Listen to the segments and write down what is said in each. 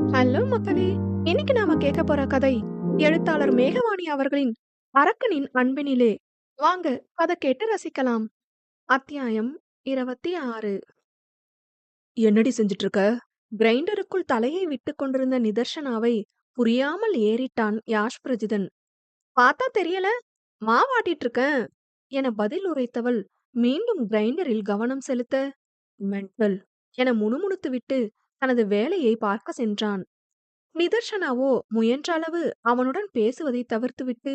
Hello மக்களே! இன்னைக்கு நாம கேட்க போற கதை எழுத்தாளர் மேகவாணி அவர்களின் அரக்கனின் அன்பினிலே. வாங்க கதை கேட்டு ரசிக்கலாம். அத்தியாயம் 26. என்னடி செஞ்சுட்டு இருக்க? கிரைண்டருக்குள் தலையை விட்டுக் கொண்டிருந்த நிதர்ஷனாவை புரியாமல் ஏறிட்டான் யாஷ் பிரஜிதன். பார்த்தா தெரியல, மாவாட்டிட்டு இருக்கேன் என பதில் உரைத்தவள் மீண்டும் கிரைண்டரில் கவனம் செலுத்த, மென்டல் என முணுமுணுத்துவிட்டு தனது வேலையை பார்க்க சென்றான். நிதர்ஷனாவோ முயன்ற அளவு அவனுடன் பேசுவதை தவிர்த்துவிட்டு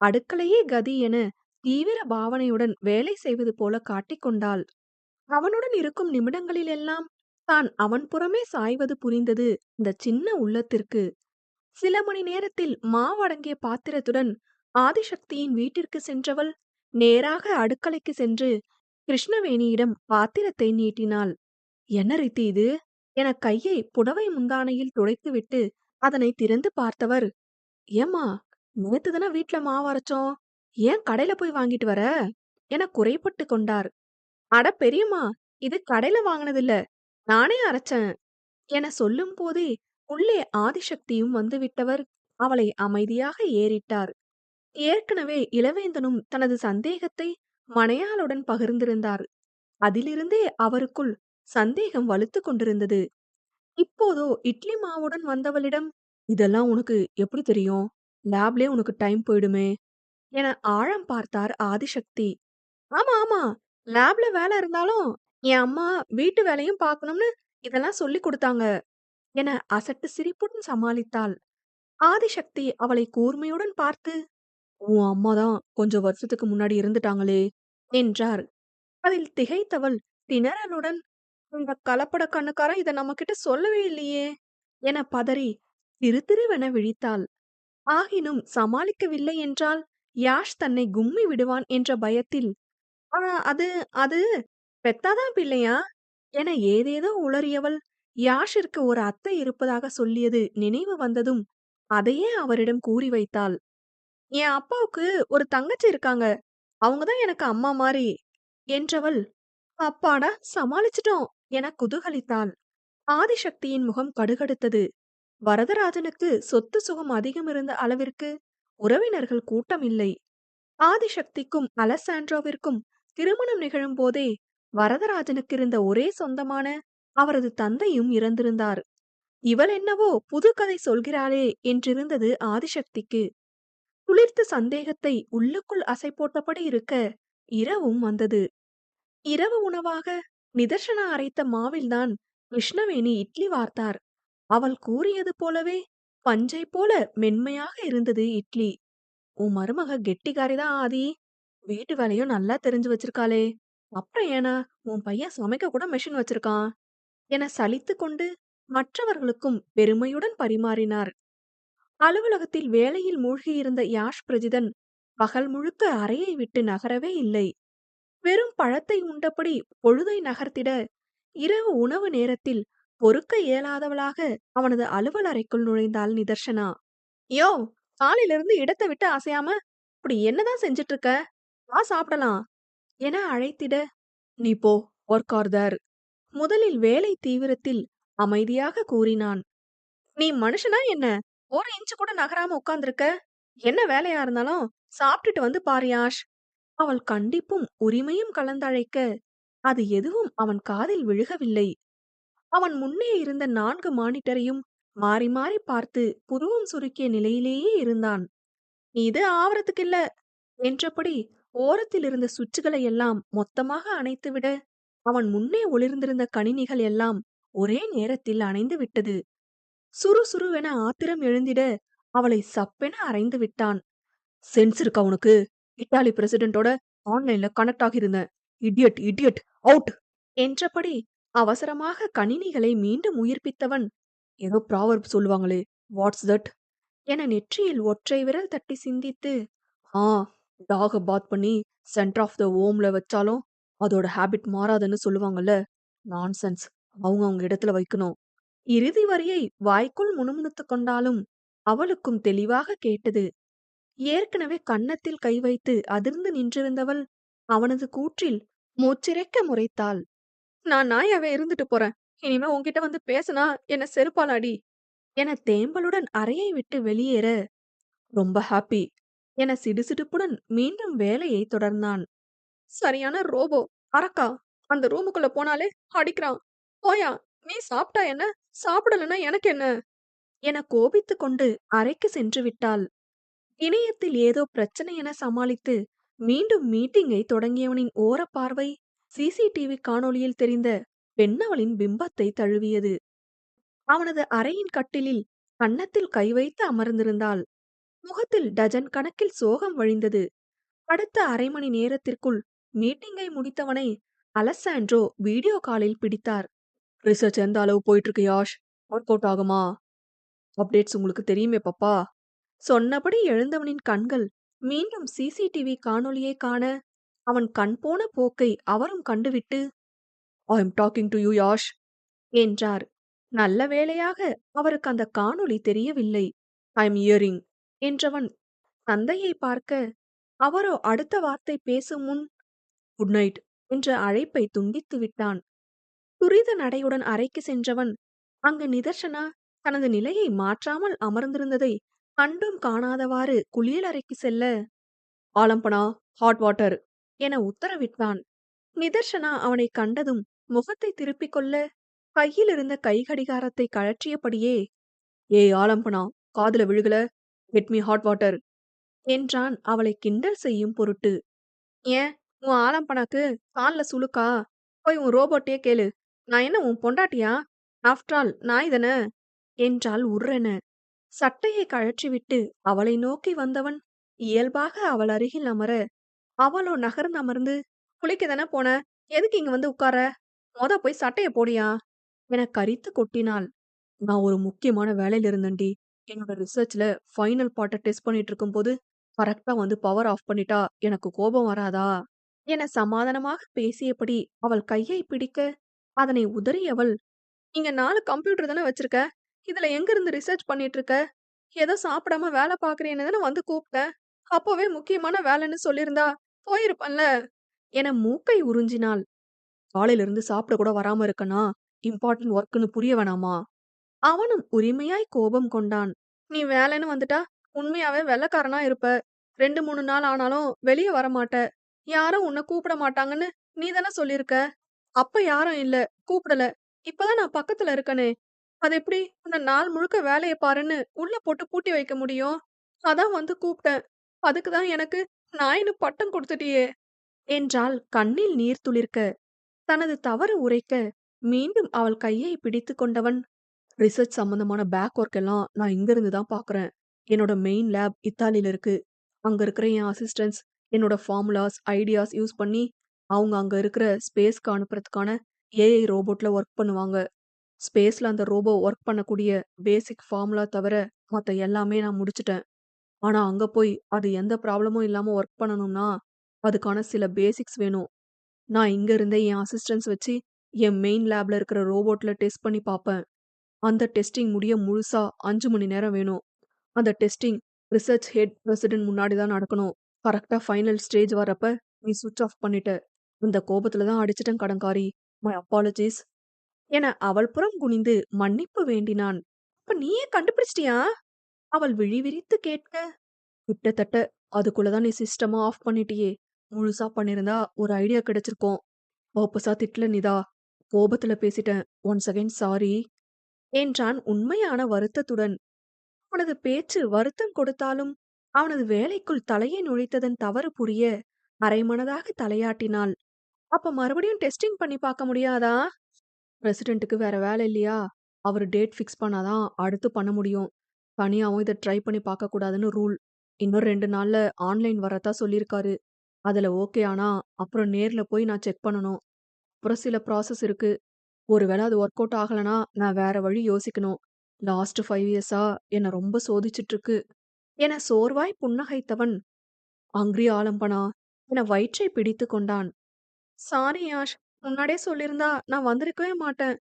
அடுக்களையே கதி என தீவிர பாவனையுடன் வேலை செய்வது போல காட்டிக்கொண்டாள். அவனுடன் இருக்கும் நிமிடங்களிலெல்லாம் தான் அவன் புறமே சாய்வது புரிந்தது இந்த சின்ன உள்ளத்திற்கு. சில மணி நேரத்தில் மாவடங்கிய பாத்திரத்துடன் ஆதிசக்தியின் வீட்டிற்கு சென்றவள் நேராக அடுக்கலைக்கு சென்று கிருஷ்ணவேணியிடம் பாத்திரத்தை நீட்டினாள். என்ன ரீத்தி இது என கையை புடவை முந்தானையில் துடைத்துவிட்டு அதனை திறந்து பார்த்தவர், ஏம்மா, நேத்து தானே வீட்ல மாவு அரைச்சோம், ஏன் கடையில போய் வாங்கிட்டு வர என குறைப்பட்டு கொண்டார். அட பெரியம்மா, இது கடையில வாங்கினதில்ல, நானே அரைச்சேன் என சொல்லும் போதே உள்ளே ஆதிசக்தியும் வந்துவிட்டவர் அவளை அமைதியாக ஏறிட்டார். ஏற்கனவே இளவேந்தனும் தனது சந்தேகத்தை மனையாளுடன் பகிர்ந்திருந்தார். அதிலிருந்தே அவருக்குள் சந்தேகம் வலுத்துக் கொண்டிருந்தது. இப்போதோ இட்லி மாவுடன் வந்தவளிடம், இதெல்லாம் உனக்கு எப்படி தெரியும்? லேப்லயே உனக்கு டைம் போயிடுமே என ஆழம் பார்த்தார் ஆதிசக்தி. ஆமா ஆமா, லேப்ல வேலை இருந்தாலும் என் அம்மா வீட்டு வேலையும் பார்க்கணும்னு இதெல்லாம் சொல்லி கொடுத்தாங்க என அசட்டு சிரிப்புடன் சமாளித்தாள். ஆதிசக்தி அவளை கூர்மையுடன் பார்த்து, உன் அம்மா தான் கொஞ்சம் வருஷத்துக்கு முன்னாடி இருந்துட்டாங்களே என்றார். அதில் திகைத்தவள் திணறலுடன், இந்த கலப்பட கண்ணுக்காரன் இத நம்மகிட்ட சொல்லவே இல்லையே என பதறி திருதிருவென விழித்தாள். ஆகினும் சமாளிக்கவில்லை என்றால் யாஷ் தன்னை கும்மி விடுவான் என்ற பயத்தில், "ஆ, அது அது பெத்தாதான் பிள்ளையா?" என ஏதேதோ உளறியவள் யாஷிற்கு ஒரு அத்தை இருப்பதாக சொல்லியது நினைவு வந்ததும் அதையே அவரிடம் கூறி வைத்தாள். "என் அப்பாவுக்கு ஒரு தங்கச்சி இருக்காங்க, அவங்கதான் எனக்கு அம்மா மாரி" என்றவள், "அப்பாடா, சமாளிச்சிட்டோம்" என குதூகலித்தாள். ஆதிசக்தியின் முகம் கடுகடுத்தது. வரதராஜனுக்கு சொத்து சுகம் அதிகம் இருந்த அளவிற்கு உறவினர்கள் கூட்டம் இல்லை. ஆதிசக்திக்கும் அலெசாண்ட்ரோவிற்கும் திருமணம் நிகழும் போதே வரதராஜனுக்கு இருந்த ஒரே சொந்தமான அவரது தந்தையும் இறந்திருந்தார். இவள் என்னவோ புது கதை சொல்கிறாளே என்றிருந்தது ஆதிசக்திக்கு. துளிர்த்த சந்தேகத்தை உள்ளுக்குள் அசை போட்டபடி இருக்க இரவும் வந்தது. இரவு உணவாக நிதர்சனா அரைத்த மாவில்தான் கிருஷ்ணவேணி இட்லி வார்த்தார். அவள் கூறியது போலவே பஞ்சை போல மென்மையாக இருந்தது இட்லி. உன் மருமக கெட்டிக்காரிதான் ஆதி, வீட்டு வேலையும் நல்லா தெரிஞ்சு வச்சிருக்காளே, அப்புறம் ஏனா உன் பையன் சமைக்க கூட மெஷின் வச்சிருக்கான் என சலித்து கொண்டு மற்றவர்களுக்கும் பெருமையுடன் பரிமாறினார். அலுவலகத்தில் வேலையில் மூழ்கியிருந்த யாஷ் பிரஜிதன் பகல் முழுக்க அறையை விட்டு நகரவே இல்லை. வெறும் பழத்தை உண்டபடி பொழுதை நகர்த்திட இரவு உணவு நேரத்தில் பொறுக்க இயலாதவளாக அவனது அலுவல் அறைக்குள் நுழைந்தாள் நிதர்சனா. யோ, காலையில இருந்து இடத்தை விட்டு அசையாம இப்படி என்னதான் செஞ்சிட்டு இருக்க, வா சாப்பிடலாம் என அழைத்திட, நீ போ, ஒர்க் ஆர்தர் முதலில் வேலை தீவிரத்தில் அமைதியாக கூறினான். நீ மனுஷனா என்ன, ஒரு இன்ச்சு கூட நகராம உட்கார்ந்திருக்க, என்ன வேலையா இருந்தாலும் சாப்பிட்டுட்டு வந்து பாரு யாஷ். அவள் கண்டிப்பும் உரிமையும் கலந்தழைக்க அது எதுவும் அவன் காதில் விழுகவில்லை. அவன் முன்னே இருந்த 4 மானிட்டரையும் மாறி மாறி பார்த்து புருவம் சுருக்கிய நிலையிலேயே இருந்தான். இது ஆவறதுக்கில்ல என்றபடி ஓரத்தில் இருந்த சுவிட்சுகளை எல்லாம் மொத்தமாக அணைத்துவிட, அவன் முன்னே ஒளிர்ந்திருந்த கணினிகள் எல்லாம் ஒரே நேரத்தில் அணைந்து விட்டது. சுறுசுறுவென ஆத்திரம் எழுந்திட அவளை சப்பென அறைந்து விட்டான். சென்ஸ் இருக்கா உனக்கு? இத்தாலி பிரசிடென்ட்டோட ஆன்லைன்ல கனெக்ட் ஆகியிருந்தேன். இடியட் இடியட் அவுட் என்றபடி அவசரமாக கணினிகளை மீண்டும் உயிர்ப்பித்தவன், ஏதோ ப்ராவர்ப் சொல்லுவாங்களே, வாட்ஸ் தட் என நெற்றியில் ஒற்றை விரல் தட்டி சிந்தித்து, ஆ, டாக பாத் பண்ணி சென்டர் ஆஃப் த ஓம்ல வச்சாலும் அதோட ஹேபிட் மாறாதுன்னு சொல்லுவாங்கல்ல, நான்சென்ஸ், அவங்க அவங்க இடத்துல வைக்கணும். இறுதி வரியை வாய்க்குள் முணுமுணுத்துக் கொண்டாலும் அவளுக்கும் தெளிவாக கேட்டது. ஏற்கனவே கன்னத்தில் கை வைத்து அதிர்ந்து நின்றிருந்தவள் அவனது கூற்றில் மூச்சிறைக்க முறைத்தாள். நான் நாயாவே இருந்துட்டு போறேன், இனிமே உன்கிட்ட வந்து பேசினா என்ன செருப்பால் அடி என தேம்பலுடன் அறையை விட்டு வெளியேற, ரொம்ப ஹாப்பி என சிடுசிடுப்புடன் மீண்டும் வேலையை தொடர்ந்தான். சரியான ரோபோ. அரக்கா. அந்த ரூமுக்குள்ள போனாலே அடிக்கிறான். போயா. நீ சாப்பிட்டா என்ன? சாப்பிடலன்னா எனக்கு என்ன? என கோபித்துக் கொண்டு அறைக்கு சென்று விட்டாள். இணையத்தில் ஏதோ பிரச்சனை என சமாளித்து மீண்டும் மீட்டிங்கை தொடங்கியவனின் ஓரப்பார்வை சிசிடிவி காணொளியில் தெரிந்த பெண்ணவளின் பிம்பத்தை தழுவியது. அவனது அறையின் கட்டிலில் கன்னத்தில் கை வைத்து அமர்ந்திருந்தாள். முகத்தில் டஜன் கணக்கில் சோகம் வழிந்தது. அடுத்த அரை மணி நேரத்திற்குள் மீட்டிங்கை முடித்தவனை அலெசாண்ட்ரோ வீடியோ காலில் பிடித்தார். ரிசர்ச் எந்த அளவு போயிட்டு இருக்கு யாஷ்? ஒர்க் அவுட் ஆகுமா? அப்டேட்ஸ் உங்களுக்கு தெரியுமே பப்பா. சொன்னபடி எழுந்தவனின் கண்கள் மீண்டும் சிசிடிவி காணொளியை காண, அவன் கண் போன போக்கை அவரும் கண்டுவிட்டு, I am talking to you Yash என்றார். நல்ல வேளையாக அவருக்கு அந்த காணொளி தெரியவில்லை. ஐ எம் இயரிங் என்றவன் தந்தையை பார்க்க, அவரோ அடுத்த வார்த்தை பேசும் முன் குட் நைட் என்ற அழைப்பை துண்டித்து விட்டான். துரித நடையுடன் அறைக்கு சென்றவன் அங்கு நிதர்சனா தனது நிலையை மாற்றாமல் அமர்ந்திருந்ததை கண்டும் காணாதவாறு குளியலறைக்கு செல்ல, ஆலம்பனா, ஹாட் வாட்டர் என உத்தரவிட்டான். நிதர்சனா அவனை கண்டதும் முகத்தை திருப்பிக் கொள்ள, கையில் இருந்த கை கடிகாரத்தை கழற்றியபடியே, ஏய் ஆலம்பனா, காதுல விழுகல, கெட் மீ ஹாட் வாட்டர் என்றான் அவளை கிண்டல் செய்யும் பொருட்டு. ஏன் உன் ஆலம்பனாக்கு கால்ல சுளுக்கா? போய் உன் ரோபோட்டே கேளு. நான் என்ன உன் பொண்டாட்டியா? ஆஃப்டர் ஆல் நாய் தானே என்றாள் உர்ரென. சட்டையை கழற்றிவிட்டு அவளை நோக்கி வந்தவன் இயல்பாக அவள் அருகில் அமர, அவளோ நகர்ந்தமர்ந்து, குளிக்க தானே போன, எதுக்கு இங்க வந்து உட்கார? போய் சட்டைய போடியா என கரித்து கொட்டினாள். நான் ஒரு முக்கியமான வேலையில இருந்தேன்டி. என்னோட ரிசர்ச்ல ஃபைனல் பார்ட்ட டெஸ்ட் பண்ணிட்டு இருக்கும்போது கரெக்டா வந்து பவர் ஆஃப் பண்ணிட்டா எனக்கு கோபம் வராதா? என சமாதானமாக பேசியபடி அவள் கையை பிடிக்க, அதனை உதறியவள், இங்க 4 கம்ப்யூட்டர் தானே வச்சிருக்க. இதுல எங்கிருந்து ரிசர்ச் பண்ணிட்டு இருக்க? ஏதோ சாப்பிடாம வேலை பார்க்குறேன்னு தானே வந்து கூப்பிட்ட. அப்பவே முக்கியமான வேலைன்னு சொல்லியிருந்தா போயிருப்பேன்ல என மூக்கை உறிஞ்சினாள். காலையில இருந்து சாப்பிட கூட வராம இருக்கனா? இம்பார்ட்டன்ட் ஒர்க்னு புரிய வேணாமா? அவனும் உரிமையாய் கோபம் கொண்டான். நீ வேலைன்னு வந்துட்டா உண்மையாவே வெள்ளைக்காரனா இருப்ப. 2, 3 நாள் ஆனாலும் வெளிய வரமாட்ட. யாரும் உன்னை கூப்பிட மாட்டாங்கன்னு நீ தானே சொல்லியிருக்க. அப்ப யாரும் இல்ல, கூப்பிடல. இப்பதான் நான் பக்கத்துல இருக்கனே. அது எப்படி உன்னை நாள் முழுக்க வேலைய பாருன்னு உள்ள போட்டு பூட்டி வைக்க முடியும்? அதான் வந்து கூப்பிட்டேன். அதுக்கு தான் எனக்கு நாயின்னு பட்டம் கொடுத்துட்டியே என்றாள் கண்ணில் நீர் துளிர்க்க. தனது தவறு உரைக்க மீண்டும் அவள் கையை பிடித்து கொண்டவன், ரிசர்ச் சம்பந்தமான பேக் ஒர்க் எல்லாம் நான் இங்க இருந்து தான் பாக்குறேன். என்னோட மெயின் லேப் இத்தாலியில இருக்கு. அங்க இருக்கிற என் அசிஸ்டன்ட்ஸ் என்னோட ஃபார்முலாஸ், ஐடியாஸ் யூஸ் பண்ணி அவங்க அங்க இருக்கிற ஸ்பேஸ்க்கு அனுப்புறதுக்கான ஏஐ ரோபோட்ல ஒர்க் பண்ணுவாங்க. ஸ்பேஸ்ல அந்த ரோபோ ஒர்க் பண்ணக்கூடிய பேசிக் ஃபார்முலா தவிர மத்த எல்லாமே நான் முடிச்சுட்டேன். ஆனா அங்க போய் அது எந்த ப்ராப்ளமும் இல்லாம ஒர்க் பண்ணணும்னா, அதுக்கான சில பேசிக்ஸ் வேணும். நான் இங்க இருந்தே என் அசிஸ்டன்ட்ஸ் வச்சு என் மெயின் லேப்ல இருக்கிற ரோபோட்ல டெஸ்ட் பண்ணி பாப்பேன். அந்த டெஸ்டிங் முடிய முழுசா 5 மணி நேரம் வேணும். அந்த டெஸ்டிங் ரிசர்ச் ஹெட் பிரசிடென்ட் முன்னாடி தான் நடக்கணும். கரெக்ட்டா ஃபைனல் ஸ்டேஜ் வரப்ப நீ ஸ்விட்ச் ஆஃப் பண்ணிட்ட. இந்த கோபத்துல தான் அடிச்சுட்டேன் கடன்காரி. மை அப்பாலஜீஸ் என அவள் புறம் குனிந்து மன்னிப்பு வேண்டினான். அப்ப நீயே கண்டுபிடிச்சிட்டியா? அவள் விழி விரித்து கேட்க, கிட்டத்தட்ட அதுக்குள்ள தான் நீ சிஸ்டமா ஆஃப் பண்ணிட்டியே. முழுசா பண்ணிருந்தா ஒரு ஐடியா கிடைச்சிருக்கும். பர்பஸா திட்டல நிதா. கோபத்துல பேசிட்டேன். ஒன்ஸ் அகைன் சாரி என்றான் உண்மையான வருத்தத்துடன். அவனது பேச்சு வருத்தம் கொடுத்தாலும் அவனது வேலைக்குள் தலையை நுழைத்ததன் தவறு புரிய அரைமனதாக தலையாட்டினாள். அப்ப மறுபடியும் டெஸ்டிங் பண்ணி பார்க்க முடியாதா? பிரசிடென்ட்டுக்கு வேற வேலை இல்லையா? அவரு டேட் ஃபிக்ஸ் பண்ணாதான் அடுத்து பண்ண முடியும். தனியாவும் இத ட்ரை பண்ணி பார்க்க கூடாதுன்னு ரூல். இன்னும் 2 நாள்ல ஆன்லைன் வரதா சொல்லியிருக்காரு. அதுல ஓகே ஆனா அப்புறம் நேர்ல போய் நான் செக் பண்ணணும். அப்புறம் சில ப்ராசஸ் இருக்கு. ஒருவேளை அது ஒர்க் அவுட் ஆகலனா நான் வேற வழி யோசிக்கணும். லாஸ்ட் 5 இயர்ஸா என்ன ரொம்ப சோதிச்சுட்டு இருக்கு என சோர்வாய் புன்னகைத்தவன், "ஹங்ரி ஆலம்பனா" என வயிற்றை பிடித்துக் கொண்டான். "சாரி யாஷ், முன்னாடியே சொல்லியிருந்தா நான் வந்திருக்கவே மாட்டேன்.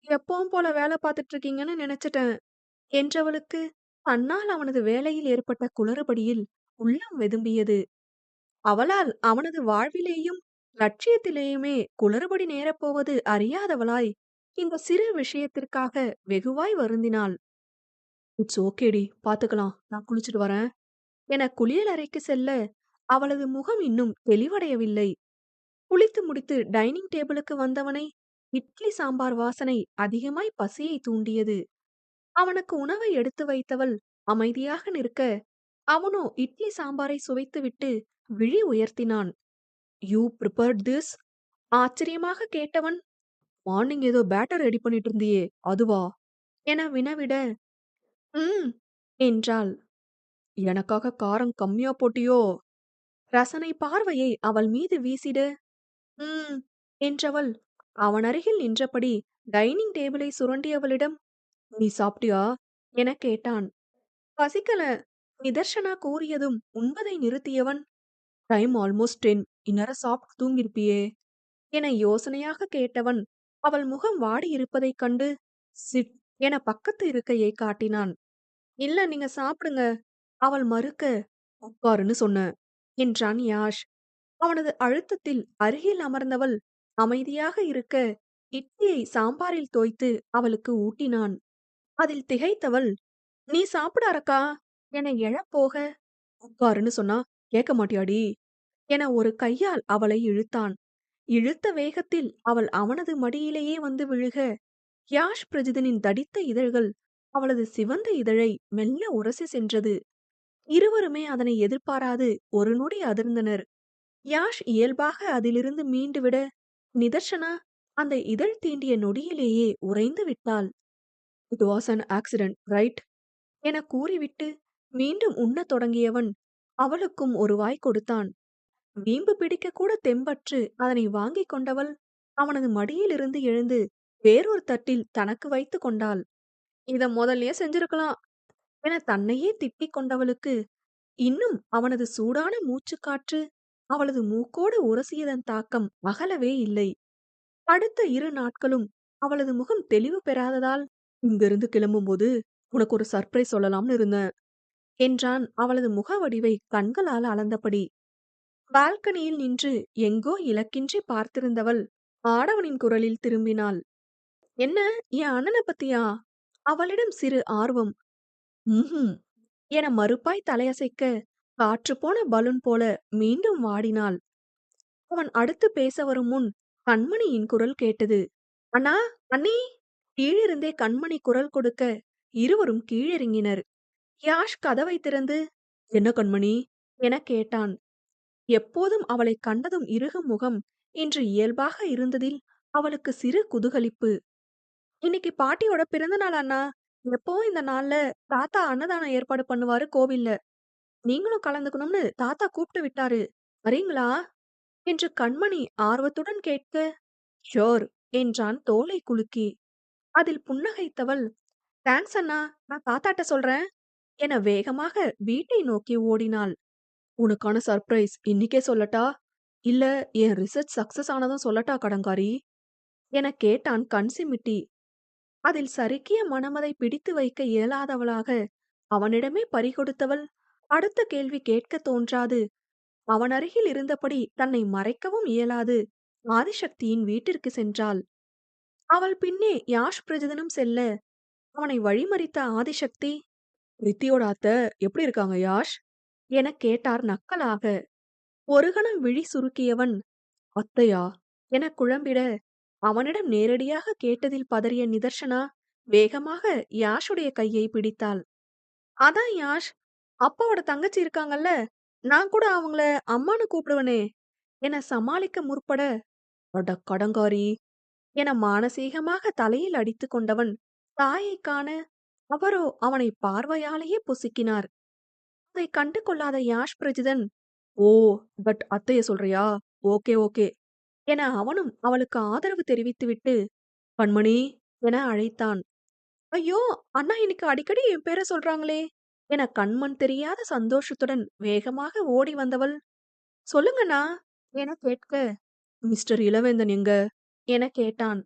எப்பவும் போல வேலை பார்த்துட்டு இருக்கீங்கன்னு நினைச்சிட்டேன்" என்றவளுக்கு தன்னால் அவனது வேலையில் ஏற்பட்ட குளறுபடியில் உள்ளம் வெதும்பியது. அவளால் அவனது வாழ்விலேயும் லட்சியத்திலேயுமே குளறுபடி நேரப்போவது அறியாதவளாய் இந்த சிறு விஷயத்திற்காக வெகுவாய் வருந்தினாள். இட்ஸ் ஓகேடி, பாத்துக்கலாம். நான் குளிச்சுட்டு வரேன் என குளியலறைக்கு செல்ல, அவளது முகம் இன்னும் தெளிவடையவில்லை. குளித்து முடித்து டைனிங் டேபிளுக்கு வந்தவனை, இட்லி சாம்பார் வாசனை அதிகமாய் பசியை தூண்டியது. அவனுக்கு உணவை எடுத்து வைத்தவள் அமைதியாக நிற்க, அவனோ இட்லி சாம்பாரை சுவைத்துவிட்டு விழி உயர்த்தினான். You prepared this? ஆச்சரியமாக கேட்டவன், மார்னிங் ஏதோ பேட்டர் ரெடி பண்ணிட்டு இருந்தியே, அதுவா? என வினவிட, ம் என்றாள். எனக்காக காரம் கம்மியா போட்டியோ? ரசனை பார்வையை அவள் மீது வீசிட, ம் என்றவள் அவனருகில் நின்றபடி டைனிங் டேபிளை சுரண்டியவளிடம், நீ சாப்பிட்டியா என கேட்டான். பசிக்கல, நிதர்ஷனா கூறியதும் உண்பதை நிறுத்தியவன், டைம் ஆல்மோஸ்ட் 10, இந்நேரம் சாப்பிட்டு தூங்கிருப்பியே என யோசனையாக கேட்டவன் அவள் முகம் வாடியிருப்பதைக் கண்டு, சிட் என பக்கத்து இருக்கையை காட்டினான். இல்ல, நீங்க சாப்பிடுங்க. அவள் மறுக்க, உட்காருன்னு சொன்னேன் என்றான் யாஷ். அவனது அழுத்தத்தில் அருகில் அமர்ந்தவள் அமைதியாக இருக்க, இட்லியை சாம்பாரில் தோய்த்து அவளுக்கு ஊட்டினான். அதில் திகைத்தவள், நீ சாப்பிடு அரக்கா என எழப்போக, உட்காருன்னு சொன்னா கேட்க மாட்டியாடி என ஒரு கையால் அவளை இழுத்தான். இழுத்த வேகத்தில் அவள் அவனது மடியிலேயே வந்து விழுக, யாஷ் பிரஜிதனின் தடித்த இதழ்கள் அவளது சிவந்த இதழை மெல்ல உரசி சென்றது. இருவருமே அதனை எதிர்பாராது ஒரு நொடி அதிர்ந்தனர். யாஷ் இயல்பாக அதிலிருந்து மீண்டுவிட, நிதர்ஷனா அந்த இதழ் தீண்டிய நொடியிலேயே உறைந்து விட்டாள். It was an accident right என கூறிவிட்டு மீண்டும் உண்ணத் தொடங்கியவன் அவளுக்கும் ஒரு வாய் கொடுத்தான். வீம்பு பிடிக்க கூட தெம்பற்று அதனை வாங்கிக் கொண்டவள் அவனது மடியிலிருந்து எழுந்து வேறொரு தட்டில் தனக்கு வைத்துக் கொண்டாள். இத முதல்லயே செஞ்சிருக்கலாம் என தன்னையே திட்டிக் கொண்டவளுக்கு இன்னும் அவனது சூடான மூச்சுக்காற்று அவளது மூக்கோடு உரசியதன் தாக்கம் அகலவே இல்லை. அடுத்த 2 நாட்களும் அவளது முகம் தெளிவு பெறாததால், இங்கிருந்து கிளம்பும்போது உனக்கு ஒரு சர்ப்ரைஸ் சொல்லலாம்னு இருந்தேன் என்றான் அவளது முகவடிவை கண்களால் அளந்தபடி. பால்கனியில் நின்று எங்கோ இலக்கின்றி பார்த்திருந்தவள் ஆடவனின் குரலில் திரும்பினாள். என்ன, என் அண்ணன பத்தியா? அவளிடம் சிறு ஆர்வம். ம்ஹும் என மறுப்பாய் தலையசைக்க, காற்று போன பலூன் போல மீண்டும் வாடினாள். அவன் அடுத்து பேச வரும் முன் கண்மணியின் குரல் கேட்டது. அண்ணா, அண்ணி! கீழிருந்தே கண்மணி குரல் கொடுக்க இருவரும் கீழிறங்கினர். யாஷ் கதவை திறந்து, என்ன கண்மணி என கேட்டான். எப்போதும் அவளைக் கண்டதும் இறுகும் முகம் இன்று இயல்பாக இருந்ததில் அவளுக்கு சிறு குதூகலிப்பு. இன்னைக்கு பாட்டியோட பிறந்த நாள் அண்ணா. எப்பவும் இந்த நாள்ல தாத்தா அன்னதானம் ஏற்பாடு பண்ணுவாரு கோவில்ல. நீங்களும் கலந்துக்கணும்னு தாத்தா கூப்பிட்டு விட்டாரு. வரீங்களா என்று கண்மணி ஆர்வத்துடன் கேட்க, ஷோர் என்றான் தோளை குலுக்கி. அதில் புன்னகைத்தவள், தேங்க்ஸ் அண்ணா, நான் தாத்தாட்ட சொல்றேன் என வேகமாக வீட்டை நோக்கி ஓடினாள். உனக்கான சர்ப்ரைஸ் இன்னிக்கே சொல்லட்டா, இல்ல என் ரிசர்ச் சக்சஸ் ஆனதும் சொல்லட்டா கடங்காரி என கேட்டான் கண் சிமிட்டி. அதில் சறுக்கிய மனமதை பிடித்து வைக்க இயலாதவளாக அவனிடமே பறிகொடுத்தவள் அடுத்த கேள்வி கேட்க தோன்றாது அவன் அருகில் இருந்தபடி தன்னை மறைக்கவும் இயலாது ஆதிசக்தியின் வீட்டிற்கு சென்றாள். அவள் பின்னே யாஷ் பிரஜதனும் செல்ல அவனை வழிமறித்த ஆதிசக்தி, ரித்தியோட அத்தை எப்படி இருக்காங்க யாஷ் என கேட்டார் நக்கலாக. ஒரு கணம் விழி சுருக்கியவன், அத்தையா என குழம்பிட, அவனிடம் நேரடியாக கேட்டதில் பதறிய நிதர்ஷனா வேகமாக யாஷுடைய கையை பிடித்தாள். அதான் யாஷ், அப்பாவோட தங்கச்சி இருக்காங்கல்ல, நான் கூட அவங்கள அம்மான்னு கூப்பிடுவனே என சமாளிக்க முற்பட, அட கடங்காரி என மானசீகமாக தலையில் அடித்துக் கொண்டவன் தாயை காண, அவரோ அவனை பார்வையாலேயே பொசுக்கினார். அதை கண்டு கொள்ளாத யாஷ் பிரஜிதன், ஓ, பட் அத்தைய சொல்றியா? ஓகே ஓகே என அவனும் அவளுக்கு ஆதரவு தெரிவித்துவிட்டு, கண்மணி என அழைத்தான். ஐயோ, அண்ணா இன்னைக்கு அடிக்கடி என் பேரை சொல்றாங்களே என கண்மண் தெரியாத சந்தோஷத்துடன் வேகமாக ஓடி வந்தவள், சொல்லுங்கண்ணா என கேட்க, மிஸ்டர் இளவேந்தன் எங்க என கேட்டான்.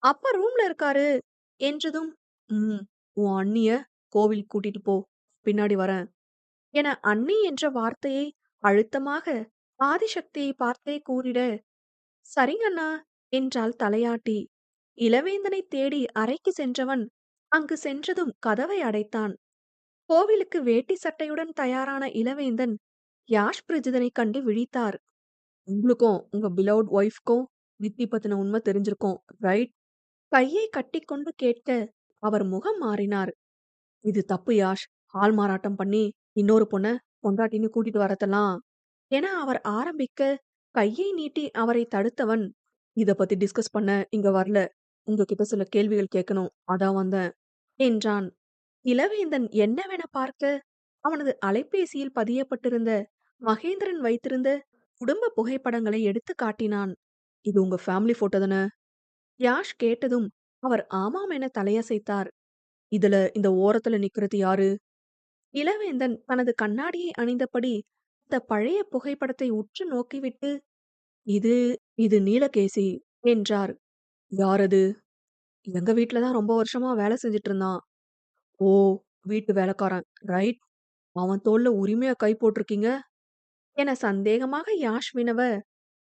அப்பா ரூம்ல இருக்காரு என்றதும், ம் உன் அண்ணிய கோவில் கூட்டிட்டு போ, பின்னாடி வரேன் என அண்ணி என்ற வார்த்தையை அழுத்தமாக ஆதிசக்தியை பார்த்தே கூறிட, சரிங்கண்ணா என்றாள் தலையாட்டி. இளவேந்தனை தேடி அறைக்கு சென்றவன் அங்கு சென்றதும் கதவை அடைத்தான். கோவிலுக்கு வேட்டி சட்டையுடன் தயாரான இளவேந்தன் யாஷ் பிரஜிதனை கண்டு விழித்தார். உங்களுக்கும் உங்க பிலவுட் ஒய்ஃப்க்கும் வித்தி பத்தின உண்மை தெரிஞ்சிருக்கும், ரைட்? கையை கட்டிக்கொண்டு கேட்க அவர் முகம் மாறினார். இது தப்பு யாஷ். ஆள் மாறாட்டம் பண்ணி இன்னொரு பொண்ண பொண்டாட்டின்னு கூட்டிட்டு வரதெல்லாம் என அவர் ஆரம்பிக்க கையை நீட்டி அவரை தடுத்தவன், இத பத்தி டிஸ்கஸ் பண்ண இங்க வரல. உங்ககிட்ட சில கேள்விகள் கேட்கணும். அதான் வந்தேன் என்றான். இளவேந்தன் என்னவென பார்க்க அவனது அலைபேசியில் பதியப்பட்டிருந்த மகேந்திரன் வைத்திருந்த குடும்ப புகைப்படங்களை எடுத்து காட்டினான். இது உங்க ஃபேமிலி போட்டோ தானே? யாஷ் கேட்டதும் அவர் ஆமாம் என தலையசைத்தார். இதுல இந்த ஓரத்துல நிக்கிறது யாரு? இளவேந்தன் தனது கண்ணாடியை அணிந்தபடி அந்த பழைய புகைப்படத்தை உற்று நோக்கிவிட்டு, இது இது நீலகேசி என்றார். யார் அது? எங்க வீட்ல தான் ரொம்ப வருஷமா வேலை செஞ்சுட்டு இருந்தான். ஓ, வீட்டு வேலைக்காரன், ரைட்? அவன் தோள்ல உரிமையா கை போட்டிருக்கீங்க என சந்தேகமாக யாஷ் வினவ,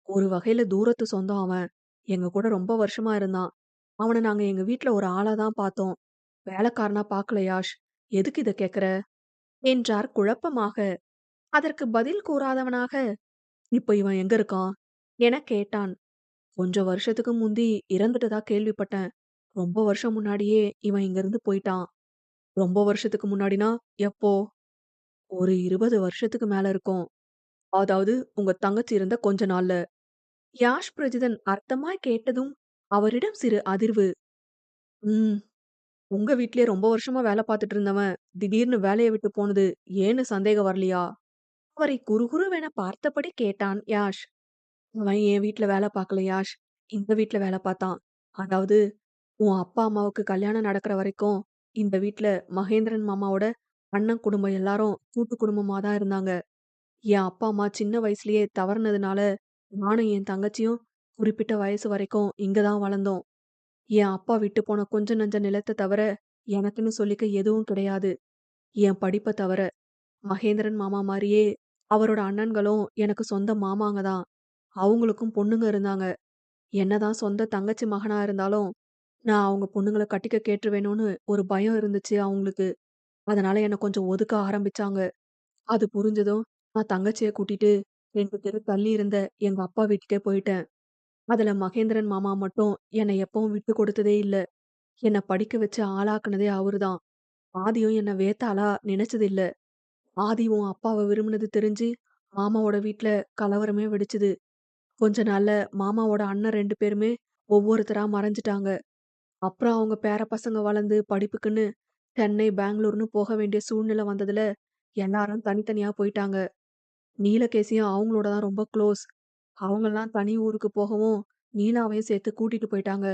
ஒரு வகையில தூரத்து சொந்தம் அவன். எங்க கூட ரொம்ப வருஷமா இருந்தான். அவன நாங்க எங்க வீட்ல ஒரு ஆளா தான் பார்த்தோம். வேலைக்காரனா பார்க்கல யாஷ். எதுக்கு இத கேக்குற? என்றார் குழப்பமாக. அதற்கு பதில் கூறாதவனாக, இப்ப இவன் எங்க இருக்கான் என கேட்டான். கொஞ்சம் வருஷத்துக்கு முந்தி இறந்துட்டதா கேள்விப்பட்டேன். ரொம்ப வருஷம் முன்னாடியே இவன் இங்கிருந்து போயிட்டான். ரொம்ப வருஷத்துக்கு முன்னாடினா எப்போ? ஒரு 20 வருஷத்துக்கு மேல இருக்கும். அதாவது உங்க தங்கச்சி இருந்த கொஞ்ச நாள்ல. யாஷ் பிரஜிதன் அர்த்தமாய் கேட்டதும் அவரிடம் சிறு அதிர்வு. ம். உங்க வீட்லயே ரொம்ப வருஷமா வேல பார்த்துட்டு இருந்தவன் திடீர்னு வேலைய விட்டு போனது ஏன்னு சந்தேகம் வரலையா? அவரை குறுகுறுவென பார்த்தபடி கேட்டான் யாஷ். அவன் என் வீட்ல வேல பார்க்கல யாஷ். இந்த வீட்ல வேல பார்த்தான். அதாவது உன் அப்பா அம்மாவுக்கு கல்யாணம் நடக்கிற வரைக்கும் இந்த வீட்ல மகேந்திரன் மாமாவோட அண்ணன் குடும்பம் எல்லாரும் கூட்டு குடும்பமா தான் இருந்தாங்க. என் அப்பா அம்மா சின்ன வயசுலயே தவறுனதுனால நானும் என் தங்கச்சியும் குறிப்பிட்ட வயசு வரைக்கும் இங்க தான் வளர்ந்தோம். என் அப்பா விட்டு போன கொஞ்ச நஞ்ச நிலத்த தவிர எனக்குன்னு சொல்லிக்க எதுவும் கிடையாது. என் படிப்ப தவிர. மகேந்திரன் மாமா மாரியே அவரோட அண்ணன்களும் எனக்கு சொந்த மாமாங்க தான். அவங்களுக்கும் பொண்ணுங்க இருந்தாங்க. என்னதான் சொந்த தங்கச்சி மகனா இருந்தாலும், நான் அவங்க பொண்ணுங்கள கட்டிக்க கேட்டுருவேனோன்னு ஒரு பயம் இருந்துச்சு அவங்களுக்கு. அதனால என்ன கொஞ்சம் ஒதுக்க ஆரம்பிச்சாங்க. அது புரிஞ்சதும் நான் தங்கச்சிய கூட்டிட்டு 2 தெரு தள்ளி இருந்த எங்க அப்பா வீட்டுக்கே போயிட்டேன். அதுல மகேந்திரன் மாமா மட்டும் என்னை எப்பவும் விட்டு கொடுத்ததே இல்ல. என்ன படிக்க வச்சு ஆளாக்குனதே அவருதான். ஆதியும் என்ன வேத்தாளா நினைச்சது இல்ல. ஆதி உன் அப்பாவ விரும்பினது தெரிஞ்சு மாமாவோட வீட்ல கலவரமே வெடிச்சுது. கொஞ்ச நாள்ல மாமாவோட அண்ணன் 2 பேருமே ஒவ்வொருத்தரா மறைஞ்சுட்டாங்க. அப்புறம் அவங்க பேர பசங்க வளர்ந்து படிப்புக்குன்னு சென்னை, பெங்களூர்ன்னு போக வேண்டிய சூழ்நிலை வந்ததுல எல்லாரும் தனித்தனியா போயிட்டாங்க. நீலகேசியும் அவங்களோட தான் ரொம்ப க்ளோஸ். அவங்கலாம் தனி ஊருக்கு போகவும் நீலாவையும் சேர்த்து கூட்டிட்டு போயிட்டாங்க.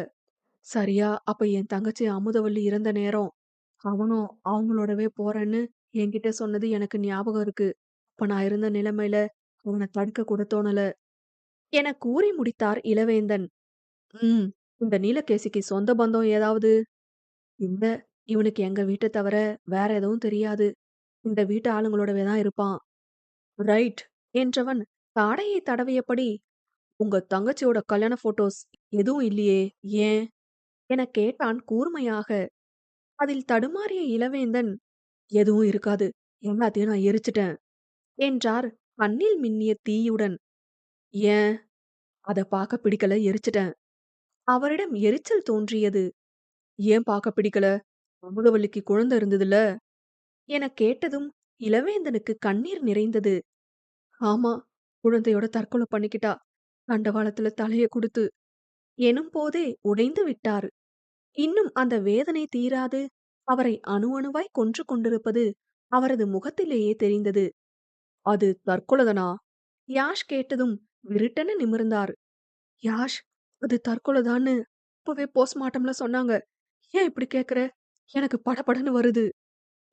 சரியா அப்ப என் தங்கச்சி அமுதவல்லி இறந்த நேரம். அவனும் அவங்களோடவே போறேன்னு என்கிட்ட சொன்னது எனக்கு ஞாபகம் இருக்கு. அப்ப நான் இருந்த நிலைமையில அவன தடுக்க கூட தோணல என கூறி முடித்தார் இளவேந்தன். ம். இந்த நீலகேசிக்கு சொந்த பந்தம் ஏதாவது? இல்ல. இவனுக்கு எங்க வீட்ட தவிர வேற எதுவும் தெரியாது. இந்த வீட்டு ஆளுங்களோடவே தான் இருப்பான். ரைட் என்றவன் தாடையை தடவியபடி, உங்க தங்கச்சியோட கல்யாண போட்டோஸ் எதுவும் இல்லையே, ஏன் என கேட்டான் கூர்மையாக. அதில் தடுமாறிய இளவேந்தன், எதுவும் இருக்காது. எல்லாத்தையும் நான் எரிச்சுட்டேன் என்றார் கண்ணில் மின்னிய தீயுடன். ஏன்? அத பார்க்க பிடிக்கல, எரிச்சுட்டேன். அவரிடம் எரிச்சல் தோன்றியது. ஏன் பார்க்க பிடிக்கல? அமுதவல்லிக்கு குழந்தை இருந்ததுல்ல என கேட்டதும் இளவேந்தனுக்கு கண்ணீர் நிறைந்தது. ஆமா, குழந்தையோட தற்கொலை பண்ணிக்கிட்டா. தண்டவாளத்துல தலைய குடுத்து எனும் போதே உடைந்து விட்டார். இன்னும் அந்த வேதனை தீராது அவரை அணு அணுவாய் கொன்று கொண்டிருப்பது அவரது முகத்திலேயே தெரிந்தது. அது தற்கொலைதானா? யாஷ் கேட்டதும் விருட்டென நிமிர்ந்தார். யாஷ், அது தற்கொலைதான்னு அப்பவே போஸ்ட்மார்ட்டம்ல சொன்னாங்க. ஏன் இப்படி கேக்குற? எனக்கு படபடன்னு வருது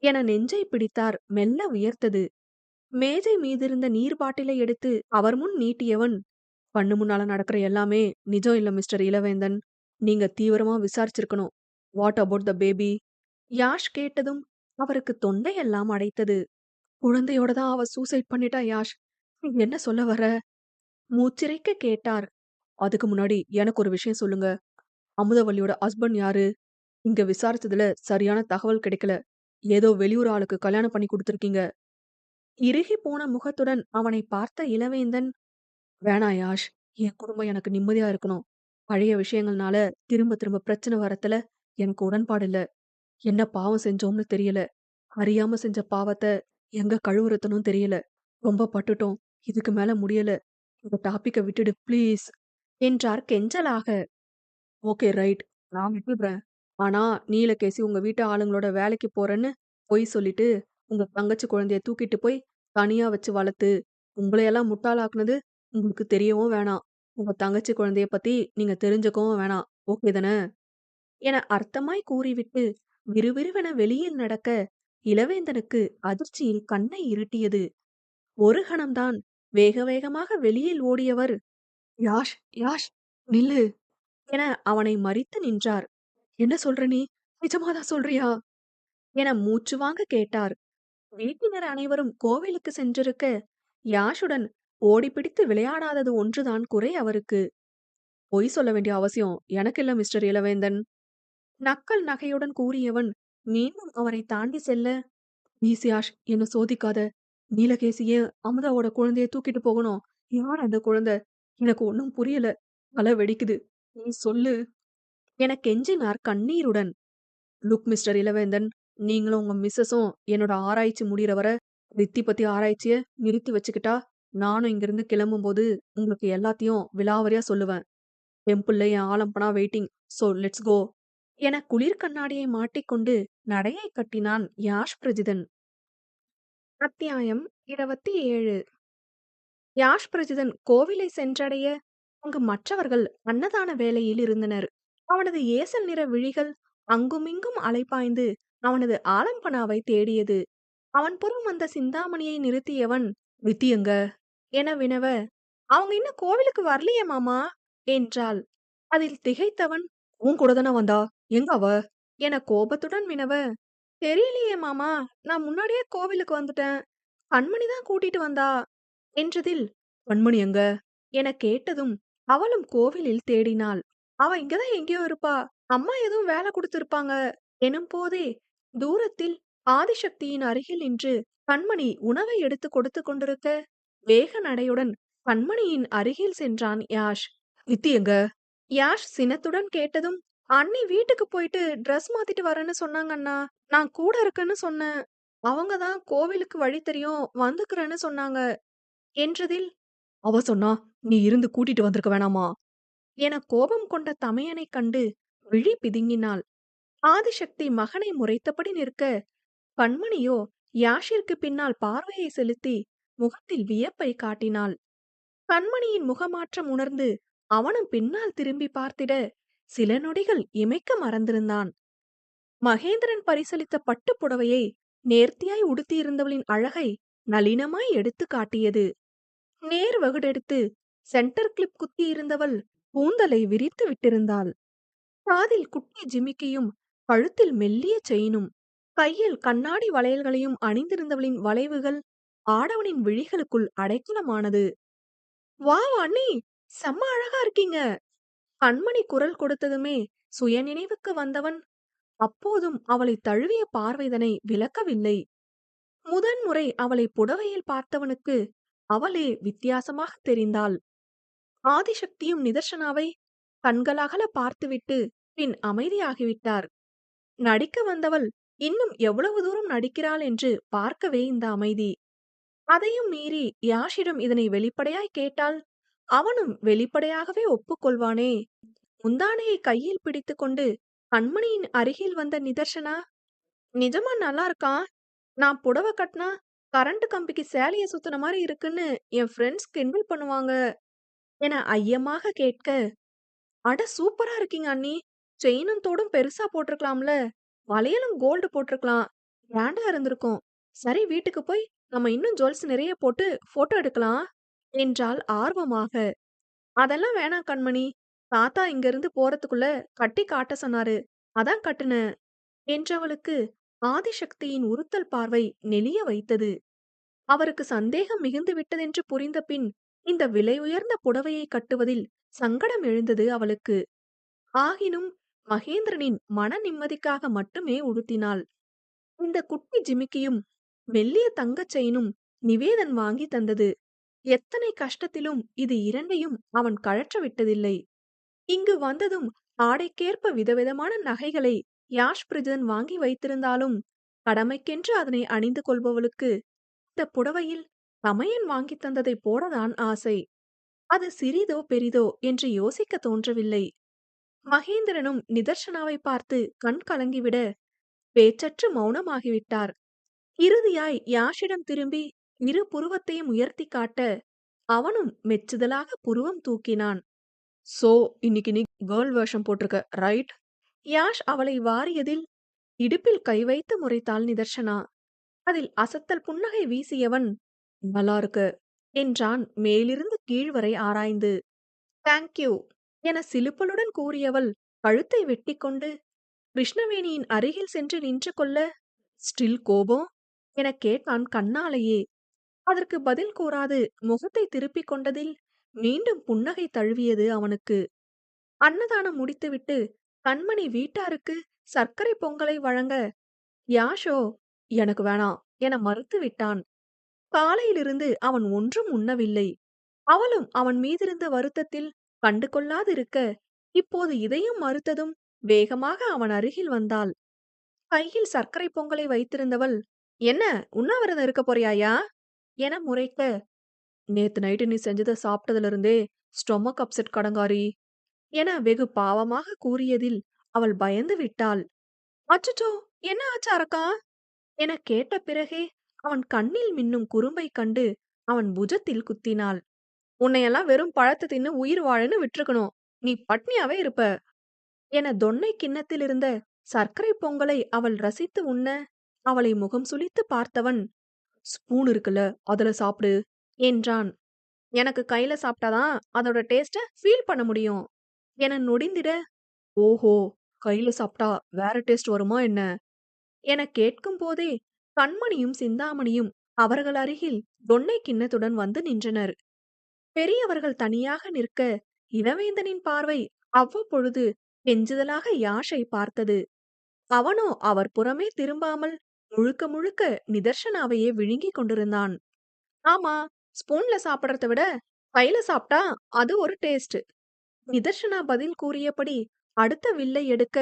என நெஞ்சை பிடித்தார். மெல்ல உயர்த்தது. மேஜை மீதிருந்த நீர் பாட்டிலை எடுத்து அவர் முன் நீட்டியவன், கண்ணு முன்னால நடக்கிற எல்லாமே நிஜம் இல்ல மிஸ்டர் இளவேந்தன். நீங்க தீவிரமா விசாரிச்சிருக்கணும். What about the baby? Yash கேட்டதும் அவருக்கு தொண்டையெல்லாம் அடைத்தது. குழந்தையோட தான் அவ சூசைட் பண்ணிட்டா யாஷ். நீ என்ன சொல்ல வர? மூச்சிரைக்க கேட்டார். அதுக்கு முன்னாடி எனக்கு ஒரு விஷயம் சொல்லுங்க. அமுதவல்லியோட ஹஸ்பண்ட் யாரு? இங்க விசாரிச்சதுல சரியான தகவல் கிடைக்கல. ஏதோ வெளியூர் ஆளுக்கு கல்யாணம் பண்ணி குடுத்துருக்கீங்க." இறுகிப் போன முகத்துடன் அவனைப் பார்த்த இளவேந்தன், "வேணாம் யாஷ். என் குடும்பம் எனக்கு நிம்மதியா இருக்கணும். பழைய விஷயங்கள்னால திரும்ப திரும்ப பிரச்சனை வரத்துல எனக்கு உடன்பாடு இல்ல. என்ன பாவம் செஞ்சோம்னு தெரியல. அறியாம செஞ்ச பாவத்த எங்க கழுவுறதுன்னும் தெரியல. ரொம்ப பட்டுட்டோம். இதுக்கு மேல முடியல. இந்த டாபிக்க விட்டுடு ப்ளீஸ்" என்றார் கெஞ்சலாக. "Okay right. நான் விட்டுடுறேன். ஆனா நீலகேசி உங்க வீட்டு ஆளுங்களோட வேலைக்கு போறேன்னு பொய் சொல்லிட்டு, உங்க தங்கச்சி குழந்தைய தூக்கிட்டு போய் தனியா வச்சு வளர்த்து, உங்களையெல்லாம் முட்டாளாக்குனது உங்களுக்கு தெரியவும் வேணாம். உங்க தங்கச்சி குழந்தைய பத்தி நீங்க தெரிஞ்சுக்கவும் வேணாம். ஓகே தானே?" என அர்த்தமாய் கூறிவிட்டு விறுவிறுவென வெளியில் நடக்க, இளவேந்தனுக்கு அதிர்ச்சியில் கண்ணை இருட்டியது. ஒரு கணம்தான் வேக வேகமாக வெளியில் ஓடியவர், "யாஷ், யாஷ், நில்லு" என அவனை மறித்து நின்றார். "என்ன சொல்ற நீ? நிஜமாதான் சொல்றியா?" என மூச்சு வாங்க கேட்டார். வீட்டினர் அனைவரும் கோவிலுக்கு சென்றிருக்க, யாஷுடன் ஓடிப்பிடித்து விளையாடாதது ஒன்றுதான் குறை அவருக்கு. "பொய் சொல்ல வேண்டிய அவசியம் எனக்கு இல்ல மிஸ்டர் இளவேந்தன்" நக்கல் நகையுடன் கூறியவன் மீண்டும் அவரை தாண்டி செல்ல, "ப்ளீஸ் யாஷ், என்ன சோதிக்காத. நீலகேசி ஏன் அமுதாவோட குழந்தைய தூக்கிட்டு போகணும்? யார் அந்த குழந்தை? எனக்கு ஒண்ணும் புரியல. தலை வெடிக்குது. நீ சொல்லு" என கெஞ்சினார் கண்ணீருடன். "லுக் மிஸ்டர் இளவேந்தன், நீங்களும் உங்க மிஸ்ஸஸும் என்னோட ஆராய்ச்சி முடியற வர ரித்தி பத்தி ஆராய்ச்சிய நிறுத்தி வச்சுக்கிட்டா, நானும் இங்கிருந்து கிளம்பும்போது உங்களுக்கு எல்லாத்தையும் விலாவாரியா சொல்லுவேன். டெம்பிள்ல என் ஆலம்பனா வெயிட்டிங். சோ லெட்ஸ் கோ" என குளிர் கண்ணாடியை மாட்டிக்கொண்டு நடையை கட்டினான் யாஷ் பிரஜிதன். அத்தியாயம் 27. யாஷ் பிரஜிதன் கோவிலை சென்றடைய அங்கு மற்றவர்கள் அன்னதான வேலையில் இருந்தனர். அவனது ஏசல் நிற விழிகள் அங்குமிங்கும் அலைபாய்ந்து அவனது ஆலம்பனாவை தேடியது. அவன் புறம் வந்த சிந்தாமணியை நிறுத்தியவன், "ரித்தி எங்க?" என வினவ, "அவங்க இன்னும் கோவிலுக்கு வரலையே மாமா" என்றாள். அதில் திகைத்தவன், "உன் கூட தானே வந்தா? எங்க அவ?" என கோபத்துடன் வினவ, "தெரியலையே மாமா, நான் முன்னாடியே கோவிலுக்கு வந்துட்டேன். கண்மணி தான் கூட்டிட்டு வந்தா" என்றதில், "கண்மணி எங்க?" என கேட்டதும் அவளும் கோவிலில் தேடினாள். "அவ இங்கதான் எங்கேயோ இருப்பா. அம்மா எதுவும் வேலை கொடுத்திருப்பாங்க" எனும் போதே தூரத்தில் ஆதிசக்தியின் அருகில் நின்று கண்மணி உணவை எடுத்து கொடுத்து கொண்டிருக்க, வேக நடையுடன் கண்மணியின் அருகில் சென்றான் யாஷ். "ரித்தி எங்க?" யாஷ் சினத்துடன் கேட்டதும், "அண்ணி வீட்டுக்கு போயிட்டு ட்ரெஸ் மாத்திட்டு வரேன்னு சொன்னாங்க அண்ணா. நான் கூட இருக்கேன்னு சொன்னேன். அவங்க தான் கோவிலுக்கு வழி தெரியும், வந்துக்கிறேன்னு சொன்னாங்க" என்றதில், "அவ சொன்னா நீ இருந்து கூட்டிட்டு வந்திருக்க வேணாமா?" என கோபம் கொண்ட தமையனைக் கண்டு விழி பிதுங்கினாள். ஆதிசக்தி மகனை முறைத்தபடி நிற்க, கண்மணியோ யாஷிற்கு பின்னால் பார்வையை செலுத்தி முகத்தில் வியப்பை காட்டினாள். கண்மணியின் முகமாற்றம் உணர்ந்து அவனும் பின்னால் திரும்பி பார்த்திட, சில நொடிகள் இமைக்க மறந்திருந்தான். மகேந்திரன் பரிசளித்த பட்டுப் புடவையை நேர்த்தியாய் உடுத்தியிருந்தவளின் அழகை நளினமாய் எடுத்து காட்டியது. நேர் வகுடெடுத்து சென்டர் கிளிப் குத்தியிருந்தவள் கூந்தலை விரித்து விட்டிருந்தாள். காதில் குட்டி ஜிமிக்கியும் கழுத்தில் மெல்லிய செயினும் கையில் கண்ணாடி வளையல்களையும் அணிந்திருந்தவளின் வளைவுகள் ஆடவனின் விழிகளுக்குள் அடைக்கலமானது. "வாவ் அண்ணி, செம்ம அழகா இருக்கீங்க" கண்மணி குரல் கொடுத்ததுமே சுயநினைவுக்கு வந்தவன் அப்போதும் அவளை தழுவிய பார்வைதனை விலக்கவில்லை. முதன்முறை அவளை புடவையில் பார்த்தவனுக்கு அவளே வித்தியாசமாக தெரிந்தாள். ஆதிசக்தியும் நிதர்சனாவை கண்களாகல பார்த்துவிட்டு பின் அமைதியாகிவிட்டார். நடிக்க வந்தவள் இன்னும் எவ்வளவு தூரம் நடிக்கிறாள் என்று பார்க்கவே இந்த அமைதி. அதையும் மீறி யாஷிடம் இதனை வெளிப்படையாய் கேட்டால் அவனும் வெளிப்படையாகவே ஒப்புக்கொள்வானே. முந்தானையை கையில் பிடித்துக்கொண்டு கண்மணியின் அருகில் வந்த நிதர்சனா, "நிஜமா நல்லா இருக்கான். நான் புடவை கட்டினா கரண்ட் கம்பிக்கு சேலைய சுத்தின மாதிரி இருக்குன்னு என் ஃப்ரெண்ட்ஸ் கிண்டல் பண்ணுவாங்க" என ஐயமாக கேட்க, "அட சூப்பரா இருக்கீங்க அண்ணி. செயினும் தோடும் பெருசா போட்டிருக்கலாம்ல. வளையலும் கோல்டு போட்டிருக்கலாம். கிராண்டா இருந்திருக்கும். சரி வீட்டுக்கு போய் நம்ம இன்னும் ஜுவல்ஸ் நிறைய போட்டு போட்டோ எடுக்கலாம்" என்றாள் ஆர்வமாக. "அதெல்லாம் வேணாம் கண்மணி. தாத்தா இங்கிருந்து போறதுக்குள்ள கட்டி காட்ட சொன்னாரு. அதான் கட்டுனேன்" என்றவளுக்கு ஆதிசக்தியின் உறுத்தல் பார்வை நெளிய வைத்தது. அவருக்கு சந்தேகம் மிகுந்து விட்டதென்று புரிந்த பின் இந்த விலை உயர்ந்த புடவையை கட்டுவதில் சங்கடம் எழுந்தது அவளுக்கு. ஆகினும் மகேந்திரனின் மன நிம்மதிக்காக மட்டுமே உடுத்தினாள். இந்த குட்டி ஜிமிக்கியும் மெல்லிய தங்கச் செயினும் நிவேதன் வாங்கி தந்தது. எத்தனை கஷ்டத்திலும் இது இரண்டையும் அவன் கழற்ற விட்டதில்லை. இங்கு வந்ததும் ஆடைக்கேற்ப விதவிதமான நகைகளை யாஷ் பிரஜன் வாங்கி வைத்திருந்தாலும் கடமைக்கென்று அதனை அணிந்து கொள்பவளுக்கு இந்த புடவையில் தமையன் வாங்கி தந்ததை போடதான் ஆசை. அது சிறிதோ பெரிதோ என்று யோசிக்க தோன்றவில்லை. மகேந்திரனும் நிதர்சனாவை பார்த்து கண் கலங்கிவிட பேச்சற்று மௌனமாகிவிட்டார். இறுதியாய் யாஷிடம் திரும்பி இரு புருவத்தையும் உயர்த்தி காட்ட அவனும் மெச்சுதலாக புருவம் தூக்கினான். சோ, இன்னைக்கு நீ கேர்ள் வேஷம் போட்டிருக்க, ரைட்? யாஷ் அவளை வாரியதில் இடுப்பில் கை வைத்து முறைத்தாள் நிதர்சனா. அதில் அசத்தல் புன்னகை வீசியவன், நல்லா இருக்கு என்றான் மேலிருந்து கீழ் வரை ஆராய்ந்து. தேங்க்யூ என சிலுப்பலுடன் கூறியவள் கழுத்தை வெட்டிக்கொண்டு கிருஷ்ணவேணியின் அருகில் சென்று நின்று கொள்ள, ஸ்டில் கோபம் எனக் கேட்டான் கண்ணாலேயே. அதற்கு பதில் கூறாது முகத்தை திருப்பிக் கொண்டதில் மீண்டும் புன்னகை தழுவியது அவனுக்கு. அன்னதானம் முடித்துவிட்டு கண்மணி வீட்டாருக்கு சர்க்கரை பொங்கலை வழங்க யாஷோ எனக்கு வேணாம் என மறுத்து விட்டான். காலையிலிருந்து அவன் ஒன்றும் உண்ணவில்லை. அவளும் அவன் மீதிருந்த வருத்தத்தில் கண்டு கொள்ளாதிருக்க இப்போது இதையும் மறுத்ததும் வேகமாக அவன் அருகில் வந்தாள். கையில் சர்க்கரை பொங்கலை வைத்திருந்தவள், என்ன உண்ணாவிரதம் இருக்க போறியாயா என முறைக்க, நேத்து நைட்டு நீ செஞ்சதை சாப்பிட்டதுல இருந்தே ஸ்டொமக் அப்செட் கடங்காரி என வெகு பாவமாக கூறியதில் அவள் பயந்து விட்டாள். அச்சச்சோ, என்ன ஆச்சு அரக்கா என கேட்ட பிறகே அவன் கண்ணில் மின்னும் குறும்பை கண்டு அவன் புஜத்தில் குத்தினாள். உன்னையெல்லாம் வெறும் பழத்தை தின்னு உயிர் வாழன்னு விட்டுருக்கணும், நீ பட்னியாவே இருப்ப என தொன்னை கிண்ணத்தில் இருந்த சர்க்கரை பொங்கலை அவள் ரசித்து உண்ண அவளை முகம் சுளித்து பார்த்தவன், ஸ்பூன் இருக்குல்ல, அதுல சாப்பிடு என்றான். எனக்கு கையில சாப்பிட்டாதான் அதோட டேஸ்ட ஃபீல் பண்ண முடியும் என நொடிந்திட, ஓஹோ, கையில சாப்பிட்டா வேற டேஸ்ட் வருமா என்ன என கேட்கும் போதே கண்மணியும் சிந்தாமணியும் அவர்கள் அருகில் தொன்னை கிண்ணத்துடன் வந்து நின்றனர். பெரியவர்கள் தனியாக நிற்க இளவேந்தனின் பார்வை அவ்வப்பொழுது கெஞ்சுதலாக யாஷை பார்த்தது. அவனோ அவர் புறமே திரும்பாமல் முழுக்க முழுக்க நிதர்சனாவையே விழுங்கிக் கொண்டிருந்தான். ஆமா, ஸ்பூன்ல சாப்பிடறத விட கையில சாப்பிட்டா அது ஒரு டேஸ்ட். நிதர்சனா பதில் கூறியபடி அடுத்த வில்லை எடுக்க,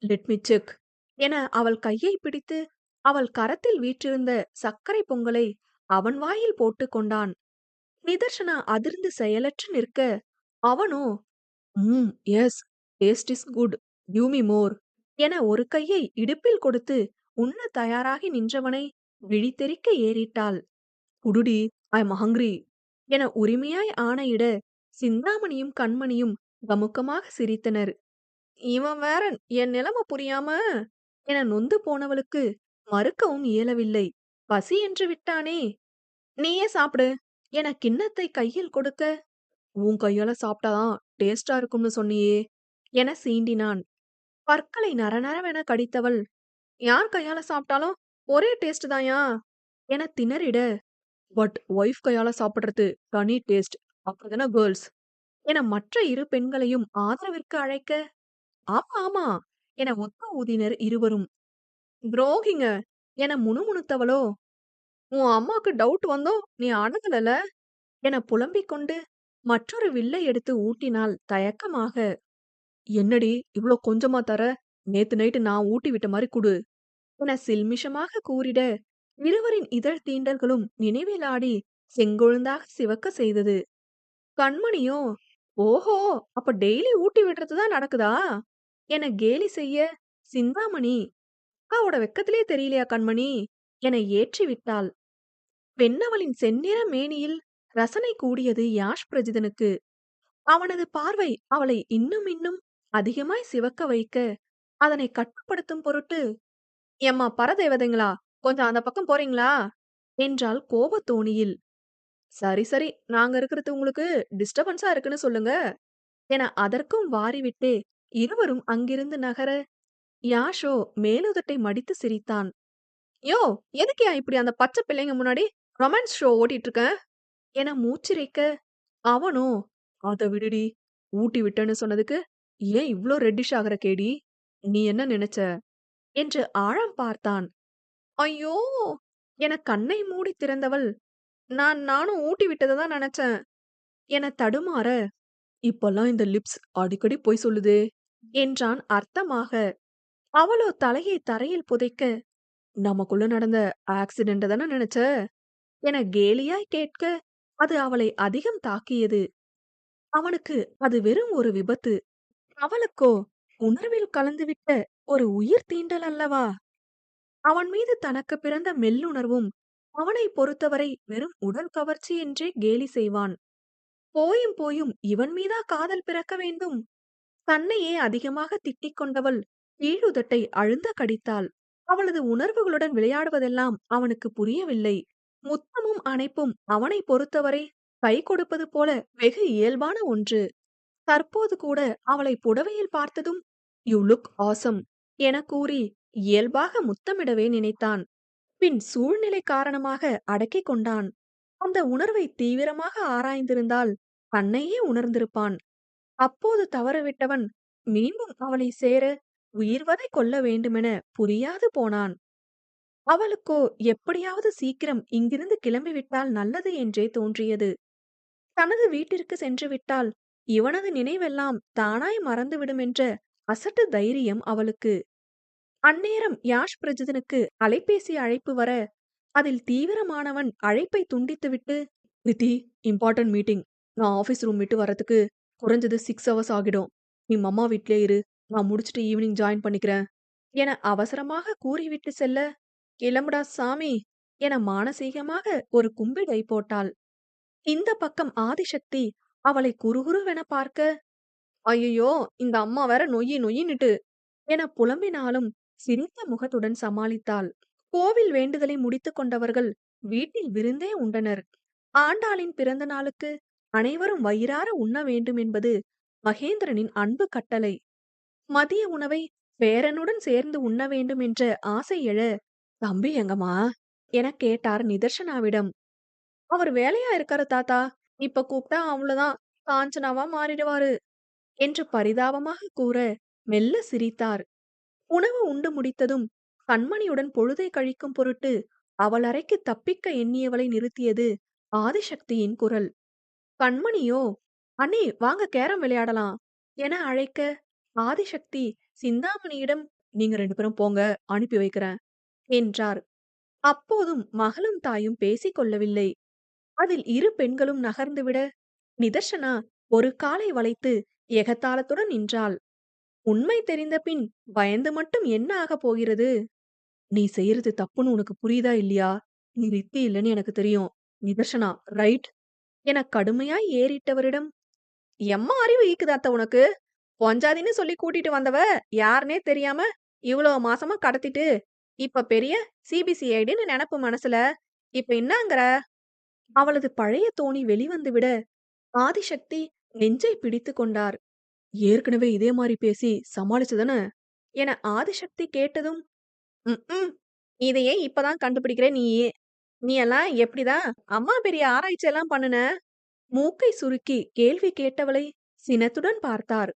லெட் மீ செக் என அவள் கையை பிடித்து அவள் கரத்தில் வீற்றிருந்த சர்க்கரை பொங்கலை அவன் வாயில் போட்டு கொண்டான். நிதர்சனா அதிர்ந்து செயலற்று நிற்க அவனோ, yes, taste is good, give me more என ஒரு கையை இடுப்பில் கொடுத்து உண்ண தயாராகி நின்றவனை விழித்தெறிக்க ஏறிட்டாள். குடுடி, ஐ எம் ஹங்கிரி என உரிமையாய் ஆணையிட சிந்தாமணியும் கண்மணியும் கமுக்கமாக சிரித்தனர். இவன் வேற என் நிலைமை புரியாம என நொந்து போனவளுக்கு மறுக்கவும் இயலவில்லை. பசி என்று விட்டானே. நீயே சாப்பிடு என கிண்ணத்தை கையில் கொடுக்க, உன் கையால சாப்பிட்டாதான் டேஸ்டா இருக்கும்னு சொன்னியே என சீண்டினான். பற்களை நரநரவென கடித்தவள், யார் கையால சாப்பிட்டாலும் ஒரே டேஸ்ட் தாயா என திணறிட, பட் ஒய்ஃப் கையால சாப்பிடுறது தனி டேஸ்ட், அப்படிதானே கேர்ள்ஸ் என மற்ற இரு பெண்களையும் ஆதரவிற்கு அழைக்க, ஆமா ஆமா என ஒத்த ஊதினர் இருவரும். துரோகிங்க என முணுமுணுத்தவளோ, உன் அம்மாக்கு டவுட் வந்தோ நீ அடங்கலல என புலம்பிக் கொண்டு மற்றொரு வில்லை எடுத்து ஊட்டினாள் தயக்கமாக. என்னடி இவ்ளோ கொஞ்சமா தர, நேத்து நைட்டு நான் ஊட்டி விட்ட மாதிரி குடு என சில்மிஷமாக கூறிட இருவரின் இதழ் தீண்டல்களும் நினைவில் ஆடி செங்கொழுந்தாக சிவக்க செய்தது. கண்மணியோ, ஓஹோ, அப்ப டெய்லி ஊட்டி விடுறதுதான் நடக்குதா என கேலி செய்ய, சிந்தாமணி, அக்காவோட வெக்கத்திலே தெரியலையா கண்மணி என ஏற்றி விட்டாள். பெண்ணவளின் செந்நிற மேனியில் ரசனை கூடியது யாஷ் பிரஜிதனுக்கு. அவனது பார்வை அவளை இன்னும் இன்னும் அதிகமாய் சிவக்க வைக்க அதனை கட்டுப்படுத்தும் பொருட்டு, எம்மா பரதேவதைங்களா, கொஞ்சம் அந்த பக்கம் போறீங்களா என்றாள் கோபத்தோணியில். சரி சரி, நாங்க இருக்கிறது உங்களுக்கு டிஸ்டர்பன்ஸா இருக்குன்னு சொல்லுங்க என அதற்கும் வாரிவிட்டே இருவரும் அங்கிருந்து நகர யாஷோ மேலுதட்டை மடித்து சிரித்தான். யோ, எதுக்கியா இப்படி அந்த பச்சை பிள்ளைங்க முன்னாடி ரொமான்ஸ் ஷோ ஓட்டிட்டு இருக்க என மூச்சிரைக்க அவனோ, அத விடுடி, ஊட்டி விட்டேன்னு சொன்னதுக்கு ஏன் இவ்ளோ ரெட்டிஷ் ஆகுற கேடி, நீ என்ன நினைச்ச என்று ஆழம் பார்த்தான். ஐயோ! என கண்ணை மூடித் திறந்தவள், நானும் ஊட்டி விட்டத தான் நெனச்சேன். என தடுமாற, இப்பல்லாம் இந்த லிப்ஸ் அடிக்கடி பொய் சொல்லுதே! என்றான் அர்த்தமாக. அவளோ தலையை தரையில் புதைக்க, நமக்குள்ள நடந்த ஆக்சிடென்ட்ட தான நெனச்ச? என கேலியாய் கேட்க, அது அவளை அதிகம் தாக்கியது. அவனுக்கு அது வெறும் ஒரு விபத்து. அவளுக்கோ உணர்வில் கலந்துவிட்ட ஒரு உயிர் தீண்டல் அல்லவா? அவன் மீது தனக்கு பிறந்த மெல்லுணர்வும், அவனைப் பொறுத்தவரை வெறும் உடல் கவர்ச்சி என்றே கேலி செய்வான். போயும் போயும் இவன் மீதா காதல் பிறக்க வேண்டும்? தன்னையே அதிகமாக திட்டிக் கொண்டவள் கீழுதட்டை அழுந்த கடித்தாள். அவளது உணர்வுகளுடன் விளையாடுவதெல்லாம் அவனுக்கு புரியவில்லை. முத்தமும் அணைப்பும் அவனைப் பொறுத்தவரை கை கொடுப்பது போல வெகு இயல்பான ஒன்று. தற்போது கூட அவளை புடவையில் பார்த்ததும் யூ லுக் ஆசம் என கூறி இயல்பாக முத்தமிடவே நினைத்தான். பின் சூழ்நிலை காரணமாக அடக்கிக் கொண்டான். அந்த உணர்வை தீவிரமாக ஆராய்ந்திருந்தால் தன்னையே உணர்ந்திருப்பான். அப்போது தவறவிட்டவன் மீண்டும் அவளை சேர உயிர்வதை கொள்ள வேண்டுமென புரியாது போனான். அவளுக்கோ எப்படியாவது சீக்கிரம் இங்கிருந்து கிளம்பிவிட்டால் நல்லது என்றே தோன்றியது. தனது வீட்டிற்கு சென்று விட்டால் இவனது நினைவெல்லாம் தானாய் மறந்துவிடுமென்ற அசட்டு தைரியம் அவளுக்கு. அந்நேரம் யாஷ் பிரஜிதனுக்கு அலைபேசி அழைப்பு வர, அதில் தீவிரமானவன் அழைப்பை துண்டித்துவிட்டு, "ப்ரீத்தி, இம்பார்ட்டன்ட் மீட்டிங். நான் ஆஃபீஸ் ரூம் விட்டு வரதுக்கு குறைஞ்சது 6 ஹவர்ஸ் ஆகிடும். நீ மம்மா வீட்லயே இரு. நான் முடிச்சுட்டு ஈவினிங் ஜாயின் பண்ணிக்கிறேன்" என அவசரமாக கூறிவிட்டு செல்ல, "கிளம்புடா சாமி" என மானசீகமாக ஒரு கும்பிடை போட்டாள். இந்த பக்கம் ஆதிசக்தி அவளை குறுகுறுவென பார்க்க, "ஐயையோ! இந்த அம்மா வேற நொய்யி நொய்யின்னுட்டு" என புலம்பினாலும் சிரித்த முகத்துடன் சமாளித்தாள். கோவில் வேண்டுதலை முடித்துக் கொண்டவர்கள் வீட்டில் விருந்தே உண்டனர். ஆண்டாளின் பிறந்த நாளுக்கு அனைவரும் வயிறார உண்ண வேண்டும் என்பது மகேந்திரனின் அன்பு கட்டளை. மதிய உணவை பேரனுடன் சேர்ந்து உண்ண வேண்டும் என்ற ஆசை எழ, "தம்பி எங்கம்மா?" என கேட்டார் நிதர்சனாவிடம். "அவர் வேலையா இருக்காரு தாத்தா. இப்ப கூப்பிட்டா அவ்வளவுதான் காஞ்சனாவா மாறிடுவாரு" என்று பரிதாபமாக கூற மெல்ல சிரித்தார். உணவு உண்டு முடித்ததும் கண்மணியுடன் பொழுதை கழிக்கும் பொருட்டு அவள் அறைக்கு தப்பிக்க எண்ணியவளை நிறுத்தியது ஆதிசக்தியின் குரல். கண்மணியோ, "அண்ணி வாங்க கேரம் விளையாடலாம்" என அழைக்க, ஆதிசக்தி சிந்தாமணியிடம், "நீங்க 2 பேரும் போங்க, அனுப்பி வைக்கிறேன்" என்றார். அப்போதும் மகளும் தாயும் பேசிக் கொள்ளவில்லை. அதில் இரு பெண்களும் நகர்ந்துவிட, நிதர்சனா ஒரு காலை வளைத்து எகத்தாளத்துடன் நின்றாள். உண்மை தெரிந்த பின் பயந்து மட்டும் என்ன ஆகப் போகிறது? "நீ செய்யறது தப்புன்னு உனக்கு புரியுதா இல்லையா? நீ ரித்தி இல்லன்னு எனக்கு தெரியும். நிதர்சனா, ரைட்?" என கடுமையாய் ஏறிட்டவரிடம், "எம்மா அறிவு ஈக்குது அத்த உனக்கு? பொஞ்சாதின்னு சொல்லி கூட்டிட்டு வந்தவ யாருன்னே தெரியாம இவ்வளோ மாசமா கடத்திட்டு, இப்ப பெரிய சிபிசிஐடின்னு நெனப்பு மனசுல. இப்ப என்னாங்கற?" அவளது பழைய தோணி வெளிவந்து விட, ஆதிசக்தி நெஞ்சை பிடித்துக் கொண்டார். "ஏற்கனவே இதே மாரி பேசி சமாளிச்சதான?" என ஆதிசக்தி கேட்டதும், "ம்ம். இதையே இப்பதான் கண்டுபிடிக்கிற நீயி. நீ எல்லாம் எப்படிதான் அம்மா பெரிய ஆராய்ச்சி எல்லாம் பண்ணுன?" மூக்கை சுருக்கி கேள்வி கேட்டவளை சினத்துடன் பார்த்தார்.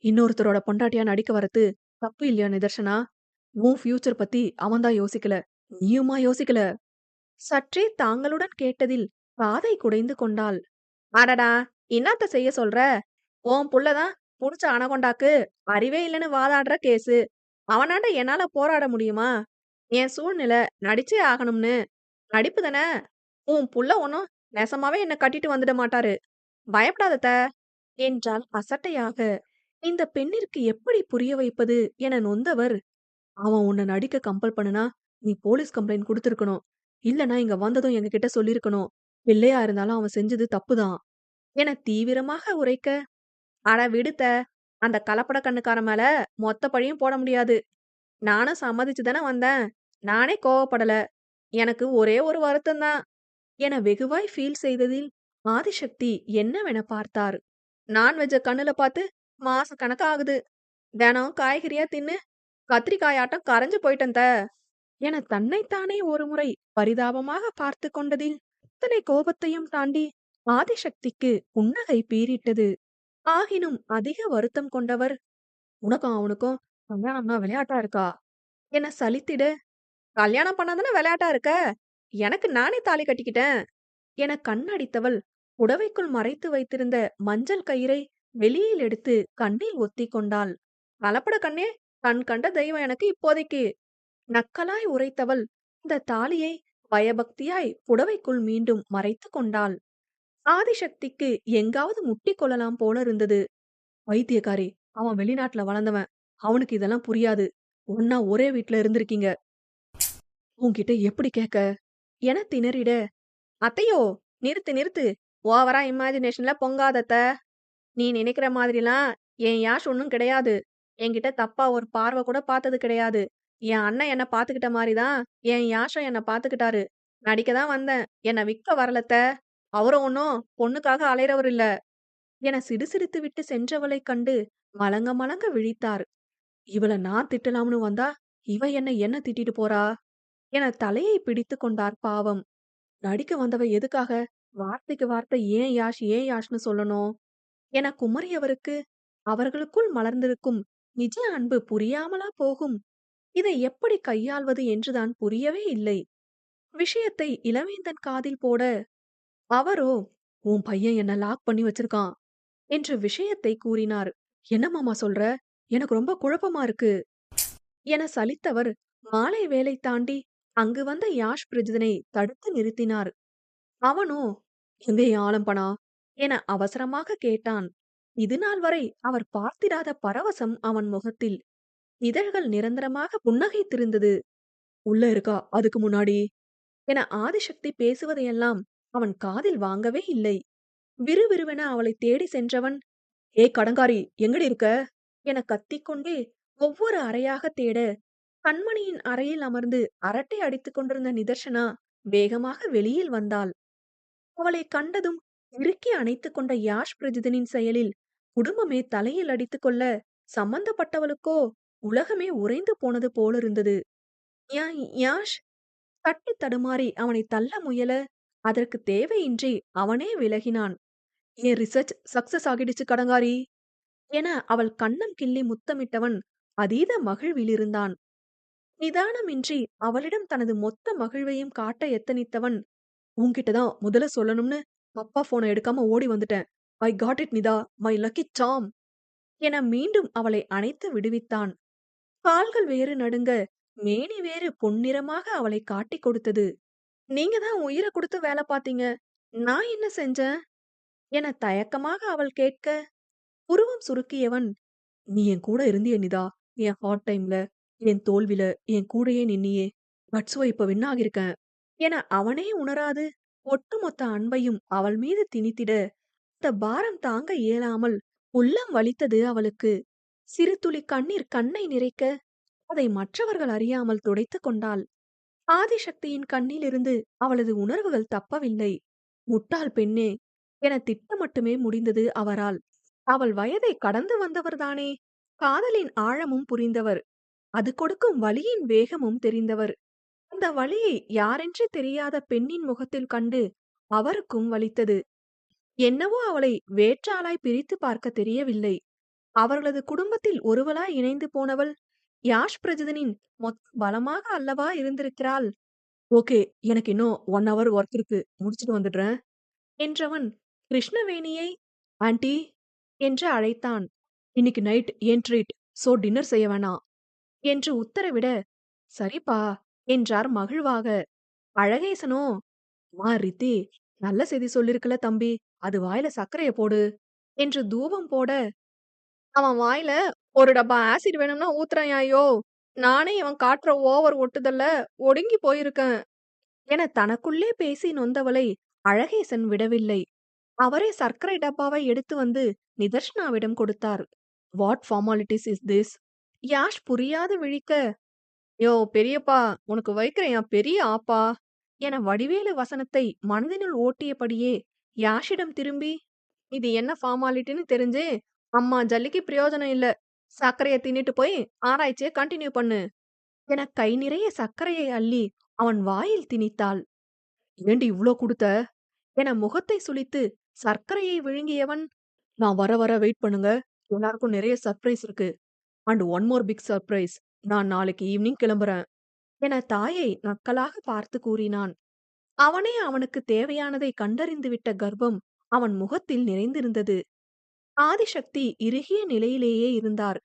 "இன்னொருத்தரோட பொண்டாட்டியா நடிக்க வரது தப்பு இல்லையா நிதர்சனா? உன் ஃபியூச்சர் பத்தி அவன்தான் யோசிக்கல. நீயுமா யோசிக்கல?" சற்றே தாங்களுடன் கேட்டதில் காதை குடைந்து கொண்டாள். "அடடா! இன்னாத்த செய்ய சொல்ற? உன் புள்ளதான் புடிச்ச அனகொண்டாக்கு அறிவே இல்லன்னு வாதாடுற கேசு. அவனாண்ட என்னால போராட முடியுமா? என் சூழ்நிலை நடிச்சே ஆகணும்னு. நடிப்பு தானே? உன் புள்ள ஒன்னும் நெசமாவே என்ன கட்டிட்டு வந்துட மாட்டாரு. பயப்படாத அத்த" என்றாள் அசட்டையாக. இந்த பெண்ணிற்கு எப்படி புரிய வைப்பது என நொந்தவர், "அவன் உன்னை நடிக்க கம்பல் பண்ணுனா நீ போலீஸ் கம்ப்ளைண்ட் குடுத்திருக்கணும். இல்லனா இங்க வந்ததும் எங்ககிட்ட சொல்லியிருக்கணும். பிள்ளையா இருந்தாலும் அவன் செஞ்சது தப்புதான்" என தீவிரமாக உரைக்க, "அட விடுத்த. அந்த கலப்பட கண்ணுக்காரன் மேல மொத்த பழியும் போட முடியாது. நானும் சம்மதிச்சு தானே வந்தேன். நானே கோவப்படல. எனக்கு ஒரே ஒரு வருத்தம் தான்" என வெகுவாய் ஃபீல் செய்ததில் ஆதிசக்தி என்னவென பார்த்தார். "நான்வெஜ்ஜ கண்ணுல பார்த்து மாச கணக்கா ஆகுது. தினம் காய்கறியா தின்னு கத்திரிக்காயாட்டம் கரைஞ்சு போயிட்டேன் த" என தன்னைத்தானே ஒருமுறை பரிதாபமாக பார்த்து கொண்டதில் இத்தனை கோபத்தையும் தாண்டி ஆதிசக்திக்கு புன்னகை பீறிட்டது. ஆகினும் அதிக வருத்தம் கொண்டவர், "உனக்கும் அவனுக்கும் கல்யாணம்னா விளையாட்டா இருக்கா?" என சலித்திட, கல்யாணம் பண்ணாதானே விளையாட்டா இருக்க? எனக்கு நானே தாலி கட்டிக்கிட்டேன். என கண்ணடித்தவள் புடவைக்குள் மறைத்து வைத்திருந்த மஞ்சள் கயிறை வெளியில் எடுத்து கண்ணில் ஒத்திக் கொண்டாள். கலப்பட கண்ணே, கண் கண்ட தெய்வம் எனக்கு இப்போதைக்கு. நக்கலாய் உரைத்தவள் இந்த தாலியை பயபக்தியாய் புடவைக்குள் மீண்டும் மறைத்து கொண்டாள். ஆதிசக்திக்கு எங்காவது முட்டிக் கொள்ளலாம் போல இருந்தது. பைத்தியக்காரி, அவன் வெளிநாட்டுல வளர்ந்தவன். அவனுக்கு இதெல்லாம் புரியாது. ஒண்ணா ஒரே வீட்ல இருந்திருக்கீங்க. உன்கிட்ட எப்படி கேட்க? என திணறிட, அத்தையோ, நிறுத்து நிறுத்து. ஓவரா இமேஜினேஷன்ல பொங்காத அத்த. நீ நினைக்கிற மாதிரிலாம் என் யாஷ் ஒண்ணும் கிடையாது. என்கிட்ட தப்பா ஒரு பார்வை கூட பார்த்தது கிடையாது. என் அண்ணன் என்ன பாத்துக்கிட்ட மாதிரிதான் என் யாஷம் என்ன பாத்துக்கிட்டாரு. நடிக்க தான் வந்தேன். என்ன விக்க வரல அத்த. அவரும் ஒண்ணும் பொண்ணுக்காக அலையறவர் இல்ல. என சிடுசிடுத்து விட்டு சென்றவளைக் கண்டு மலங்க மலங்க விழித்தார். இவள நான் திட்டலாம்னு வந்தா, இவ என்ன திட்டிட்டு போறா? என தலையை பிடித்துக் கொண்டார் பாவம். நடிக்க வந்தவ எதுக்காக வார்த்தைக்கு வார்த்தை ஏன் யாஷ் ஏன் யாஷ்னு சொல்லணும்? என குமறியவருக்கு அவர்களுக்குள் மலர்ந்திருக்கும் நிஜ அன்பு புரியாமலா போகும்? இதை எப்படி கையாள்வது என்றுதான் புரியவே இல்லை. விஷயத்தை இளவேந்தன் காதில் போட, அவரோ, உன் பையன் என்ன லாக் பண்ணி வச்சிருக்கான் என்று விஷயத்தை கூறினார். என்ன மாமா சொல்ற? எனக்கு ரொம்ப குழப்பமா இருக்கு. என சலித்தவர் மாலை வேலை தாண்டி அங்கு வந்த யாஷ் பிரஜிதனை தடுத்து நிறுத்தினார். அவனோ, எங்கே என் ஆலம்பனா என அவசரமாக கேட்டான். இதுநாள் வரை அவர் பார்த்திராத பரவசம் அவன் முகத்தில். இதழ்கள் நிரந்தரமாக புன்னகைத்திருந்தது. உள்ள இருக்கா அதுக்கு முன்னாடி என ஆதிசக்தி பேசுவதையெல்லாம் அவன் காதில் வாங்கவே இல்லை. விறுவிறுவென அவளை தேடி சென்றவன், ஏய் கடங்காரி, எங்கடி இருக்க என கத்திக்கொண்டே ஒவ்வொரு அறையாக தேட, கண்மணியின் அறையில் அமர்ந்து அரட்டை அடித்துக் கொண்டிருந்த நிதர்சனா வேகமாக வெளியில் வந்தாள். அவளை கண்டதும் இறுக்கி அணைத்துக் கொண்ட யாஷ் பிரஜிதனின் செயலில் குடும்பமே தலையில் அடித்துக் கொள்ள, சம்பந்தப்பட்டவளுக்கோ உலகமே உறைந்து போனது போலிருந்தது. யாஷ் தட்டி தடுமாறி அவனை தள்ள முயல, அதற்கு தேவையின்றி அவனே விலகினான். என் ரிசர்ச் சக்சஸ் ஆகிடுச்சு கடங்காரி என அவள் கன்னம் கிள்ளி முத்தமிட்டவன் அதீத மகிழ்விலிருந்தான். நிதானமின்றி அவளிடம் தனது மொத்த மகிழ்வையும் காட்ட எத்தனித்தவன், உன்கிட்ட தான் முதல்ல சொல்லணும்னு அப்பா போனை எடுக்காம ஓடி வந்துட்டேன். I got it Nitha, my lucky charm என மீண்டும் அவளை அணைத்து விடுவித்தான். கால்கள் வேறு நடுங்க, மேனி வேறு பொன்னிறமாக அவளை காட்டிக் கொடுத்தது. நீங்க தான் உயிரை கொடுத்து வேலை பார்த்தீங்க. நான் என்ன செஞ்சேன் என தயக்கமாக அவள் கேட்க, புருவம் சுருக்கியவன், நீ என் கூட இருந்தியே நிதா. என் ஹார்ட் டைம்ல, என் தோல்வில என் கூடயே நின்னியே. தட்ஸ் வை இப்ப வின் ஆகியிருக்கேன் என அவனே உணராது ஒட்டுமொத்த அன்பையும் அவள் மீது திணித்திட, அந்த பாரம் தாங்க இயலாமல் உள்ளம் வலித்தது அவளுக்கு. சிறு துளி கண்ணீர் கண்ணை நிறைக்க, அதை மற்றவர்கள் அறியாமல் துடைத்துக் கொண்டாள். ஆதிசக்தியின் கண்ணிலிருந்து அவளது உணர்வுகள் தப்பவில்லை. முட்டாள் பெண்ணே என திட்ட மட்டுமே முடிந்தது அவரால். அவள் வயதை கடந்து வந்தவர்தானே. காதலின் ஆழமும் புரிந்தவர். அது கொடுக்கும் வலியின் வேகமும் தெரிந்தவர். அந்த வலியை யாரென்றே தெரியாத பெண்ணின் முகத்தில் கண்டு அவருக்கும் வலித்தது. என்னவோ அவளை வேற்றாளாய் பிரித்து பார்க்க தெரியவில்லை. அவர்களது குடும்பத்தில் ஒருவளாய் இணைந்து போனவள் யாஷ் பிரஜிதனின் மொத்த பலமாக அல்லவா இருந்திருக்கிறாள். ஓகே, எனக்கு இன்னும் 1 ஹவர் ஒர்க் இருக்கு, முடிச்சிட்டு வந்துடுறேன் என்றவன் கிருஷ்ணவேணியை ஆன்ட்டி என்று அழைத்தான். இன்னைக்கு நைட் ஏன் ட்ரீட், சோ டின்னர் செய்ய வேணாம் என்று உத்தரவிட, சரிப்பா என்றார் மகிழ்வாக. அழகேசனோ, மா ரித்தி, நல்ல செய்தி சொல்லிருக்கல தம்பி, அது வாயில சர்க்கரைய போடு என்று தூபம் போட, அவன் வாயில ஒரு டப்பா ஆசிட் வேணும்னா ஊத்துறான்யா. நானே இவன் காட்டுற ஓவர் ஒட்டுதல்ல ஒடுங்கி போயிருக்கேன் என தனக்குள்ளே பேசி நொந்தவளை அழகேசன் விடவில்லை. அவரே சர்க்கரை டப்பாவை எடுத்து வந்து நிதர்ஷனாவிடம் கொடுத்தார். What formalities is this? Yash புரியாது விழிக்க, யோ பெரியப்பா, உனக்கு வைக்கிறேன் பெரிய ஆப்பா என வடிவேலு வசனத்தை மனதினுள் ஓட்டியபடியே யாஷிடம் திரும்பி, இது என்ன ஃபார்மாலிட்டின்னு தெரிஞ்சு அம்மா ஜல்லிக்கு பிரயோஜனம் இல்ல. சர்க்கரைய தின்னுட்டு போய் ஆராய்ச்சியை கண்டினியூ பண்ணு என கை நிறைய சர்க்கரையை அள்ளி அவன் வாயில் திணித்தாள். ஏண்டி இவ்ளோ குடுத்த என முகத்தை சுளித்து சர்க்கரையை விழுங்கியவன், நான் வர வர வெயிட் பண்ணுங்க, எல்லாருக்கும் நிறைய சர்ப்ரைஸ் இருக்கு. And one more big surprise, நான் நாளைக்கு ஈவினிங் கிளம்புறேன் என தாயை நக்கலாக பார்த்து கூறினான். அவனே அவனுக்கு தேவையானதை கண்டறிந்துவிட்ட கர்வம் அவன் முகத்தில் நிறைந்திருந்தது. ஆதிசக்தி இறுகிய நிலையிலேயே இருந்தார்.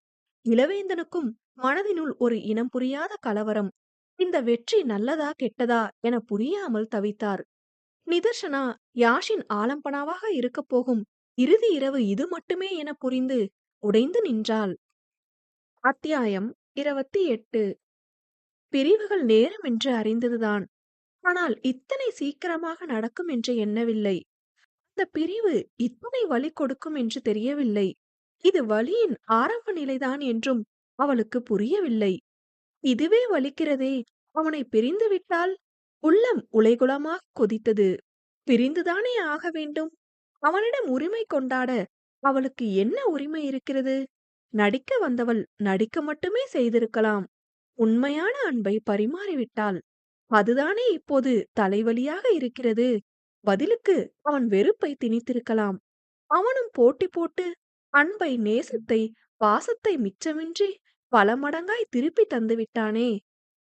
இளவேந்தனுக்கும் மனதினுள் ஒரு இனம் புரியாத கலவரம். இந்த வெற்றி நல்லதா கெட்டதா என புரியாமல் தவித்தார். நிதர்சனா யாஷின் ஆலம்பனாவாக இருக்கப் போகும் இறுதி இரவு இது மட்டுமே என புரிந்து உடைந்து நின்றாள். அத்தியாயம் 28. பிரிவுகள் நேரம் என்று அறிந்ததுதான். ஆனால் இத்தனை சீக்கிரமாக நடக்கும் என்று எண்ணவில்லை. இந்த பிரிவு இத்தனை வலி கொடுக்கும் என்று தெரியவில்லை. இது வலியின் ஆரம்ப நிலைதான் என்றும் அவளுக்கு புரியவில்லை. இதுவே வலிக்கிறதே, அவனை பிரிந்து விட்டால்? உள்ளம் உலைகுலமாக கொதித்தது. பிரிந்துதானே ஆக வேண்டும். அவனிடம் உரிமை கொண்டாட அவளுக்கு என்ன உரிமை இருக்கிறது? நடிக்க வந்தவள் நடிக்க மட்டுமே செய்திருக்கலாம். உண்மையான அன்பை பரிமாறிவிட்டாள். அதுதானே இப்போது தலைவலியாக இருக்கிறது. பதிலுக்கு அவன் வெறுப்பை திணித்திருக்கலாம். அவனும் போட்டி போட்டு அன்பை, நேசத்தை, பாசத்தை மிச்சமின்றி பல மடங்காய் திருப்பி தந்துவிட்டானே.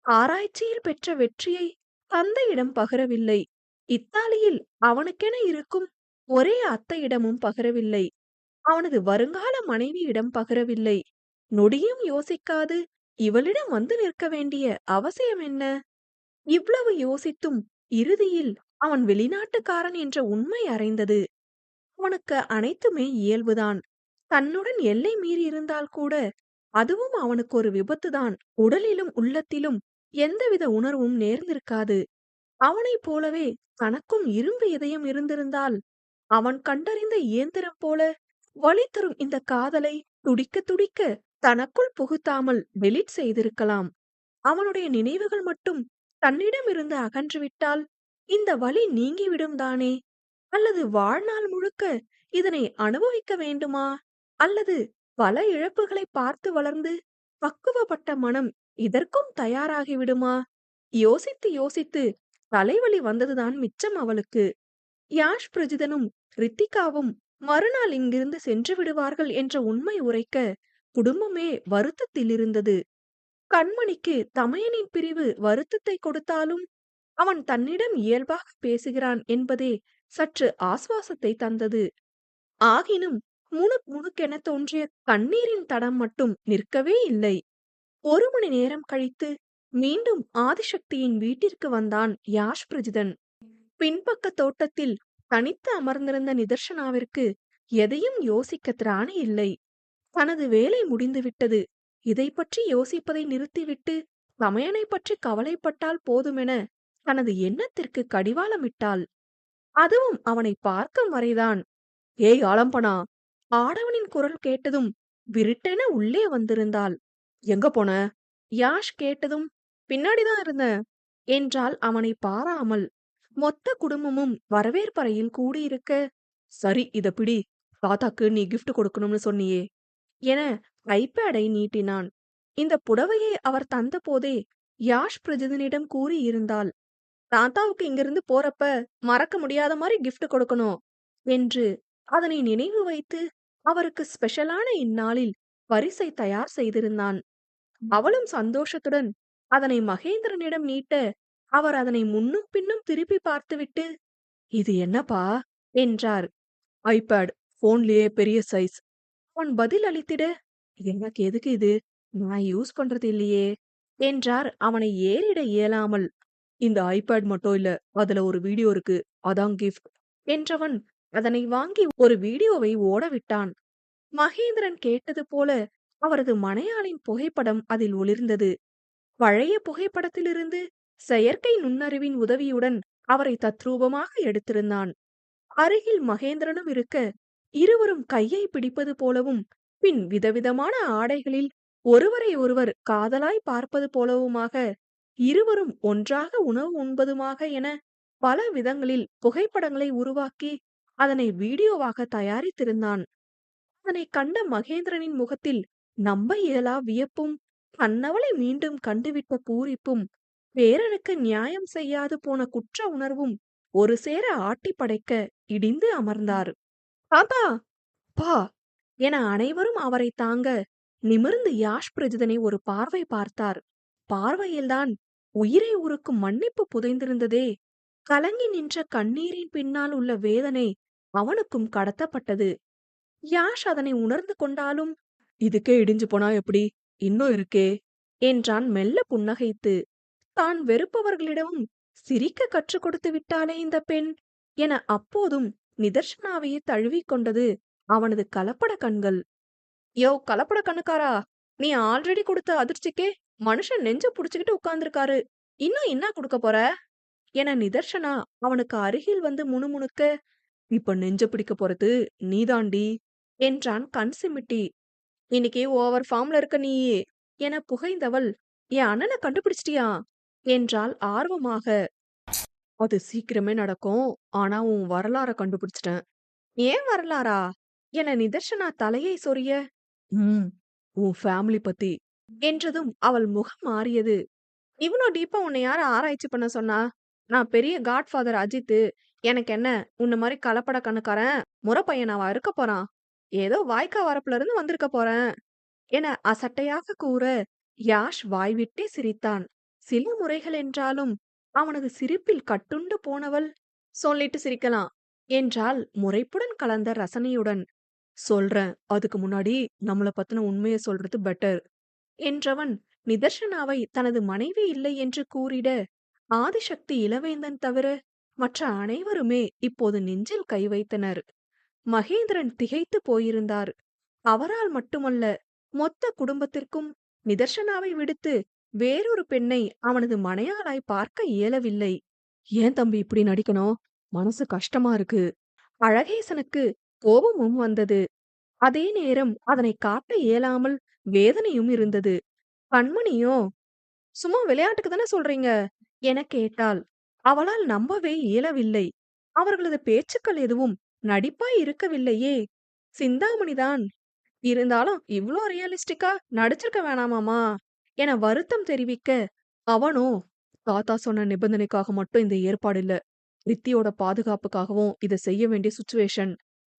ஆராய்ச்சியில் பெற்ற வெற்றியை தந்தையிடம் பகிரவில்லை. இத்தாலியில் அவனுக்கென இருக்கும் ஒரே அத்தையிடமும் பகிரவில்லை. அவனது வருங்கால மனைவியிடம் பகிரவில்லை. நொடியும் யோசிக்காது இவளிடம் வந்து நிற்க வேண்டிய அவசியம் என்ன? இவ்வளவு யோசித்தும் இறுதியில் அவன் வெளிநாட்டுக்காரன் என்ற உண்மை அறிந்தது. அவனுக்கு அனைத்துமே இயல்புதான். தன்னுடன் எல்லை மீறி இருந்தால் கூட அதுவும் அவனுக்கு ஒரு விபத்துதான். உடலிலும் உள்ளத்திலும் எந்தவித உணர்வும் நேர்ந்திருக்காது. அவனைப் போலவே தனக்கும் இரும்பு இதயம் இருந்திருந்தால் அவன் கண்டறிந்த இயந்திரம் போல வலி தரும் இந்த காதலை துடிக்க துடிக்க தனக்குள் புகுத்தாமல் டெலிட் செய்திருக்கலாம். அவனுடைய நினைவுகள் மட்டும் தன்னிடமிருந்து அகன்றுவிட்டால் இந்த வலி நீங்கிவிடும் தானே. அல்லது வாழ்நாள் முழுக்க இதனை அனுபவிக்க வேண்டுமா? அல்லது பல இழப்புகளை பார்த்து வளர்ந்து பக்குவப்பட்ட மனம் இதற்கும் தயாராகிவிடுமா? யோசித்து யோசித்து தலைவலி வந்ததுதான் மிச்சம் அவளுக்கு. யாஷ் பிரஜிதனும் ரித்திகாவும் மறுநாள் இங்கிருந்து சென்று விடுவார்கள் என்ற உண்மை உரைக்க குடும்பமே வருத்தத்தில் இருந்தது. கண்மணிக்கு தமையனின் பிரிவு வருத்தத்தை கொடுத்தாலும் அவன் தன்னிடம் இயல்பாக பேசுகிறான் என்பதே சற்று ஆசுவாசத்தை தந்தது. ஆகினும் முணுக் முணுக்கென தோன்றிய கண்ணீரின் தடம் மட்டும் நிற்கவே இல்லை. 1 மணி நேரம் கழித்து மீண்டும் ஆதிசக்தியின் வீட்டிற்கு வந்தான் யாஷ் பிரஜிதன். பின்பக்க தோட்டத்தில் தனித்து அமர்ந்திருந்த நிதர்சனாவிற்கு எதையும் யோசிக்க திராணி இல்லை. தனது வேலை முடிந்துவிட்டது. இதை பற்றி யோசிப்பதை நிறுத்திவிட்டு தமையனை பற்றி கவலைப்பட்டால் போதுமென தனது எண்ணத்திற்கு கடிவாளமிட்டாள். அதுவும் அவனை பார்க்கும் வரைதான். ஏய் ஆலம்பனா! ஆடவனின் குரல் கேட்டதும் விருட்டென உள்ளே வந்திருந்தாள். எங்க போன? யாஷ் கேட்டதும் பின்னாடிதான் இருந்தேன் என்றாள் அவனை பாராமல். மொத்த குடும்பமும் வரவேற்பறையில் கூடியிருக்க, சரி இத பிடி, தாத்தாக்கு நீ கிஃப்ட் கொடுக்கணும்னு சொன்னியே என ஐபேடை நீட்டினான். இந்த புடவையை அவர் தந்த போதே யாஷ் பிரஜிதனிடம் கூறியிருந்தாள். தாத்தாவுக்கு இங்கிருந்து போறப்ப மறக்க முடியாத மாதிரி கிஃப்ட் கொடுக்கணும் என்று அதனை நினைவு வைத்து அவருக்கு ஸ்பெஷலான இந்நாளில் பரிசை தயார் செய்திருந்தான். அவளும் சந்தோஷத்துடன் அதனை மகேந்திரனிடம் நீட்ட அவர் அதனை முன்னும் பின்னும் திருப்பி பார்த்துவிட்டு, இது என்னப்பா என்றார். ஐபேட், போன்லயே பெரிய சைஸ். அவன் பதில் அளித்திட, எனக்கு எதுக்கு இது, நான் யூஸ் பண்றது இல்லையே என்றார் அவனை ஏறிட இயலாமல். இந்த ஐபேட் மட்டும் இல்ல, அதுல ஒரு வீடியோ இருக்கு, அதான் கிஃப்ட் என்றவன் அதனை வாங்கி ஒரு வீடியோவை ஓட விட்டான். மகேந்திரன் கேட்டது போல அவரது மனையாளின் புகைப்படம் அதில் ஒளிர்ந்தது. பழைய புகைப்படத்திலிருந்து செயற்கை நுண்ணறிவின் உதவியுடன் அவரை தத்ரூபமாக எடுத்திருந்தான். அருகில் மகேந்திரனும் இருக்க இருவரும் கையை பிடிப்பது போலவும் பின் விதவிதமான ஆடைகளில் ஒருவரை ஒருவர் காதலாய் பார்ப்பது போலவுமாக இருவரும் ஒன்றாக உணவு உண்பதுமாக என பல விதங்களில் புகைப்படங்களை உருவாக்கி அதனை வீடியோவாக தயாரித்திருந்தான். அதனை கண்ட மகேந்திரனின் முகத்தில் நம்ப இயலா வியப்பும், கண்ணவளை மீண்டும் கண்டுவிட்ட பூரிப்பும், பேரனுக்கு நியாயம் செய்யாது போன குற்ற உணர்வும் ஒரு சேர ஆட்டி படைக்க இடிந்து அமர்ந்தார். தாத்தா, பா என அனைவரும் அவரை தாங்க நிமிர்ந்து யாஷ் பிரஜிதனை ஒரு பார்வை பார்த்தார். பார்வையில்தான் உயிரை உருக்கும் மன்னிப்பு புதைந்திருந்ததே. கலங்கி நின்ற கண்ணீரின் பின்னால் உள்ள வேதனை அவனுக்கும் கடத்தப்பட்டது. யாஷ் அதனை உணர்ந்து கொண்டாலும், "இதுக்கே இடிஞ்சு போனா எப்படி? இன்னும் இருக்கே" என்றான் மெல்ல புன்னகைத்து. தான் வெறுப்பவர்களிடமும் சிரிக்க கற்றுக் கொடுத்து விட்டாளே இந்த பெண் என அப்போதும் நிதர்ஷனாவையே தழுவிக் கொண்டது அவனது கலப்பட கண்கள். யோ கலப்பட கண்ணுக்காரா, நீ ஆல்ரெடி கொடுத்த அதிர்ச்சிக்கே மனுஷன் நெஞ்ச புடிச்சுக்கிட்டு உட்கார்ந்திருக்காரு. இன்னும் என்ன குடுக்க போற என நிதர்ஷனா அவனுக்கு அருகில் வந்து முணுமுணுக்க, இப்ப நெஞ்ச பிடிக்க போறது நீதாண்டி என்றான் கண் சிமிட்டி. இன்னைக்கு ஓவர் ஃபார்ம்ல இருக்க நீ என புகைந்தவள், என் அண்ணனை கண்டுபிடிச்சிட்டியா என்றாள் ஆர்வமாக. அது சீக்கிரமே நடக்கும். ஆனா உன் வரலாற கண்டுபிடிச்சிட்டேன். ஏன் வரலாறா என நிதர்ஷனா தலையை சொரிய, ம் உன் ஃபேமிலி பத்தி என்றதும் அவள் முகம் மாறியது. இவ்ளோ டீப்பா உன்னை யாரு ஆராய்ச்சி பண்ண சொன்னா? நான் பெரிய காட்ஃபாதர் அஜித்து. எனக்கு என்ன, உன்ன மாரி கலப்பட கண்ணுக்காரன் முறை பையனாவா இருக்க போறான்? ஏதோ வாய்க்கா வரப்புல இருந்து வந்திருக்க போறேன் என அசட்டையாக கூற, யாஷ் வாய்விட்டே சிரித்தான். சில முறைகள் என்றாலும் அவனது சிரிப்பில் கட்டுண்டு போனவள், சொல்லிட்டு சிரிக்கலாம் என்றாள் முறைப்புடன் கலந்த ரசனையுடன். சொல்றேன். அதுக்கு முன்னாடி நம்மள பத்தின உண்மைய சொல்றது பெட்டர் என்றவன் நிதர்ஷனாவை தனது மனைவி இல்லை என்று கூறிட, ஆதிசக்தி இளவேந்தன் தவிர மற்ற அனைவருமே இப்போது நெஞ்சில் கை வைத்தனர். மகேந்திரன் திகைத்து போயிருந்தார். அவரால் மட்டுமல்ல, மொத்த குடும்பத்திற்கும் நிதர்ஷனாவை விடுத்து வேறொரு பெண்ணை அவனது மனையாளாய் பார்க்க இயலவில்லை. ஏன் தம்பி இப்படி நடிக்கணும்? மனசு கஷ்டமா இருக்கு. அழகேசனுக்கு கோபமும் வந்தது. அதே நேரம் அதனை காட்ட இயலாமல் வேதனையும் இருந்தது. கண்மணியோ, சும்மா விளையாட்டுக்கு தானே சொல்றீங்க என கேட்டாள். அவளால் நம்பவே இயலவில்லை. அவர்களது பேச்சுக்கள் எதுவும் நடிப்பாய் இருக்கவில்லையே. சிந்தாமணிதான், இருந்தாலும் இவ்ளோ ரியலிஸ்டிக்கா நடிச்சிருக்க வேணாமாமா என வருத்தம் தெரிவிக்க, அவனோ, தாத்தா சொன்ன நிபந்தனைக்காக மட்டும் இந்த ஏற்பாடு இல்ல. ரித்தியோட பாதுகாப்புக்காகவும் இத செய்ய வேண்டிய சுச்சுவேஷன்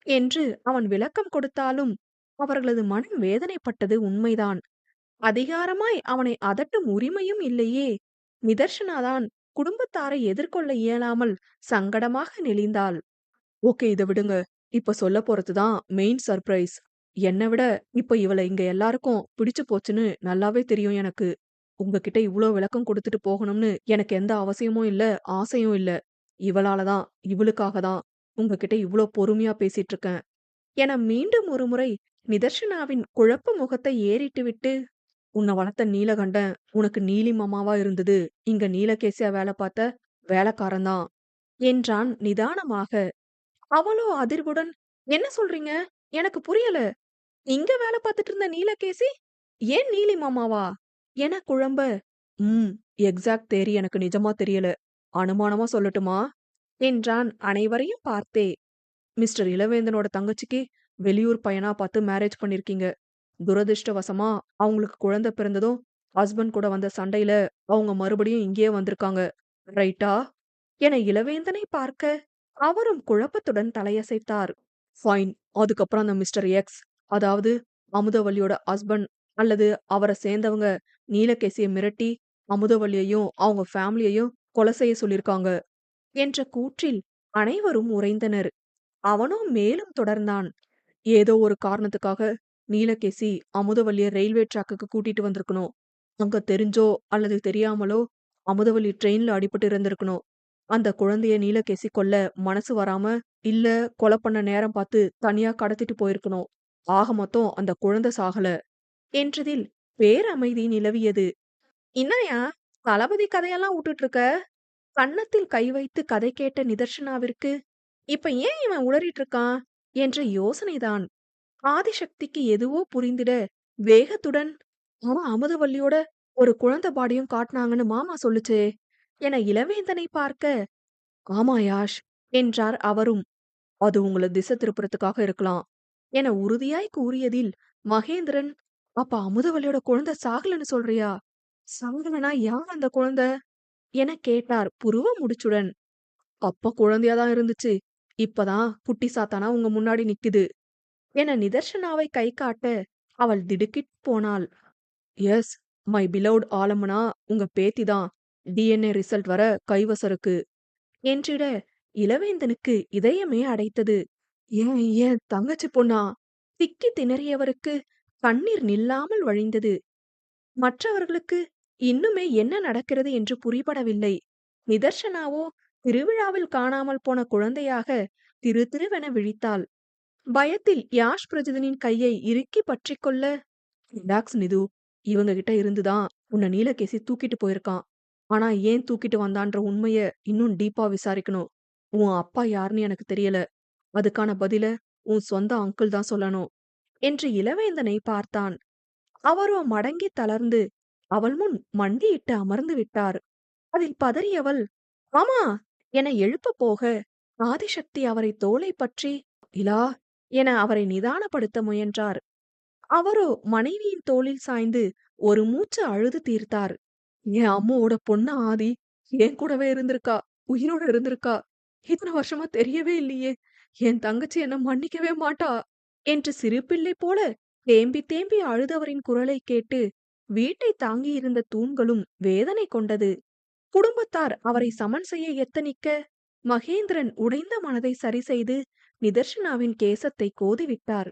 என்று அவன் விளக்கம் கொடுத்தாலும் அவர்களது மனம் வேதனைப்பட்டது உண்மைதான். அதிகாரமாய் அவனை அதட்டும் உரிமையும் இல்லையே. நிதர்ஷனாதான் குடும்பத்தாரை எதிர்கொள்ள இயலாமல் சங்கடமாக நெளிந்தாள். ஓகே, இத விடுங்க. இப்ப சொல்லப் போறதுதான் மெயின் சர்ப்ரைஸ். என்ன விட இப்ப இவள இங்க எல்லாருக்கும் பிடிச்சு போச்சுன்னு நல்லாவே தெரியும் எனக்கு. உங்ககிட்ட இவ்ளோ விளக்கம் குடுத்துட்டு போகணும்னு எனக்கு எந்த அவசியமும் இல்ல, ஆசையும் இல்ல. இவளால தான், இவளுக்காக தான் உங்ககிட்ட இவ்ளோ பொறுமையா பேசிட்டு இருக்கேன் என மீண்டும் ஒருமுறை நிதர்ஷனாவின் குழப்ப முகத்தை ஏறிட்டுவிட்டு, உன்னை வளர்த்த நீலகண்டன் உனக்கு நீலி மாமாவா இருந்தது. இங்க நீலகேசியா வேலை பார்த்த வேலைக்காரன்தான் என்றான் நிதானமாக. அவளோ அதிர்வுடன், என்ன சொல்றீங்க? எனக்கு புரியல. இங்க வேலை பார்த்துட்டு இருந்த நீலகேசி ஏன் நீலி மாமாவா என குழம்ப, ம் எக்ஸாக்ட் தேரி எனக்கு நிஜமா தெரியல. அனுமானமா சொல்லட்டுமா என்றான் அனைவரையும் பார்த்தே. மிஸ்டர் இளவேந்தனோட தங்கச்சிக்கு வெளியூர் பையனா பார்த்து மேரேஜ் பண்ணிருக்கீங்க. துரதிர்ஷ்டவசமா அவங்களுக்கு குழந்தை பிறந்ததும் ஹஸ்பண்ட் கூட வந்த சண்டையில அவங்க மறுபடியும் இங்கேயே வந்திருக்காங்க. ரைட்டா என இளவேந்தனை பார்க்க அவரும் குழப்பத்துடன் தலையசைத்தார். ஃபைன். அதுக்கப்புறம் அந்த மிஸ்டர் எக்ஸ், அதாவது அமுதவல்லியோட ஹஸ்பண்ட் அல்லது அவரை சேர்ந்தவங்க நீலகேசிய மிரட்டி அமுதவல்லியையும் அவங்க ஃபேமிலியையும் கொலை செய்ய சொல்லிருக்காங்க என்ற கூற்றில் அனைவரும் உறைந்தனர். அவனோ மேலும் தொடர்ந்தான். ஏதோ ஒரு காரணத்துக்காக நீலகேசி அமுதவல்லிய ரயில்வே ட்ராக்குக்கு கூட்டிட்டு வந்திருக்கணும். அங்க தெரிஞ்சோ அல்லது தெரியாமலோ அமுதவல்லி ட்ரெயின்ல அடிபட்டு இருந்திருக்கணும். அந்த குழந்தைய நீலகேசி கொல்ல மனசு வராம, இல்ல கொலை பண்ண நேரம் பார்த்து தனியா கடத்திட்டு போயிருக்கணும். ஆக மொத்தம் அந்த குழந்தை சாகல என்றதில் பேரமைதி நிலவியது. "இன்னாயா தளபதி கதையெல்லாம் வுட்டுட்டு இருக்க?" கன்னத்தில் கை வைத்து கதை கேட்ட நிதர்ஷனாவிற்கு, "இப்ப ஏன் இவன் உளறிட்டு இருக்கான்?" என்ற யோசனைதான். ஆதிசக்திக்கு எதுவோ புரிந்திட வேகத்துடன், "அவன் அமுதவல்லியோட ஒரு குழந்தை பாடியும் காட்டுனாங்கன்னு மாமா சொல்லுச்சே" என இளவேந்தனை பார்க்க, "ஆமா யாஷ்" என்றார் அவரும். "அது உங்கள திசை திருப்புறதுக்காக இருக்கலாம்" என உறுதியாய் கூறியதில் மகேந்திரன், "அப்ப அமுதவல்லியோட குழந்தை சாகலன்னு சொல்றியா? சாகலனா யார் அந்த குழந்தை என கேட்டார் புருவ முடிச்சுடன். "அப்ப குழந்தையா தான் இருந்துச்சு. இப்பதான் குட்டி சாத்தானா உங்க முன்னாடி நிக்குது" என நிதர்ஷனாவை கை காட்ட அவள் திடுக்கிட்டு போனாள். எஸ், மை பிலவ்ட் ஆலமனா உங்க பேத்தி தான். டிஎன்ஏ ரிசல்ட் வர கைவசம் இருக்கு என்றிட இளவேந்தனுக்கு இதயமே அடைத்தது. ஏன் ஏன் தங்கச்சி பொண்ணா? திக்கி திணறியவருக்கு கண்ணீர் நில்லாமல் வழிந்தது. மற்றவர்களுக்கு இன்னுமே என்ன நடக்கிறது என்று புரிபடவில்லை. நிதர்சனாவோ திருவிழாவில் காணாமல் போன குழந்தையாக திரு திருவென விழித்தாள். பயத்தில் யாஷ் பிரஜிதனின் கையை இறுக்கி பற்றிக்கொள்ள, ரிலாக்ஸ் நிது. இவங்க கிட்ட இருந்துதான் உன்னை நீலகேசி தூக்கிட்டு போயிருக்கான். ஆனா ஏன் தூக்கிட்டு வந்தான்ற உண்மைய இன்னும் டீப்பா விசாரிக்கணும். உன் அப்பா யாருன்னு எனக்கு தெரியல. அதுக்கான பதில உன் சொந்த அங்கிள் தான் சொல்லணும் என்று இளவேந்தனை பார்த்தான். அவரோ மடங்கி தளர்ந்து அவள் முன் மண்டியிட்டு அமர்ந்து விட்டார். அதில் பதறியவள், ஆமா என எழுப்ப போக ஆதிசக்தி அவரை தோளை பற்றி, இலா என அவரை நிதானப்படுத்த முயன்றார். அவரோ மனைவியின் தோளில் சாய்ந்து ஒரு மூச்சு அழுது தீர்த்தார். என் அம்மாவோட பொண்ணு ஆதி என் கூடவே இருந்திருக்கா, உயிரோட இருந்திருக்கா. இத்தனை வருஷமா தெரியவே இல்லையே. என் தங்கச்சி என்ன மன்னிக்கவே மாட்டா என்று சிறுபிள்ளை போல தேம்பி தேம்பி அழுதவரின் குரலை கேட்டு வீட்டை தாங்கியிருந்த தூண்களும் வேதனை கொண்டது. குடும்பத்தார் அவரை சமன் செய்ய எத்தனிக்க மகேந்திரன் உடைந்த மனதை சரி செய்து நிதர்சனாவின் கேசத்தை கோதிவிட்டார்.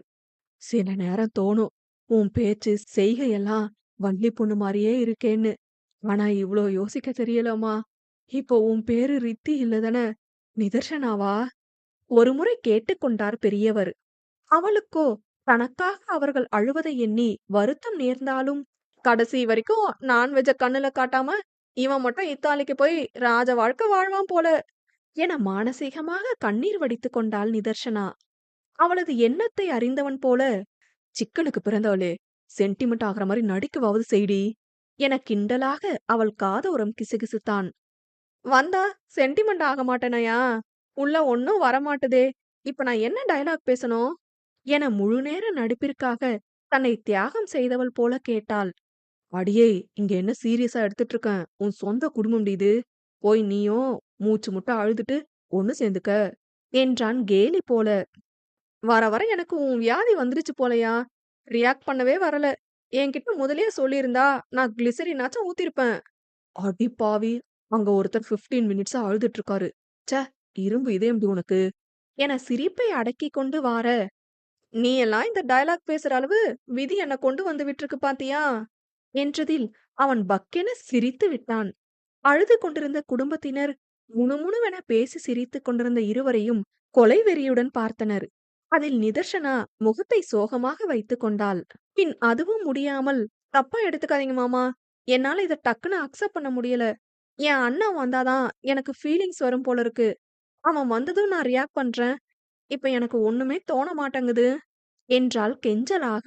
சில நேரம் தோணும், உன் பேச்சு செய்கையெல்லாம் வள்ளி பொண்ணு மாதிரியே இருக்கேன்னு. ஆனா இவ்ளோ யோசிக்க தெரியலம்மா. இப்போ உன் பேரு ரித்தி இல்லதானே, நிதர்சனாவா? ஒருமுறை கேட்டுக்கொண்டார் பெரியவர். அவளுக்கோ தனக்காக அவர்கள் அழுவதை எண்ணி வருத்தம் நேர்ந்தாலும், கடைசி வரைக்கும் நான்வெஜ்ஜ கண்ணுல காட்டாம இவன் மட்டும் இத்தாலிக்கு போய் ராஜ வாழ்க்கை வாழ்வான் போல என மானசீகமாக கண்ணீர் வடித்துக் கொண்டாள் நிதர்சனா. அவளது எண்ணத்தை அறிந்தவன் போல, சிக்கனுக்கு பிறந்தவளே, சென்டிமெண்ட் ஆகுற மாதிரி நடிக்கவாவது செய்டி என கிண்டலாக அவள் காதோரம் கிசுகிசுத்தான். வந்தா சென்டிமெண்ட் ஆக மாட்டேனையா? உள்ள ஒன்னும் வரமாட்டுதே. இப்ப நான் என்ன டயலாக் பேசணும் என முழுநேர நடிப்பிற்காக தன்னை தியாகம் செய்தவள் போல கேட்டாள். அடியே, இங்க என்ன சீரியஸா எடுத்துட்டு இருக்கேன். உன் சொந்த குடும்பம் இது. போய் நீயும் மூச்சு முட்ட அழுதுட்டு ஒண்ணு சேர்ந்துக்க என்றான் கேலி போல. வர வர எனக்கு உன் வியாதி வந்துருச்சு போலயா. ரியாக்ட் பண்ணவே வரல. என்கிட்ட முதல்லயே சொல்லியிருந்தா நான் கிளிசரினாச்சும் ஊத்திருப்பேன். அடி பாவி! அங்க ஒருத்தர் 15 மினிட்ஸா அழுதுட்டு இருக்காரு. ச்சே, இரும்பு இதயம்டி உனக்கு என சிரிப்பை அடக்கிக் கொண்டு வார, நீ எல்லாம் இந்த டயலாக் பேசுற அளவு விதி என்ன கொண்டு வந்து விட்டிருக்கு பாத்தியா என்றதில் அவன் பக்கென சிரித்து விட்டான். அழுது கொண்டிருந்த குடும்பத்தினர் முணுமுணுவென பேசி சிரித்துக் கொண்டிருந்த இருவரையும் கொலை வெறியுடன் பார்த்தனர். அதில் நிதர்சனா முகத்தை சோகமாக வைத்துக் கொண்டாள். பின் அதுவும் முடியாமல், தப்பா எடுத்துக்காதீங்க மாமா. என்னால இத டக்குன்னு அக்செப்ட் பண்ண முடியல. என் அண்ணன் வந்தாதான் எனக்கு ஃபீலிங்ஸ் வரும் போல இருக்கு. அவன் வந்ததும் நான் ரியாக்ட் பண்றேன். இப்ப எனக்கு ஒண்ணுமே தோண மாட்டேங்குது என்றாள் கெஞ்சலாக.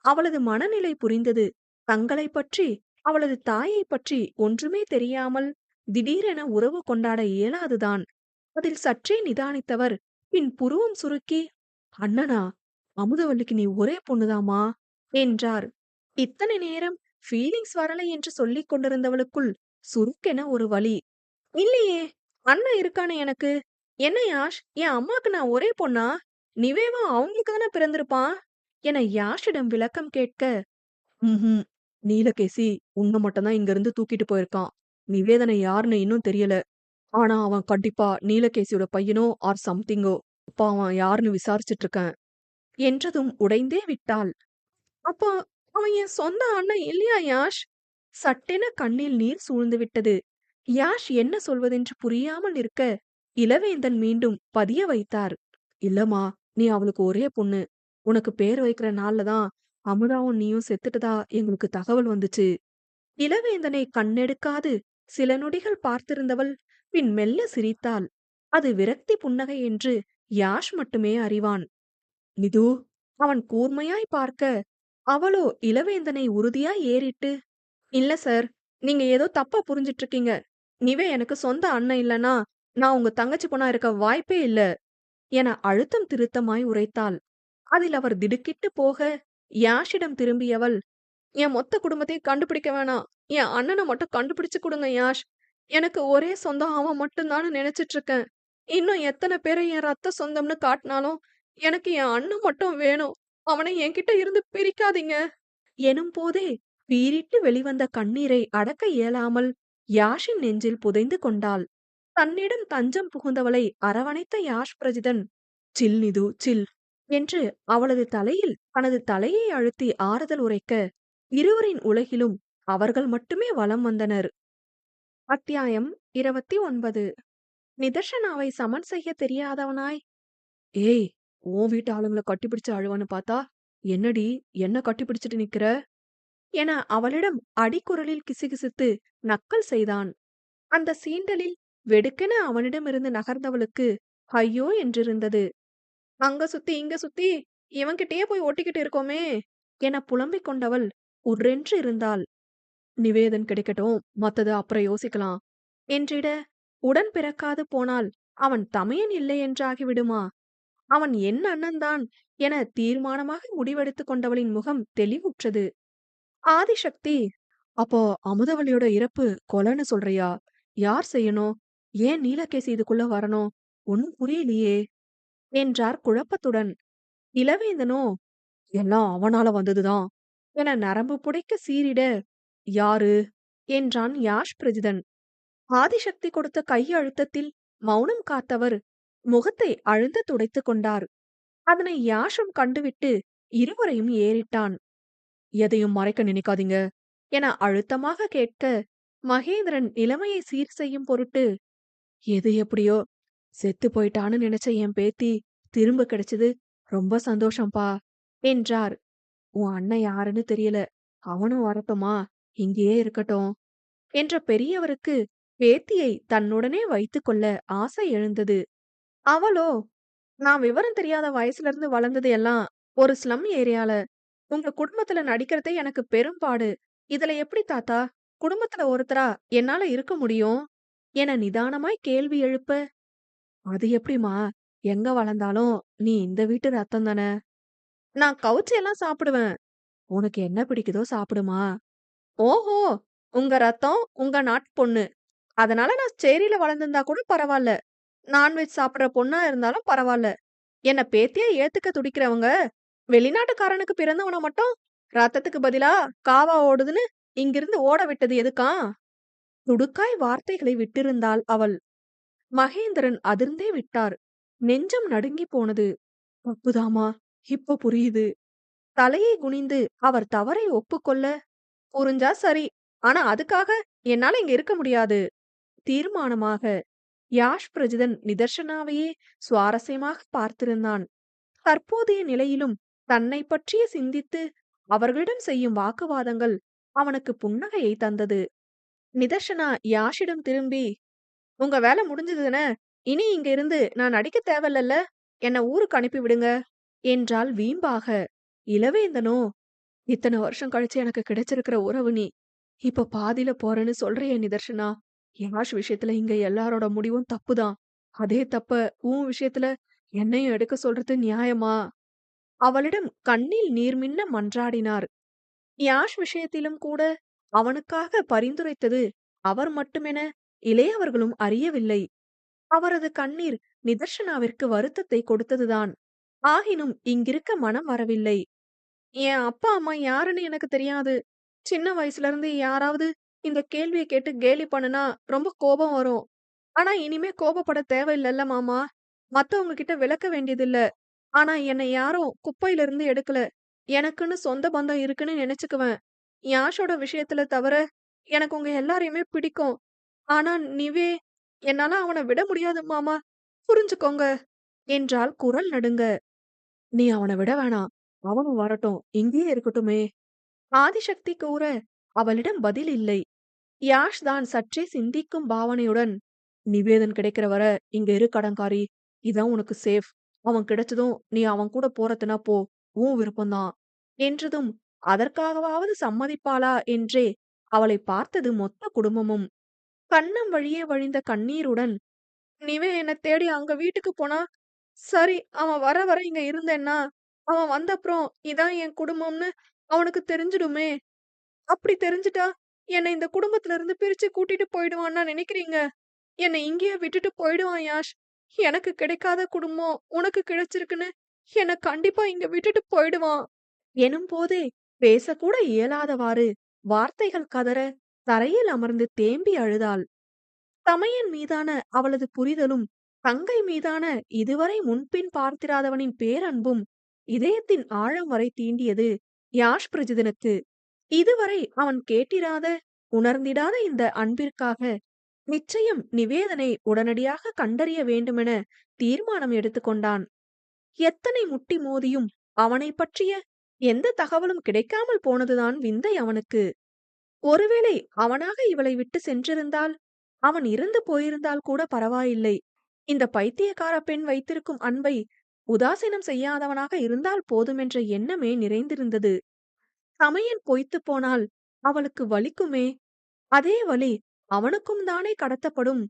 அவளது மனநிலை புரிந்தது. தங்களைப் பற்றி, அவளது தாயைப் பற்றி ஒன்றுமே தெரியாமல் திடீரென உறவு கொண்டாட இயலாதுதான். அதில் சற்றே நிதானித்தவர் பின் புருவம் சுருக்கி, அண்ணனா, அமுதவல்லிக்கு நீ ஒரே பொண்ணுதாம்மா என்றார். இத்தனை நேரம் ஃபீலிங்ஸ் வரலை என்று சொல்லிக் கொண்டிருந்தவளுக்குள் சுருக்கென ஒரு வலி. இல்லையே, அண்ணன் இருக்கானே எனக்கு. என்ன யாஷ், என் அம்மாக்கு நான் ஒரே பொண்ணா? நிவேவா அவங்களுக்கு தானே பிறந்திருப்பான் என யாஷிடம் விளக்கம் கேட்க, ம்ஹும், நீலகேசி உன்னை மட்டும்தான் இங்க இருந்து தூக்கிட்டு போயிருக்கான். நிவேதனை யாருன்னு இன்னும் தெரியல. ஆனா அவன் கண்டிப்பா நீலகேசியோட பையனோ ஆர் சம்திங்கோ. அப்பா அவன் யாருன்னு விசாரிச்சுட்டு இருக்கேன் என்றதும் உடைந்தே விட்டாள். அப்போ அவன் என் சொந்த அண்ணன் இல்லையா யாஷ்? சட்டென கண்ணில் நீர் சூழ்ந்து விட்டது. யாஷ் என்ன சொல்வதென்று புரியாமல் இருக்க இளவேந்தன் மீண்டும் பதிய வைத்தார். இல்லம்மா, நீ அவளுக்கு ஒரே பொண்ணு. உனக்கு பேர் வைக்கிற நாள்ல தான் அமுதாவும் நீயும் செத்துட்டதா எங்களுக்கு தகவல் வந்துச்சு. இளவேந்தனை கண்ணெடுக்காது சில நொடிகள் பார்த்திருந்தவள் பின் மெல்ல சிரித்தாள். அது விரக்தி புன்னகை என்று யாஷ் மட்டுமே அறிவான். நிது, அவன் கூர்மையாய் பார்க்க, அவளோ இளவேந்தனை உறுதியாய் ஏறிட்டு, இல்ல சார், நீங்க ஏதோ தப்பா புரிஞ்சிட்டு இருக்கீங்க. நிவே எனக்கு சொந்த அண்ணன் இல்லனா நான் உங்க தங்கச்சி பொண்ணா இருக்க வாய்ப்பே இல்ல என அழுத்தம் திருத்தமாய் உரைத்தாள். அதில் அவர் திடுக்கிட்டு போக யாஷிடம் திரும்பியவள், என் மொத்த குடும்பத்தையும் கண்டுபிடிக்க வேணாம். என் அண்ணனை மட்டும் கண்டுபிடிச்சு கொடுங்க யாஷ். எனக்கு ஒரே சொந்தம் அவன் மட்டும்தான்னு நினைச்சிட்டு இருக்கேன். இன்னும் எத்தனை பேரை என் ரத்த சொந்தம்னு காட்டினாலும் எனக்கு என் அண்ணன் மட்டும் வேணும். அவனை என்கிட்ட இருந்து பிரிக்காதீங்க எனும் போதே பீரிட்டு வெளிவந்த கண்ணீரை அடக்க இயலாமல் யாஷின் நெஞ்சில் புதைந்து கொண்டாள். தன்னிடம் தஞ்சம் புகுந்தவளை அரவணைத்த யாஷ் பிரஜிதன், "சில் நிது, சில்" என்று அவளது தலையில் தனது தலையை அழுத்தி ஆறுதல் உரைக்க, இருவரின் உலகிலும் அவர்கள் மட்டுமே வலம் வந்தனர். அத்தியாயம் 29. நிதர்ஷனாவை சமன் செய்ய தெரியாதவனாய், "ஏய், உன் வீட்டு ஆளுங்கள கட்டிப்பிடிச்சு அழுவான்னு பார்த்தா, என்னடி என்ன கட்டிப்பிடிச்சிட்டு நிக்கிற?" என அவளிடம் அடிக்குரலில் கிசுகிசுத்து நக்கல் செய்தான். அந்த சீண்டலில் வெடுக்கென அவனிடமிருந்து நகர்ந்தவளுக்கு ஐயோ என்றிருந்தது. அங்க சுத்தி இங்க சுத்தி இவன்கிட்டயே போய் ஒட்டிக்கிட்டு இருக்கோமே என புலம்பிக் கொண்டவள் உர்ரென்று இருந்தாள். நிவேதன் கிடைக்கட்டும், மத்தத அப்புறம் யோசிக்கலாம் என்றிட, உடன் பிறக்காது போனால் அவன் தமையன் இல்லை என்றாகி விடுமா? அவன் என் அண்ணன்தான் என தீர்மானமாக முடிவெடுத்துக் கொண்டவளின் முகம் தெளிவுற்றது. ஆதிசக்தி, "அப்போ அமுதவள்ளியோட இறப்பு கொலைன்னு சொல்றியா? யார் செய்யணும்? ஏன் நீலகேசி இதுக்குள்ள வரணும்? ஒண்ணும் புரியலையே" என்றார் குழப்பத்துடன். இளவேந்தனோ, "எல்லாம் அவனால வந்ததுதான்" என நரம்பு புடைக்க சீறிட, "யாரு?" என்றான் யாஷ் பிரஜிதன். ஆதிசக்தி கொடுத்த கை அழுத்தத்தில் மௌனம் காத்தவர் முகத்தை அழுந்த துடைத்துக் கொண்டார். அதனை யாஷும் கண்டுவிட்டு இருவரையும் ஏறிட்டான். "எதையும் மறைக்க நினைக்காதீங்க" என அழுத்தமாக கேட்க, மகேந்திரன் நிலைமையை சீர் செய்யும் பொருட்டு, "எது எப்படியோ, செத்து போயிட்டான்னு நினைச்ச என் பேத்தி திரும்ப கிடைச்சது, ரொம்ப சந்தோஷம்பா" என்றார். "உன் அண்ணன் யாருன்னு தெரியல, அவனும் வரட்டுமா? இங்கேயே இருக்கட்டும்" என்ற பெரியவருக்கு பேத்தியை தன்னுடனே வைத்துக் கொள்ள ஆசை எழுந்தது. அவளோ, "நான் விவரம் தெரியாத வயசுல இருந்து வளர்ந்தது எல்லாம் ஒரு ஸ்லம் ஏரியால. உங்க குடும்பத்துல நடிக்கிறதே எனக்கு பெரும்பாடு. இதுல எப்படி தாத்தா குடும்பத்துல ஒருத்தரா என்னால இருக்க முடியும்?" என நிதானமாய் கேள்வி எழுப்ப, "அது எப்படிம்மா? எங்க வளர்ந்தாலும் நீ இந்த வீட்டு ரத்தம் தானே. நான் கவுச்சி எல்லாம் சாப்பிடுவேன். உனக்கு என்ன பிடிக்குதோ சாப்பிடுமா." "ஓஹோ! உங்க ரத்தம் உங்க நாட்டு பொண்ணு. அதனால நான் சேரியில வளர்ந்திருந்தா கூட பரவால்ல. நான்வெஜ் சாப்பிடுற பொண்ணா இருந்தாலும் பரவால்ல. என்ன பேத்தியா ஏத்துக்க துடிக்கிறவங்க, வெளிநாட்டுக்காரனுக்கு பிறந்தவன மட்டும் ரத்தத்துக்கு பதிலா காவா ஓடுதுன்னு இங்கிருந்து ஓட விட்டது எதுக்காம்?" துடுக்காய் வார்த்தைகளை விட்டிருந்தாள் அவள். மகேந்திரன் அதிர்ந்தே விட்டார். நெஞ்சம் நடுங்கிப் போனது. "தப்புதாம்மா, இப்ப புரியுது." தலையை குனிந்து அவர் தவறை ஒப்புக்கொள்ள, "புரிஞ்சா சரி. ஆனா அதுக்காக என்னால இங்க இருக்க முடியாது." தீர்மானமாக யாஷ் பிரஜிதன் நிதர்ஷனாவையே சுவாரஸ்யமாக பார்த்திருந்தான். தற்போதைய நிலையிலும் தன்னை பற்றிய சிந்தித்து அவர்களிடம் செய்யும் வாக்குவாதங்கள் அவனுக்கு புன்னகையை தந்தது. நிதர்ஷனா யாஷிடம் திரும்பி, "உங்க வேலை முடிஞ்சதுதான? இனி இங்க இருந்து நான் நடிக்க தேவையில்லல்ல? என்ன ஊருக்கு அனுப்பி விடுங்க" என்றாள் வீம்பாக. இளவேந்தனோ, "இத்தனை வருஷம் கழிச்சு எனக்கு கிடைச்சிருக்கிற உறவு நீ. இப்ப பாதியில போறேன்னு சொல்றியே நிதர்ஷனா. யாஷ் விஷயத்துல இங்க எல்லாரோட முடிவும் தப்புதான். அதே தப்ப உன் விஷயத்துல என்னையும் எடுக்க சொல்றது நியாயமா?" அவளிடம் கண்ணில் நீர்மின்ன மன்றாடினார். யாஷ் விஷயத்திலும் கூட அவனுக்காக பரிந்துரைத்தது அவர் மட்டுமென இளையவர்களும் அறியவில்லை. அவரது கண்ணீர் நிதர்ஷனாவிற்கு வருத்தத்தை கொடுத்ததுதான். ஆகினும் இங்கிருக்க மனம் வரவில்லை. "என் அப்பா அம்மா யாருன்னு எனக்கு தெரியாது. சின்ன வயசுல இருந்து யாராவது இந்த கேள்விய கேட்டு கேலி பண்ணுனா ரொம்ப கோபம் வரும். ஆனா இனிமே கோபப்பட தேவையில்லல்ல மாமா. மத்தவங்க கிட்ட விளக்க வேண்டியதில்ல. ஆனா என்னை யாரும் குப்பையில இருந்து எடுக்கல. எனக்குன்னு சொந்த பந்தம் இருக்குன்னு நினைச்சுக்குவேன். யாஷோட விஷயத்துல தவிர எனக்கு உங்க எல்லாரையுமே பிடிக்கும். ஆனா என்னால அவன விட முடியாது மாமா. புரிஞ்சுக்கோங்க" என்றாள் குரல் நடுங்க. "நீ அவன விட வேணாம். அவனும் வரட்டும். இங்கேயே இருக்கட்டுமே." ஆதிசக்தி கூற அவளிடம் பதில் இல்லை. யாஷ் தான் சற்றே சிந்திக்கும் பாவனையுடன், "நிவேதன் கிடைக்கிற வர இங்க இரு கடங்காரி. இதான் உனக்கு சேஃப். அவன் கிடைச்சதும் நீ அவன் கூட போறதுனா போ. உன் விருப்பம்தான்" என்றதும் அதற்காகவாவது சம்மதிப்பாளா என்றே அவளை பார்த்தது மொத்த குடும்பமும். கன்னம் வழியே வழிந்த கண்ணீருடன், "நீவே என்ன தேடி அங்க வீட்டுக்கு போனா சரி. அவன் வர வர இங்க இருந்தேன்னா, அவன் வந்தப்புறம் இதான் என் குடும்பம்னு அவனுக்கு தெரிஞ்சிடுமே. அப்படி தெரிஞ்சுட்டா, என்ன இந்த குடும்பத்துல இருந்து பிரிச்சு கூட்டிட்டு போயிடுவான்னா நினைக்கிறீங்க? என்ன இங்கேயே விட்டுட்டு போயிடுவான் யாஷ். எனக்கு கிடைக்காத குடும்பம் உனக்கு கிடைச்சிருக்குன்னு என்ன கண்டிப்பா இங்க விட்டுட்டு போயிடுவான்" எனும்போதே பேசக்கூட இயலாதவாறு வார்த்தைகள் கதற தரையில் அமர்ந்து தேம்பி அழுதாள். தமையன் மீதான அவளது புரிதலும், தங்கை மீதான இதுவரை முன்பின் பார்த்திராதவனின் பேரன்பும் இதயத்தின் ஆழம் வரை தீண்டியது யாஷ்பிரஜிதனுக்கு. இதுவரை அவன் கேட்டிராத, உணர்ந்திடாத இந்த அன்பிற்காக நிச்சயம் நிவேதனை உடனடியாக கண்டறிய வேண்டுமென தீர்மானம் எடுத்துக்கொண்டான். எத்தனை முட்டி மோதியும் அவனைப் பற்றிய எந்த தகவலும் கிடைக்காமல் போனதுதான் விந்தை அவனுக்கு. ஒருவேளை அவனாக இவளை விட்டு சென்றிருந்தால், அவன் இறந்து போயிருந்தால் கூட பரவாயில்லை. இந்த பைத்தியக்கார பெண் வைத்திருக்கும் அன்பை உதாசீனம் செய்யாதவனாக இருந்தால் போதுமென்ற எண்ணமே நிறைந்திருந்தது. தமையன் பொய்த்துப் போனால் அவளுக்கு வலிக்குமே, அதே வலி அவனுக்கும் தானே கடத்தப்படும்.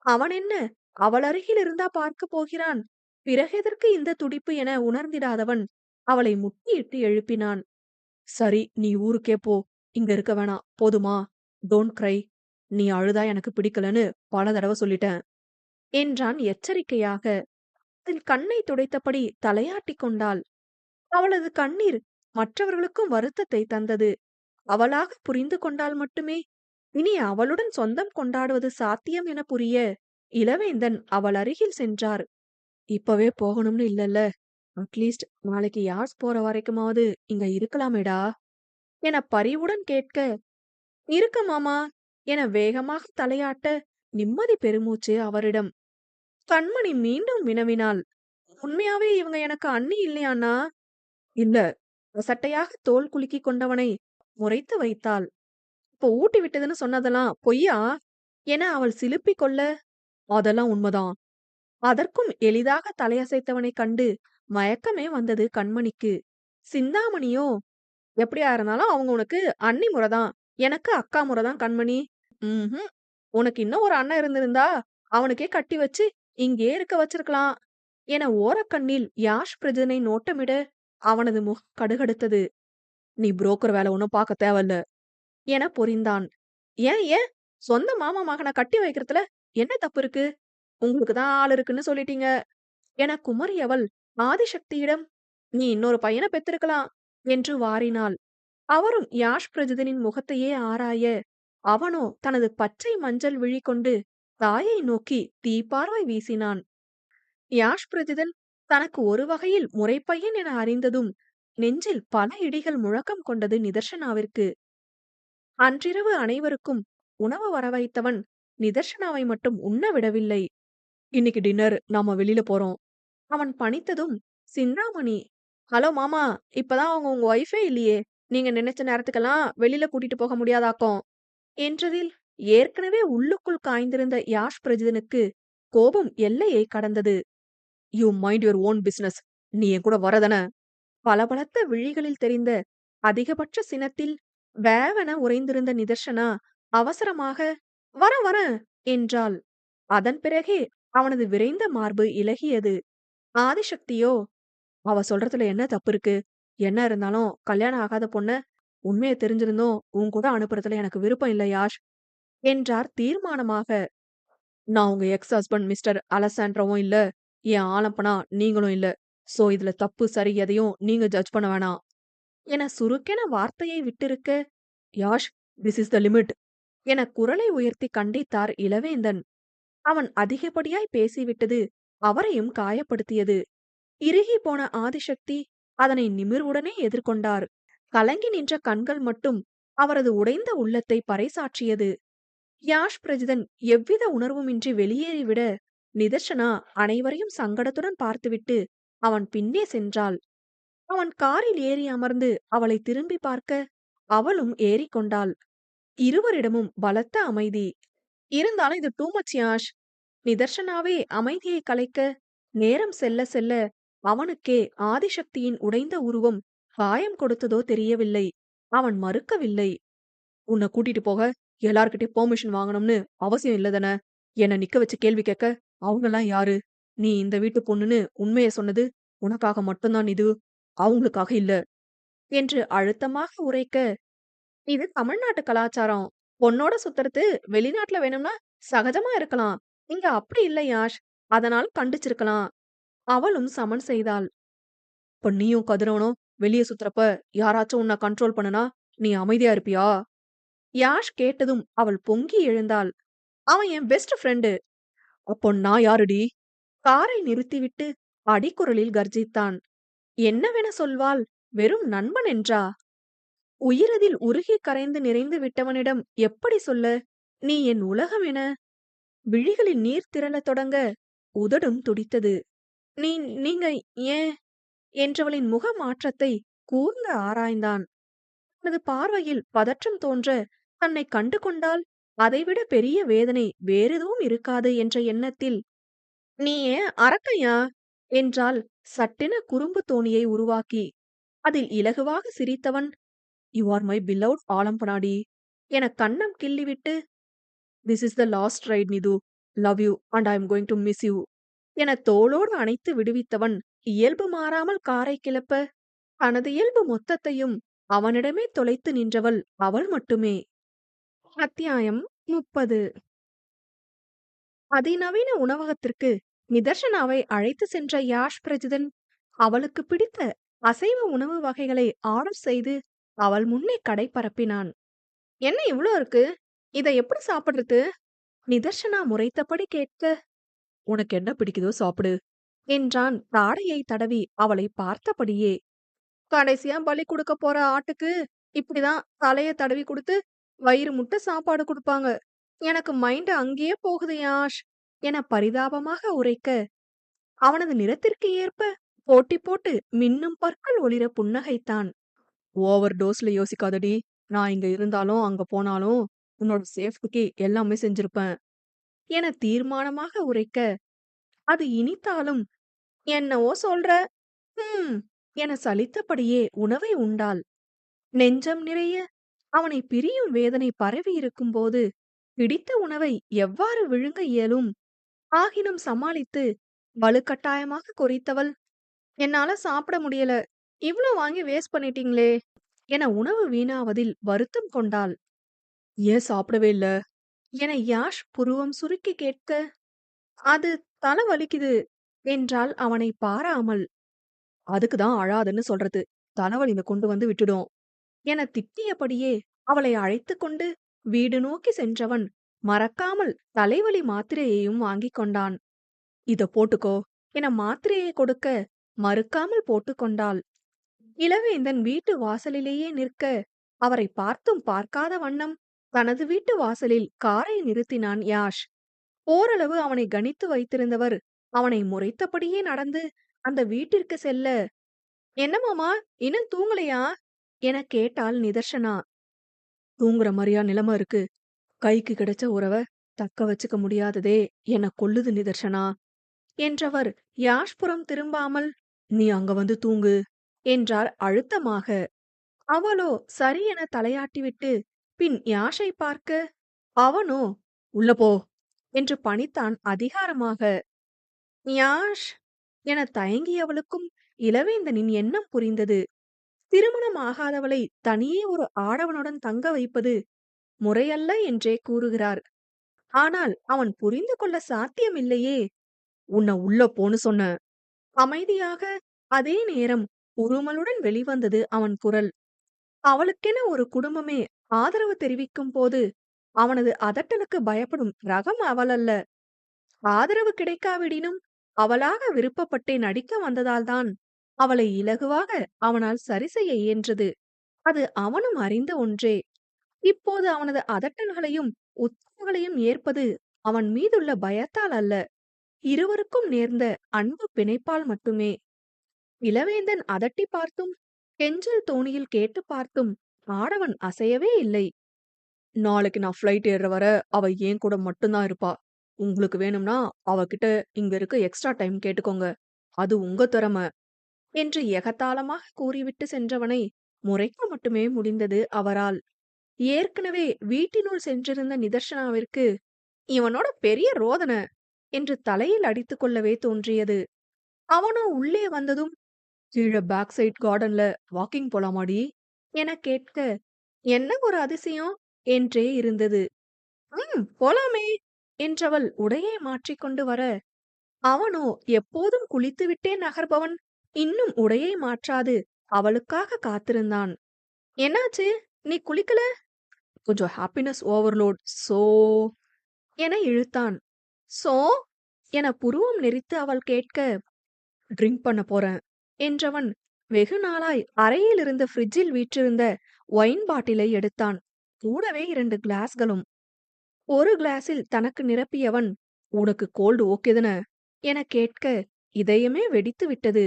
அவனென்ன அவள் அருகில் இருந்தா பார்க்கப் போகிறான்? பிறகெதற்கு இந்த துடிப்பு என உணர்ந்திடாதவன் அவளை முட்டியிட்டு எழுப்பினான். சரி, நீ ஊருக்கே போ. இங்க இருக்க வேணாம். போதுமா? டோன்ட் கிரை. நீ அழுதா எனக்கு பிடிக்கலன்னு பல தடவ சொல்லிட்டேன் என்றான் எச்சரிக்கையாக. அதில் கண்ணை துடைத்தபடி தலையாட்டிக் கொண்டாள். அவளது கண்ணீர் மற்றவர்களுக்கும் வருத்தத்தை தந்தது. அவளாக புரிந்து கொண்டால் மட்டுமே இனி அவளுடன் சொந்தம் கொண்டாடுவது சாத்தியம் என புரிய இளவேந்தன் அவள் அருகில் சென்றார். இப்பவே போகணும்னு இல்லல்ல, அட்லீஸ்ட் நாளைக்கு யாஸ் போற வரைக்குமாவது இங்க இருக்கலாமேடா என பரிவுடன் கேட்க, இருக்க மாமா என வேகமாக தலையாட்ட நிம்மதி பெருமூச்சு அவரிடம். கண்மணி மீண்டும் வினவினாள். உண்மையாவே இவங்க எனக்கு அண்ணி இல்லையாண்ணா? இல்ல. சட்டையாக தோல் குலுக்கிக் கொண்டவனை முறைத்து வைத்தாள். இப்போ ஊட்டி விட்டதுன்னு சொன்னதெல்லாம் பொய்யா என அவள் சிலுப்பிக் கொள்ள, அதெல்லாம் உண்மைதான். அதற்கும் எளிதாக தலையசைத்தவனைக் கண்டு மயக்கமே வந்தது கண்மணிக்கு. சிந்தாமணியோ, எப்படியா இருந்தாலும் அவங்க உனக்கு அண்ணி முறைதான், எனக்கு அக்கா முறைதான் கண்மணி. ம்ஹும். உனக்கு இன்னும் ஒரு அண்ணன் இருந்திருந்தா அவனுக்கே கட்டி வச்சு இங்கே இருக்க வச்சிருக்கலாம் என ஓரக்கண்ணில் யாஷ் பிரஜனை நோட்டமிட அவனது முகம் கடுகடுத்தது. நீ புரோக்கர் வேலை ஒன்னும் பார்க்க தேவையில்ல என பொரிந்தான். ஏன் ஏன் சொந்த மாமா மகனை கட்டி வைக்கிறதுல என்ன தப்பு இருக்கு? உங்களுக்கு தான் ஆள் இருக்குன்னு சொல்லிட்டீங்க என குமரியவள் ஆதிசக்தியிடம், நீ இன்னொரு பையனை பெத்திருக்கலாம் என்று வாரினாள். அவரும் யாஷ் பிரஜிதனின் முகத்தையே ஆராய, அவனோ தனது பச்சை மஞ்சள் விழி கொண்டு தாயை நோக்கி தீப்பார்வை வீசினான். யாஷ் பிரஜிதன் தனக்கு ஒரு வகையில் முறைப்பையன் என அறிந்ததும் நெஞ்சில் பல இடிகள் முழக்கம் கொண்டது நிதர்சனாவிற்கு. அன்றிரவு அனைவருக்கும் உணவு வரவைத்தவன் நிதர்சனாவை மட்டும் உண்ண விடவில்லை. இன்னைக்கு டின்னர் நாம வெளியில போறோம். அவன் பணித்ததும் சிந்தாமணி, ஹலோ மாமா, இப்பதான் அவங்க உங்க ஒய்ஃபே இல்லையே, நீங்க நினைச்ச நேரத்துக்கெல்லாம் வெளியில கூட்டிட்டு போக முடியாதாக்கும் என்றதில் ஏற்கனவே உள்ளுக்குள் காய்ந்திருந்த யாஷ் பிரஜிதனுக்கு கோபம் எல்லையை கடந்தது. You mind your own business. நீ என் கூட வரதன? பளபளத்த விழிகளில் தெரிந்த அதிகபட்ச சினத்தில் வேவென உறைந்திருந்த நிதர்சனா அவசரமாக, வர வர என்றாள். அதன் பிறகே அவனது விரைந்த மார்பு இலகியது. ஆதிசக்தியோ, அவ சொல்றதுல என்ன தப்பு இருக்கு? என்ன இருந்தாலும் கல்யாணம் ஆகாத பொண்ண உண்மையை தெரிஞ்சிருந்தோம் உன் கூட அனுப்புறதுல எனக்கு விருப்பம் இல்ல யாஷ் என்றார் தீர்மானமாக. நான் உங்க எக்ஸ் ஹஸ்பண்ட் மிஸ்டர் அலசாண்ட்ராவும் இல்ல, என் ஆலப்பனா நீங்களும் இல்ல. சோ இதுல தப்பு சரி எதையும் நீங்க ஜட்ஜ் பண்ண வேணாம் என சுருக்கென வார்த்தையை விட்டிருக்க, Yash, this is the limit என குரலை உயர்த்தி கண்டித்தார் இளவேந்தன். அவன் அதிகப்படியாய் பேசிவிட்டது அவரையும் காயப்படுத்தியது. இறுகி போன ஆதிசக்தி அதனை நிமிர்வுடனே எதிர்கொண்டார். கலங்கி நின்ற கண்கள் மட்டும் அவரது உடைந்த உள்ளத்தை பறைசாற்றியது. யாஷ் பிரஜிதன் எவ்வித உணர்வுமின்றி வெளியேறிவிட, நிதர்சனா அனைவரையும் சங்கடத்துடன் பார்த்துவிட்டு அவன் பின்னே சென்றாள். அவன் காரில் ஏறி அமர்ந்து அவளை திரும்பி பார்க்க அவளும் ஏறிக்கொண்டாள். இருவரிடமும் பலத்த அமைதி. இருந்தாலும் இது டூ மச் யாஷ். நிதர்சனாவே அமைதியை கலைக்க, நேரம் செல்ல செல்ல அவனுக்கே ஆதிசக்தியின் உடைந்த உருவம் காயம் கொடுத்ததோ தெரியவில்லை. அவன் மறுக்கவில்லை. உன்னை கூட்டிட்டு போக எல்லார்கிட்டயும் பெர்மிஷன் வாங்கணும்னு அவசியம் இல்லதானே? என்ன நிக்க வச்சு கேள்வி கேட்க அவங்கெல்லாம் யாரு? நீ இந்த வீட்டு பொண்ணுன்னு உண்மையை சொன்னது உனக்காக மட்டும்தான், இது அவங்களுக்காக இல்ல என்று அழுத்தமாக உரைக்க, இது தமிழ்நாட்டு கலாச்சாரம். பொண்ணோட சுத்துறது வெளிநாட்டுல வேணும்னா சகஜமா இருக்கலாம். இங்க அப்படி இல்ல யாஷ். அதனால கண்டிச்சிருக்கலாம். அவளும் சமன் செய்தாள். இப்ப நீயும் கதிரவனும் வெளியே சுத்துறப்ப யாராச்சும் உன்னை கண்ட்ரோல் பண்ணுனா நீ அமைதியா இருப்பியா? யாஷ் கேட்டதும் அவள் பொங்கி எழுந்தாள். அவன் என் பெஸ்ட் ஃப்ரெண்டு. அப்போ நான் யாருடி? காரை நிறுத்திவிட்டு அடிக்குரலில் கர்ஜித்தான். என்னவென சொல்வாள்? வெறும் நண்பன் என்றா? உயிரதில் உருகி கரைந்து நிறைந்து விட்டவனிடம் எப்படி சொல்ல? நீ என் உலகம் என. விழிகளில் நீர் திரளத் தொடங்க உதடும் துடித்தது. நீ நீங்க ஏன் என்றவளின் முக மாற்றத்தை கூர்ந்து ஆராய்ந்தான். அவனது பார்வையில் பதற்றம் தோன்ற, தன்னை கண்டு கொண்டால் அதைவிட பெரிய வேதனை வேறெதுவும் இருக்காது என்ற எண்ணத்தில், நீ ஏன் அரக்கையா என்றாள் சட்டென குறும்பு தோணியை உருவாக்கி. அதில் இலகுவாக சிரித்தவன், யூ ஆர் மை பிலவ்ட் ஆலம்பனாடி என கன்னம் கிள்ளிவிட்டு, this is the last right Nithu, love you and I am going to miss you என தோளோடு அணைத்து விடுவித்தவன் இயல்பு மாறாமல் காரை கிளப்ப, தனது இயல்பு மொத்தத்தையும் அவனிடமே தொலைத்து நின்றவள் அவள் மட்டுமே. அத்தியாயம் 30. அதிநவீன உணவகத்திற்கு நிதர்ஷனாவை அழைத்து சென்ற யாஷ் பிரஜிதன் அவளுக்கு பிடித்த அசைவ உணவு வகைகளை ஆர்டர் செய்து அவள் முன்னே கடை பரப்பினான். என்ன இவ்ளோ இருக்கு? இதை எப்படி சாப்பிடுறது? நிதர்ஷனா முறைத்தபடி கேட்க, உனக்கு என்ன பிடிக்குதோ சாப்பிடு என்றான் தாடையை தடவி அவளை பார்த்தபடியே. கடைசியா பலி கொடுக்க போற ஆட்டுக்கு இப்படிதான் தலைய தடவி கொடுத்து வயிறு முட்டை சாப்பாடு கொடுப்பாங்க. எனக்கு மைண்ட் அங்கேயே போகுது யாஷ் என பரிதாபமாக உரைக்க, அவனது நிறத்திற்கு ஏற்ப போட்டி போட்டு மின்னும் பற்கள் ஒளிர புன்னகைத்தான். ஓவர் டோஸ்ல யோசிக்காதடி. நான் இங்க இருந்தாலும் அங்க போனாலும் உன்னோட சேஃப்டிக்கு எல்லாமே செஞ்சிருப்பேன் என தீர்மானமாக உரைக்க, அது இனித்தாலும் என்னவோ சொல்ற என சலித்தபடியே உணவை உண்டாள். நெஞ்சம் நிறைய அவனை பிரியும் வேதனை பரவி இருக்கும்போது பிடித்த உணவை எவ்வாறு விழுங்க இயலும்? ஆகினும் சமாளித்து வலுக்கட்டாயமாக குறித்தவள், என்னால சாப்பிட முடியல, இவ்ளோ வாங்கி வேஸ்ட் பண்ணிட்டீங்களே என உணவு வீணாவதில் வருத்தம் கொண்டாள். ஏன் சாப்பிடவே இல்ல என யாஷ் புருவம் சுருக்கி கேட்க, அது தலை வலிக்குது என்றாள் அவனை பாராமல். அதுக்குதான் அழாதன்னு சொல்றது, தலைவலின்னு கொண்டு வந்து விட்டுடும் என திட்டியபடியே அவளை அழைத்து கொண்டு வீடு நோக்கி சென்றவன் மறக்காமல் தலைவலி மாத்திரையையும் வாங்கிக் கொண்டான். இத போட்டுக்கோ என மாத்திரையை கொடுக்க மறுக்காமல் போட்டுக்கொண்டாள். இளவேந்தன் வீட்டு வாசலிலேயே நிற்க அவரை பார்த்தும் பார்க்காத வண்ணம் தனது வீட்டு வாசலில் காரை நிறுத்தினான் யாஷ். ஓரளவு அவனை கணித்து வைத்திருந்தவர் அவனை முறைத்தபடியே நடந்து அந்த வீட்டிற்கு செல்ல, என்ன மாமா இன்னும் தூங்கலையா என கேட்டாள் நிதர்ஷனா. தூங்குற மாதிரியா நிலைமை இருக்கு? கைக்கு கிடைச்ச உறவை தக்க வச்சுக்க முடியாததே என கொல்லுது நிதர்ஷனா என்றவர் யாஷ்புறம் திரும்பாமல், நீ அங்க வந்து தூங்கு என்றார் அழுத்தமாக. அவளோ சரி என தலையாட்டிவிட்டு பின் யாஷை பார்க்க, அவனோ உள்ள போ என்று பணித்தான் அதிகாரமாக. யாஷ் என தயங்கியவளுக்கும் இளவேந்தனின் எண்ணம் புரிந்தது. திருமணம் ஆகாதவளை தனியே ஒரு ஆடவனுடன் தங்க வைப்பது முறையல்ல என்றே கூறுகிறார். ஆனால் அவன் புரிந்து கொள்ள சாத்தியமில்லையே. உன்னை உள்ள போன்னு சொன்ன. அமைதியாக அதே நேரம் உறுமலுடன் வெளிவந்தது அவன் குரல். அவளுக்கென ஒரு குடும்பமே ஆதரவு தெரிவிக்கும் போது அவனது அதட்டலுக்கு பயப்படும் ரகம் அவளல்ல. ஆதரவு கிடைக்காவிடினும் அவளாக விருப்பப்பட்டே நடிக்க வந்ததால்தான் அவளை இலகுவாக அவனால் சரி செய்ய இயன்றது. அது அவனும் அறிந்த ஒன்றே. இப்போது அவனது அதட்டல்களையும் உத்தரவுகளையும் ஏற்பது அவன் மீதுள்ள பயத்தால் அல்ல, இருவருக்கும் நேர்ந்த அன்பு பிணைப்பால் மட்டுமே. இளவேந்தன் அதட்டி பார்த்தும் கெஞ்சல் தோணியில் கேட்டு பார்த்தும் ஆடவன் அசையவே இல்லை. நாளைக்கு நான் ஃப்ளைட் ஏறுற வர அவ ஏன் கூட மட்டும்தான் இருப்பா. உங்களுக்கு வேணும்னா அவகிட்ட இங்க இருக்க எக்ஸ்ட்ரா டைம் கேட்டுக்கோங்க. அது உங்க திறமை என்று எகத்தாளமாக கூறிவிட்டு சென்றவனை முறைக்க மட்டுமே முடிந்தது அவரால். ஏற்கனவே வீட்டினுள் சென்றிருந்த நிதர்ஷனாவிற்கு இவனோட பெரிய ரோதனை என்று தலையில் அடித்துக் கொள்ளவே தோன்றியது. அவனோ உள்ளே வந்ததும், கீழே பேக் சைட் கார்டன்ல வாக்கிங் போலாமாடி என கேட்க, என்ன ஒரு அதிசயம் என்றே இருந்தது. போலாமே என்றவள் உடையை மாற்றிக்கொண்டு வர, அவனோ எப்போதும் குளித்துவிட்டே நகர்பவன் இன்னும் உடையை மாற்றாது அவளுக்காக காத்திருந்தான். என்னாச்சு, நீ குளிக்கல கொஞ்சம் ஹாப்பினஸ் ஓவர்லோட். சோ என இழுத்தான். சோ என புருவம் நெறித்து அவள் கேட்க, ட்ரிங்க் பண்ண போறேன் என்றவன் வெகு நாளாய் அறையில் இருந்த ஃப்ரிட்ஜில் வீற்றிருந்த ஒயின் பாட்டிலை எடுத்தான். கூடவே 2 கிளாஸ்களும். ஒரு கிளாஸில் தனக்கு நிரப்பியவன், உனக்கு கோல்டு ஓகே தான என கேட்க, இதயமே வெடித்து விட்டது.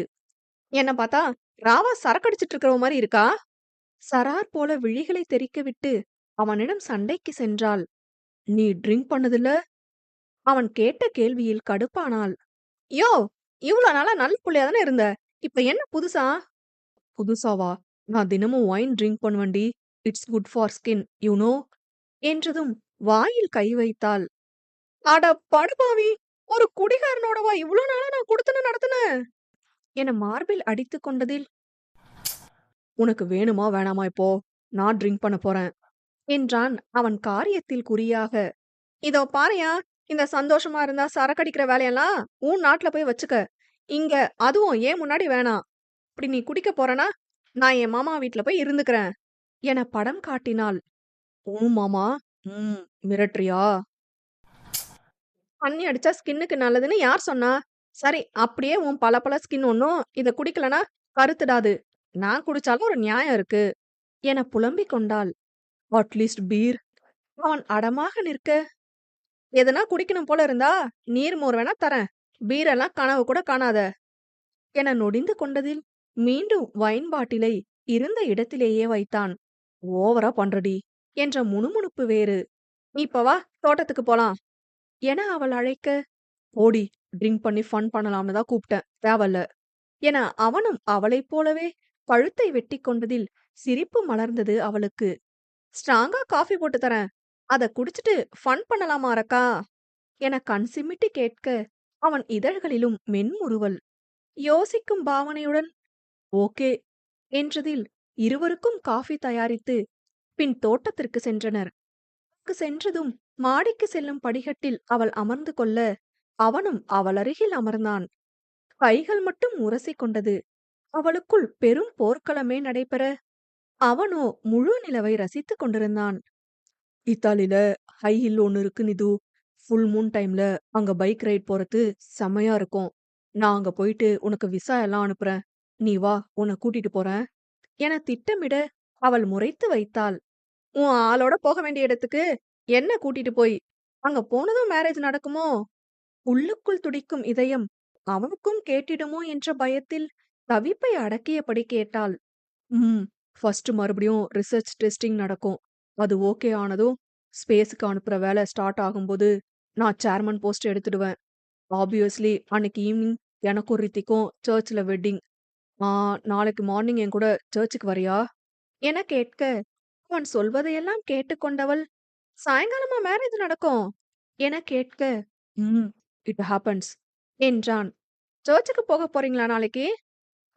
என்ன பார்த்தா ராவா சரக்கடிச்சிட்டு இருக்கிற மாதிரி இருக்கா? சரார் போல விழிகளை தெறிக்கவிட்டு அவனிடம் சண்டைக்கு சென்றாள். நீ ட்ரிங்க் பண்ணதில்ல? அவன் கேட்ட கேள்வியில் கடுப்பானாள். யோ, இவ்ளோ நாளா நல்ல புள்ளையா தானே இருந்த. இப்ப என்ன புதுசா? புதுசாவா? நான் தினமும் ஒயின் ட்ரிங்க் பண்ணுவேன்டி. It's good for skin, you know என்றதும் வாயில் கை வைத்தாள். அட படுபாவி! ஒரு குடிகாரனோடவா இவ்ளோ நாளா நான் குடுத்தன நடத்துனேன் என மார்பில் அடித்துக் கொண்டதில், உனக்கு வேணுமா வேணாமா இப்போ? நான் ட்ரிங்க் பண்ண போறேன் என்றான் அவன் காரியத்தில் குறியாக. இதோ பாருயா, இந்த சந்தோஷமா இருந்தா சரக்கடிக்கிற வேலையெல்லாம் உன் நாட்டுல போய் வச்சுக்க. இங்க அதுவும் ஏன் முன்னாடி வேணாம். அப்படி நீ குடிக்க போறனா, நான் என் மாமா வீட்ல போய் இருந்துக்கிறேன் என படம் காட்டினாள். ஊ மாமா, ம் மிரட்டுறியா? தண்ணி அடிச்சா ஸ்கின்னுக்கு நல்லதுன்னு யார் சொன்னா? சரி, அப்படியே உன் பளபள ஸ்கின் ஒன்னும் இத குடிக்கலனா கருத்துடாது. நான் குடிச்சாலும் ஒரு நியாயம் இருக்கு என புலம்பிக் கொண்டாள். At least beer. அவன் அடமாக நிற்க, எதனா குடிக்கணும் போல இருந்தா நீர்மோர் வேணா தரேன். பீரெல்லாம் கனவு கூட காணாத என நொடிந்து கொண்டதில் மீண்டும் வைன் பாட்டிலை இருந்த இடத்திலேயே வைத்தான். ஓவரா பண்றடி என்ற முணுமுணுப்பு வேறு. இப்ப வா, தோட்டத்துக்கு போலாம் என அவள் அழைக்க, போடி, ட்ரிங்க் பண்ணி ஃபன் பண்ணலாம்னு தான் கூப்பிட்டேன், தேவல்ல என அவனும் அவளைப் போலவே கழுத்தை வெட்டிக் கொண்டதில் சிரிப்பு மலர்ந்தது அவளுக்கு. ஸ்ட்ராங்கா காஃபி போட்டு தரேன், அத குடிச்சிட்டு ஃபன் பண்ணலாமா அரக்கா என கண் சிமிட்டி கேட்க, அவன் இதழ்களிலும் மென்முறுவல். யோசிக்கும் பாவனையுடன் ஓகே என்றதில் இருவருக்கும் காஃபி தயாரித்து பின் தோட்டத்திற்கு சென்றனர். அங்கு சென்றதும் மாடிக்கு செல்லும் படிக்கட்டில் அவள் அமர்ந்து கொள்ள, அவனும் அவள் அருகில் அமர்ந்தான். கைகள் மட்டும் உரசிக் கொண்டது. அவளுக்குள் பெரும் போர்க்களமே நடைபெற, அவனோ முழு நிலவை ரசித்துக் கொண்டிருந்தான். இத்தாலில ஹை ஹில் ஒண்ணு இருக்கு நிது. ஃபுல் மூன் டைம்ல அங்க பைக் ரைட் போறது செமையா இருக்கும். நான் அங்க போயிட்டு உனக்கு விசா எல்லாம் அனுப்புறேன். நீ வா, உன்னை கூட்டிட்டு போறேன் என திட்டமிட அவள் முறைத்து வைத்தாள். உன் ஆளோட போக வேண்டிய இடத்துக்கு என்ன கூட்டிட்டு போய் அங்க போனதும் மேரேஜ் நடக்குமோ? உள்ளுக்குள் துடிக்கும் இதயம் அவனுக்கும் கேட்டிடுமோ என்ற பயத்தில் தவிப்பை அடக்கியபடி கேட்டாள். ம். ஃபர்ஸ்ட் மறுபடியும் ரிசர்ச் டெஸ்டிங் நடக்கும். அது ஓகே ஆனதும் ஸ்பேஸ்க்கு அனுப்புற வேலை ஸ்டார்ட் ஆகும்போது நான் சேர்மன் போஸ்ட் எடுத்துடுவேன். ஆப்வியஸ்லி அன்னைக்கு ஈவினிங் எனக்கும் ரித்திக்கும் சர்ச்ல வெட்டிங். ஆ, நாளைக்கு மார்னிங் என் கூட சர்ச்சுக்கு வரியா என கேட்க, அவன் சொல்வதையெல்லாம் கேட்டுக்கொண்டவள், சாயங்காலமா மேரேஜ் நடக்கும் என கேட்க, ம் இட் ஹேப்பன்ஸ் என்றான். சர்ச்சுக்கு போக போறீங்களா நாளைக்கு?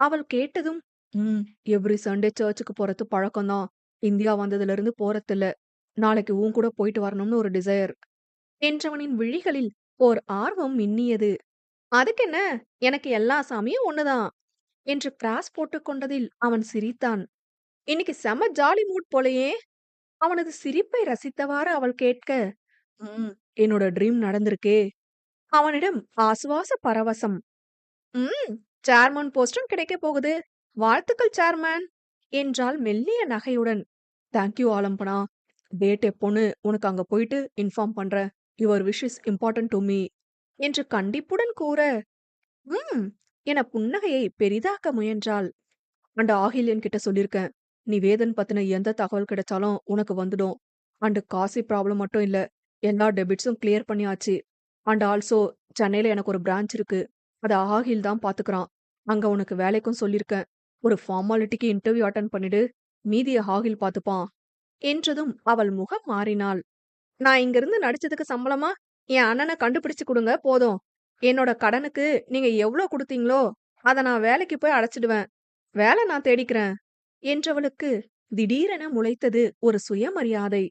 அவள் கேட்டதும், ம் எவ்ரி சண்டே சர்ச்சுக்கு போறது பழக்கம்தான். இந்தியா வந்ததுல இருந்து போறதில்ல. நாளைக்கு உன் கூட போயிட்டு வரணும்னு ஒரு டிசையர் என்றவனின் விழிகளில் ஓர் ஆர்வம் மின்னியது. அதுக்கென்ன, எனக்கு எல்லா சாமியும் ஒண்ணுதான் என்று கிராஸ் போட்டுக் கொண்டதில் அவன் சிரித்தான். இன்னைக்கு செம ஜாலி மூட் போலயே. அவனது சிரிப்பை ரசித்தவாறு அவள் கேட்க, ம் என்னோட ட்ரீம் நடந்திருக்கே. அவனிடம் ஆசுவாச பரவசம். ம் சேர்மன் போஸ்டும் கிடைக்கப் போகுது. வாழ்த்துக்கள் சேர்மேன் என்றாள் மெல்லிய நகையுடன். தேங்க்யூ ஆலம்பனா. டேட் எப்போன்னு உனக்கு அங்க போயிட்டு இன்ஃபார்ம் பண்றேன். Your wish is important to me என்று கண்டிப்புடன் கூற, ம் என புன்னகையை பெரிதாக்க முயன்றாள். அண்ட் ஆகில்யன் கிட்ட சொல்லிருக்கேன். நீ வேதன் பத்தின எந்த தகவல் கிடைச்சாலும் உனக்கு வந்துடும். அண்ட் காசி ப்ராப்ளம் மட்டும் இல்ல. எல்லா டெபிட்ஸும் கிளியர் பண்ணியாச்சு. அண்ட் ஆல்சோ சென்னையில எனக்கு ஒரு பிரான்ச் இருக்கு. அத ஆகில் தான் பாத்துக்கிறான். அங்க உனக்கு வேலைக்கும் சொல்லிருக்கேன். ஒரு ஃபார்மாலிட்டிக்கு இன்டர்வியூ அட்டெண்ட் பண்ணிடு. மீதிய ஆகில் பாத்துப்பான் என்றதும் அவள் முகம் மாறினாள். நான் இங்கிருந்து நடிச்சதுக்கு சம்பளமா என் அண்ணனை கண்டுபிடிச்சு கொடுங்க போதும். என்னோட கடனுக்கு நீங்க எவ்ளோ குடுத்தீங்களோ அத நான் வேலைக்கு போய் அடைச்சிடுவேன். வேலை நான் தேடிக்கிறேன் என்றவளுக்கு திடீரென முளைத்தது ஒரு சுயமரியாதை.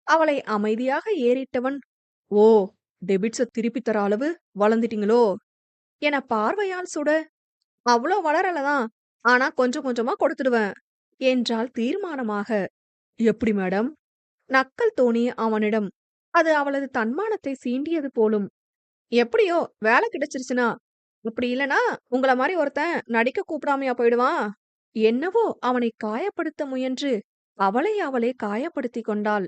அவளை அமைதியாக ஏறிட்டவன், ஓ, டெபிட்ஸ திருப்பி தர அளவு வளர்ந்துட்டீங்களோ என பார்வையால் சுட, அவ்ளோ வளரலதான், ஆனா கொஞ்சம் கொஞ்சமா கொடுத்துடுவேன் என்றாள் தீர்மானமாக. எப்படி மேடம்? நக்கல் தோணிய அவனிடம் அது அவளது தன்மானத்தை சீண்டியது போலும். எப்படியோ வேலை கிடைச்சிருச்சுனா, அப்படி இல்லனா உங்கள மாரி ஒருத்தன் நடிக்க கூப்பிடாமயா போயிடுவான்? என்னவோ அவனை காயப்படுத்த முயன்று அவளை அவளே காயப்படுத்திக் கொண்டாள்.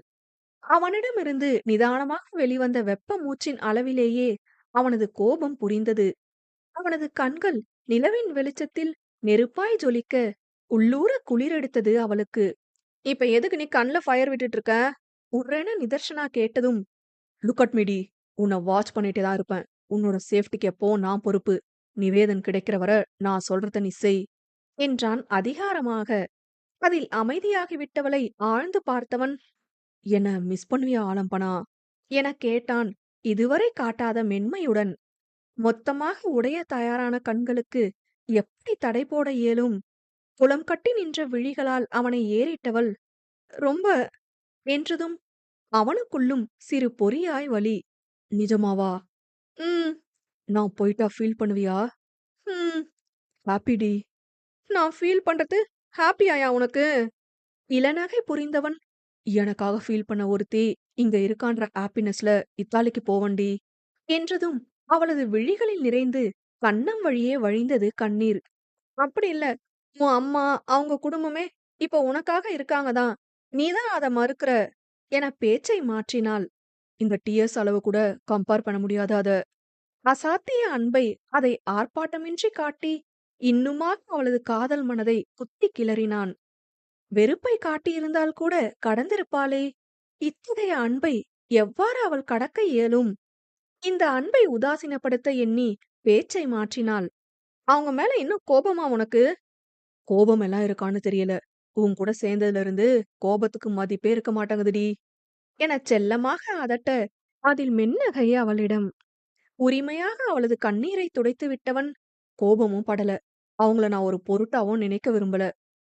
அவனிடமிருந்து நிதானமாக வெளிவந்த வெப்ப மூச்சின் அளவிலேயே அவனது கோபம் புரிந்தது. அவனது கண்கள் நிலவின் வெளிச்சத்தில் நெருப்பாய் ஜொலிக்க உள்ளூர குளிரெடுத்தது அவளுக்கு. இப்ப எதுக்கு நீ கண்ல ஃபயர் விட்டுட்டு இருக்க? உர்ரென நிதர்ஷனா கேட்டதும், லுக் அட் மீ டி. உன்னை வாட்ச் பண்ணிட்டே தான் இருப்பேன். உன்னோட சேஃப்டிக்கு எப்பவும் நான் பொறுப்பு. நிவேதன் கிடைக்கிற வரை நான் சொல்றத நீ செய் என்றான் அதிகாரமாக. அதில் அமைதியாகி விட்டவளை ஆழ்ந்து பார்த்தவன், என்ன மிஸ் பண்ணுவியா ஆலம்பனா எனக் கேட்டான் இதுவரை காட்டாத மென்மையுடன். மொத்தமாக உடைய தயாரான கண்களுக்கு எப்படி தடை போட இயலும்? புலம் கட்டி நின்ற விழிகளால் அவனை ஏறிட்டவள், ரொம்ப என்றதும் அவனுக்குள்ளும் சிறு பொறியாய் வலி. நிஜமாவா? ம். நான் போயிட்டா ஃபீல் பண்ணுவியா? ம். Happy D. நான் ஃபீல் பண்றது ஹாப்பியாயா உனக்கு? இளநகை புரிந்தவன், எனக்காக ஃபீல் பண்ண ஒருத்தி இங்க இருக்கான்ற ஹாப்பினஸ்ல இத்தாலிக்கு போவண்டி என்றதும் அவளது விழிகளில் நிறைந்து கன்னம் வழியே வழிந்தது கண்ணீர். அப்படி இல்ல. உன் அம்மா, அவங்க குடும்பமே இப்ப உனக்காக இருக்காங்க தான். நீ தான் அத மறுக்கிற என பேச்சை மாற்றினாள். இந்த டிஎஸ் அளவு கூட கம்பேர் பண்ண முடியாத அத. அசாத்திய அன்பை அதை ஆர்ப்பாட்டமின்றி காட்டி, இன்னுமாக அவளது காதல் மனதை குத்திக் கிளறினான். வெறுப்பை காட்டியிருந்தால் கூட கடந்திருப்பாளே! இத்தகைய அன்பை எவ்வாறு அவள் கடக்க இயலும்? இந்த அன்பை உதாசீனப்படுத்த எண்ணி பேச்சை மாற்றினாள். அவங்க மேல இன்னும் கோபமா உனக்கு? கோபம் எல்லாம் இருக்கான்னு தெரியல. உன் கூட சேர்ந்ததுல இருந்து கோபத்துக்கு மதிப்பே இருக்க மாட்டேங்குதுடி எனச் செல்லமாக அதட்ட, அதில் மென்னகை அவளிடம். உரிமையாக அவளது கண்ணீரை துடைத்து விட்டவன், கோபமும் படல. அவங்கள நான் ஒரு பொருட்டாவும் நினைக்க விரும்பல.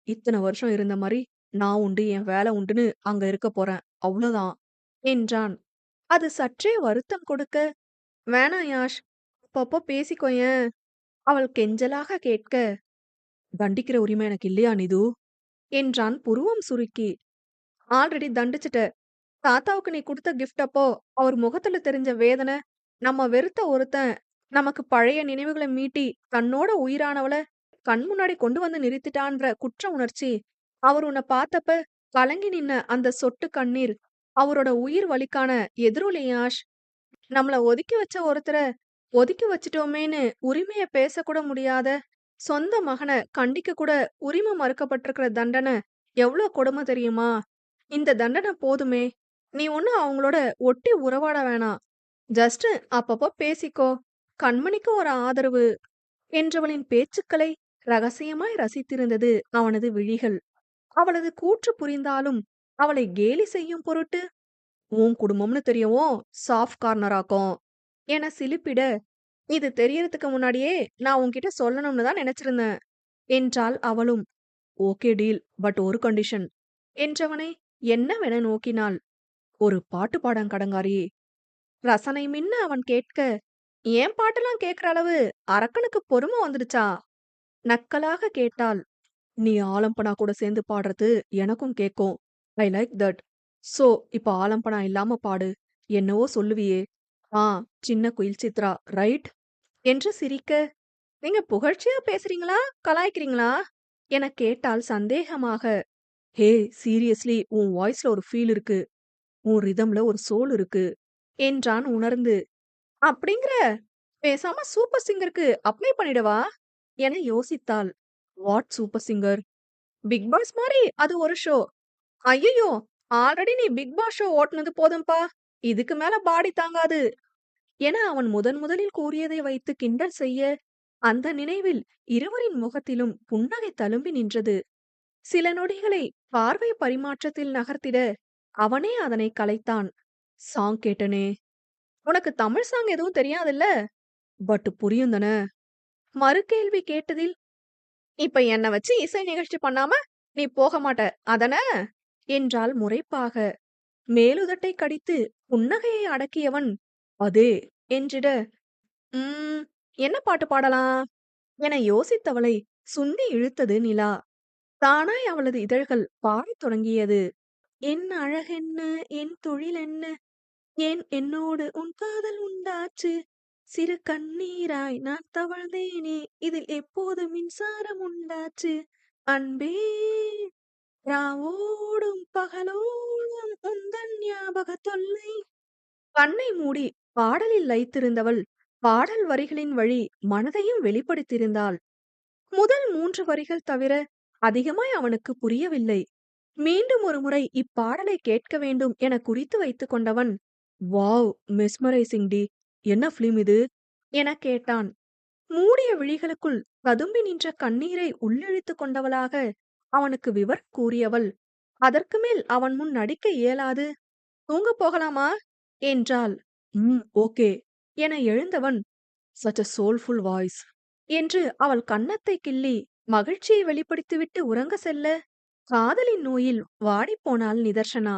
இத்தன வருஷம் இருந்த மாரி, நான் உண்டு, என் வேலை உண்டுன்னு அங்க இருக்க போறேன். அவ்ளோதான் என்றான். அது சற்றே வருத்தம் கொடுக்க, வேணாம் யாஷ். அப்பப்போ பேசிக்கோயேன் அவள் கெஞ்சலாக கேட்க, தண்டிக்கிற உரிமை எனக்கு இல்லையா நிது என்றான் புருவம் சுருக்கி. ஆல்ரெடி தண்டிச்சுட்ட. தாத்தாவுக்கு நீ குடுத்த கிஃப்ட் அப்போ அவர் முகத்துல தெரிஞ்ச வேதனை, நம்ம வெறுத்த ஒருத்தன் நமக்கு பழைய நினைவுகளை மீட்டி தன்னோட உயிரானவள கண் முன்னாடி கொண்டு வந்து நிறுத்திட்டான்ற குற்ற உணர்ச்சி, அவர் உன்னை பார்த்தப்ப கலங்கி நின்ன அந்த சொட்டு கண்ணீர் அவரோட உயிர் வலிக்கான எதிரொலி யாஷ். நம்மள ஒதுக்கி வச்ச ஒருத்தர ஒதுக்கி வச்சுட்டோமேன்னு உரிமைய பேசக்கூட முடியாத சொந்த மகனை கண்டிக்க கூட உரிமை மறுக்கப்பட்டிருக்கிற தண்டனை எவ்வளோ கொடுமை தெரியுமா? இந்த தண்டனை போதுமே. நீ ஒன்னும் அவங்களோட ஒட்டி உறவாட வேணாம். ஜஸ்ட் அப்பப்போ பேசிக்கோ. கண்மணிக்கு ஒரு ஆதரவு என்றவளின் பேச்சுக்களை ரகசியமாய் ரசித்திருந்தது அவனது விழிகள். அவளது கூற்று புரிந்தாலும் அவளை கேலி செய்யும் பொருட்டு, உன் குடும்பம்னு தெரியவும் சாஃப்ட் கார்னராக்கும் என சிலிப்பிட, இது தெரியறதுக்கு முன்னாடியே நான் உன்கிட்ட சொல்லணும்னு தான் நினைச்சிருந்தேன் என்றாள் அவளும். ஓகே டீல், பட் ஒரு கண்டிஷன் என்றவனை என்னவென நோக்கினாள். ஒரு பாட்டு பாடம் கடங்காரி ரசனை மின்ன அவன் கேட்க, ஏன் பாட்டெல்லாம் கேட்கிற அளவு அரக்கனுக்கு பொறுமை வந்துடுச்சா? நக்கலாக கேட்டாள். நீ ஆலம்பனா கூட சேர்ந்து பாடுறது எனக்கும் கேக்கும். I like that. சோ இப்ப ஆலம்பனா இல்லாம பாடு. என்னவோ சொல்லுவியே. ஆ, சின்ன குயில் சித்ரா ரைட் என்று சிரிக்க, நீங்க புகழ்ச்சியா பேசுறீங்களா கலாய்க்கிறீங்களா என கேட்டாள் சந்தேகமாக. ஹே, சீரியஸ்லி உன் வாய்ஸ்ல ஒரு ஃபீல் இருக்கு. உன் ரிதம்ல ஒரு சோல் இருக்கு என்றான் உணர்ந்து. அப்படிங்கிற, பேசாம சூப்பர் சிங்கருக்கு அப்ளை பண்ணிடவா என யோசித்தாள். What super singer? Bigg Boss மாதிரி அது ஒரு ஷோ. ஐயையோ, ஆல்ரெடி நீ பிக் பாஸ் ஷோ ஓட்டுனது போதும்பா. இதுக்கு மேல பாடி தாங்காது என அவன் முதன் முதலில் கூறியதை வைத்து கிண்டல் செய்ய, அந்த நினைவில் இருவரின் முகத்திலும் புன்னகை தளும்பி நின்றது. சில நொடிகளை பார்வை பரிமாற்றத்தில் நகர்த்திட அவனே அதனை கலைத்தான். சாங் கேட்டனே. உனக்கு தமிழ் சாங் எதுவும் தெரியாதுல்ல? பட் புரியும் தானே? மறுகேள்வி கேட்டதில், இப்ப என்ன வச்சு இசை நிகழ்ச்சி பண்ணாம நீ போக மாட்ட அதன என்றாள் முறைப்பாக. மேலுதட்டை கடித்து புன்னகையை அடக்கியவன், அதே என்றிட, ம், என்ன பாட்டு பாடலாம் என யோசித்தவளை சுண்டி இழுத்தது நிலா. தானாய் அவளது இதழ்கள் பாடத் தொடங்கியது. என் அழகென்ன, என் தொழிலென்ன, ஏன் என்னோடு உன் காதல் உண்டாச்சு? சிறு கண்ணீராய் நான் தவழ்ந்தேனே, இதில் எப்போது மின்சாரம் உண்டாச்சு? அன்பே ராவோடும் பகலோடும் உந்தன் ஞாபக தொல்லை. கண்ணை மூடி பாடலில் லயித்திருந்தவள், பாடல் வரிகளின் வழி மனதையும் வெளிப்படுத்தியிருந்தாள். முதல் 3 வரிகள் தவிர அதிகமாய் அவனுக்கு புரியவில்லை. மீண்டும் ஒருமுறை இப்பாடலை கேட்க வேண்டும் என குறித்து வைத்துக் கொண்டவன், வாவ்! மெஸ்மரைசிங் டி. என்ன ஃபிலிம் இது? எனக் கேட்டான். மூடிய விழிகளுக்குள் ததும்பி நின்ற கண்ணீரை உள்ளிழுத்துக் கொண்டவளாக அவனுக்கு விவரம் கூறியவள், அதற்கு மேல் அவன் முன் நடிக்க இயலாது. "தூங்கப் போகலாமா?" என்றாள். ஓகே" என எழுந்தவன், "சச் அ சோல்ஃபுல் வாய்ஸ்" என்று அவள் கன்னத்தைக் கிள்ளி மகிழ்ச்சியை வெளிப்படுத்திவிட்டு உறங்க செல்ல, காதலின் நோயில் வாடிப்போனாள் நிதர்ஷனா.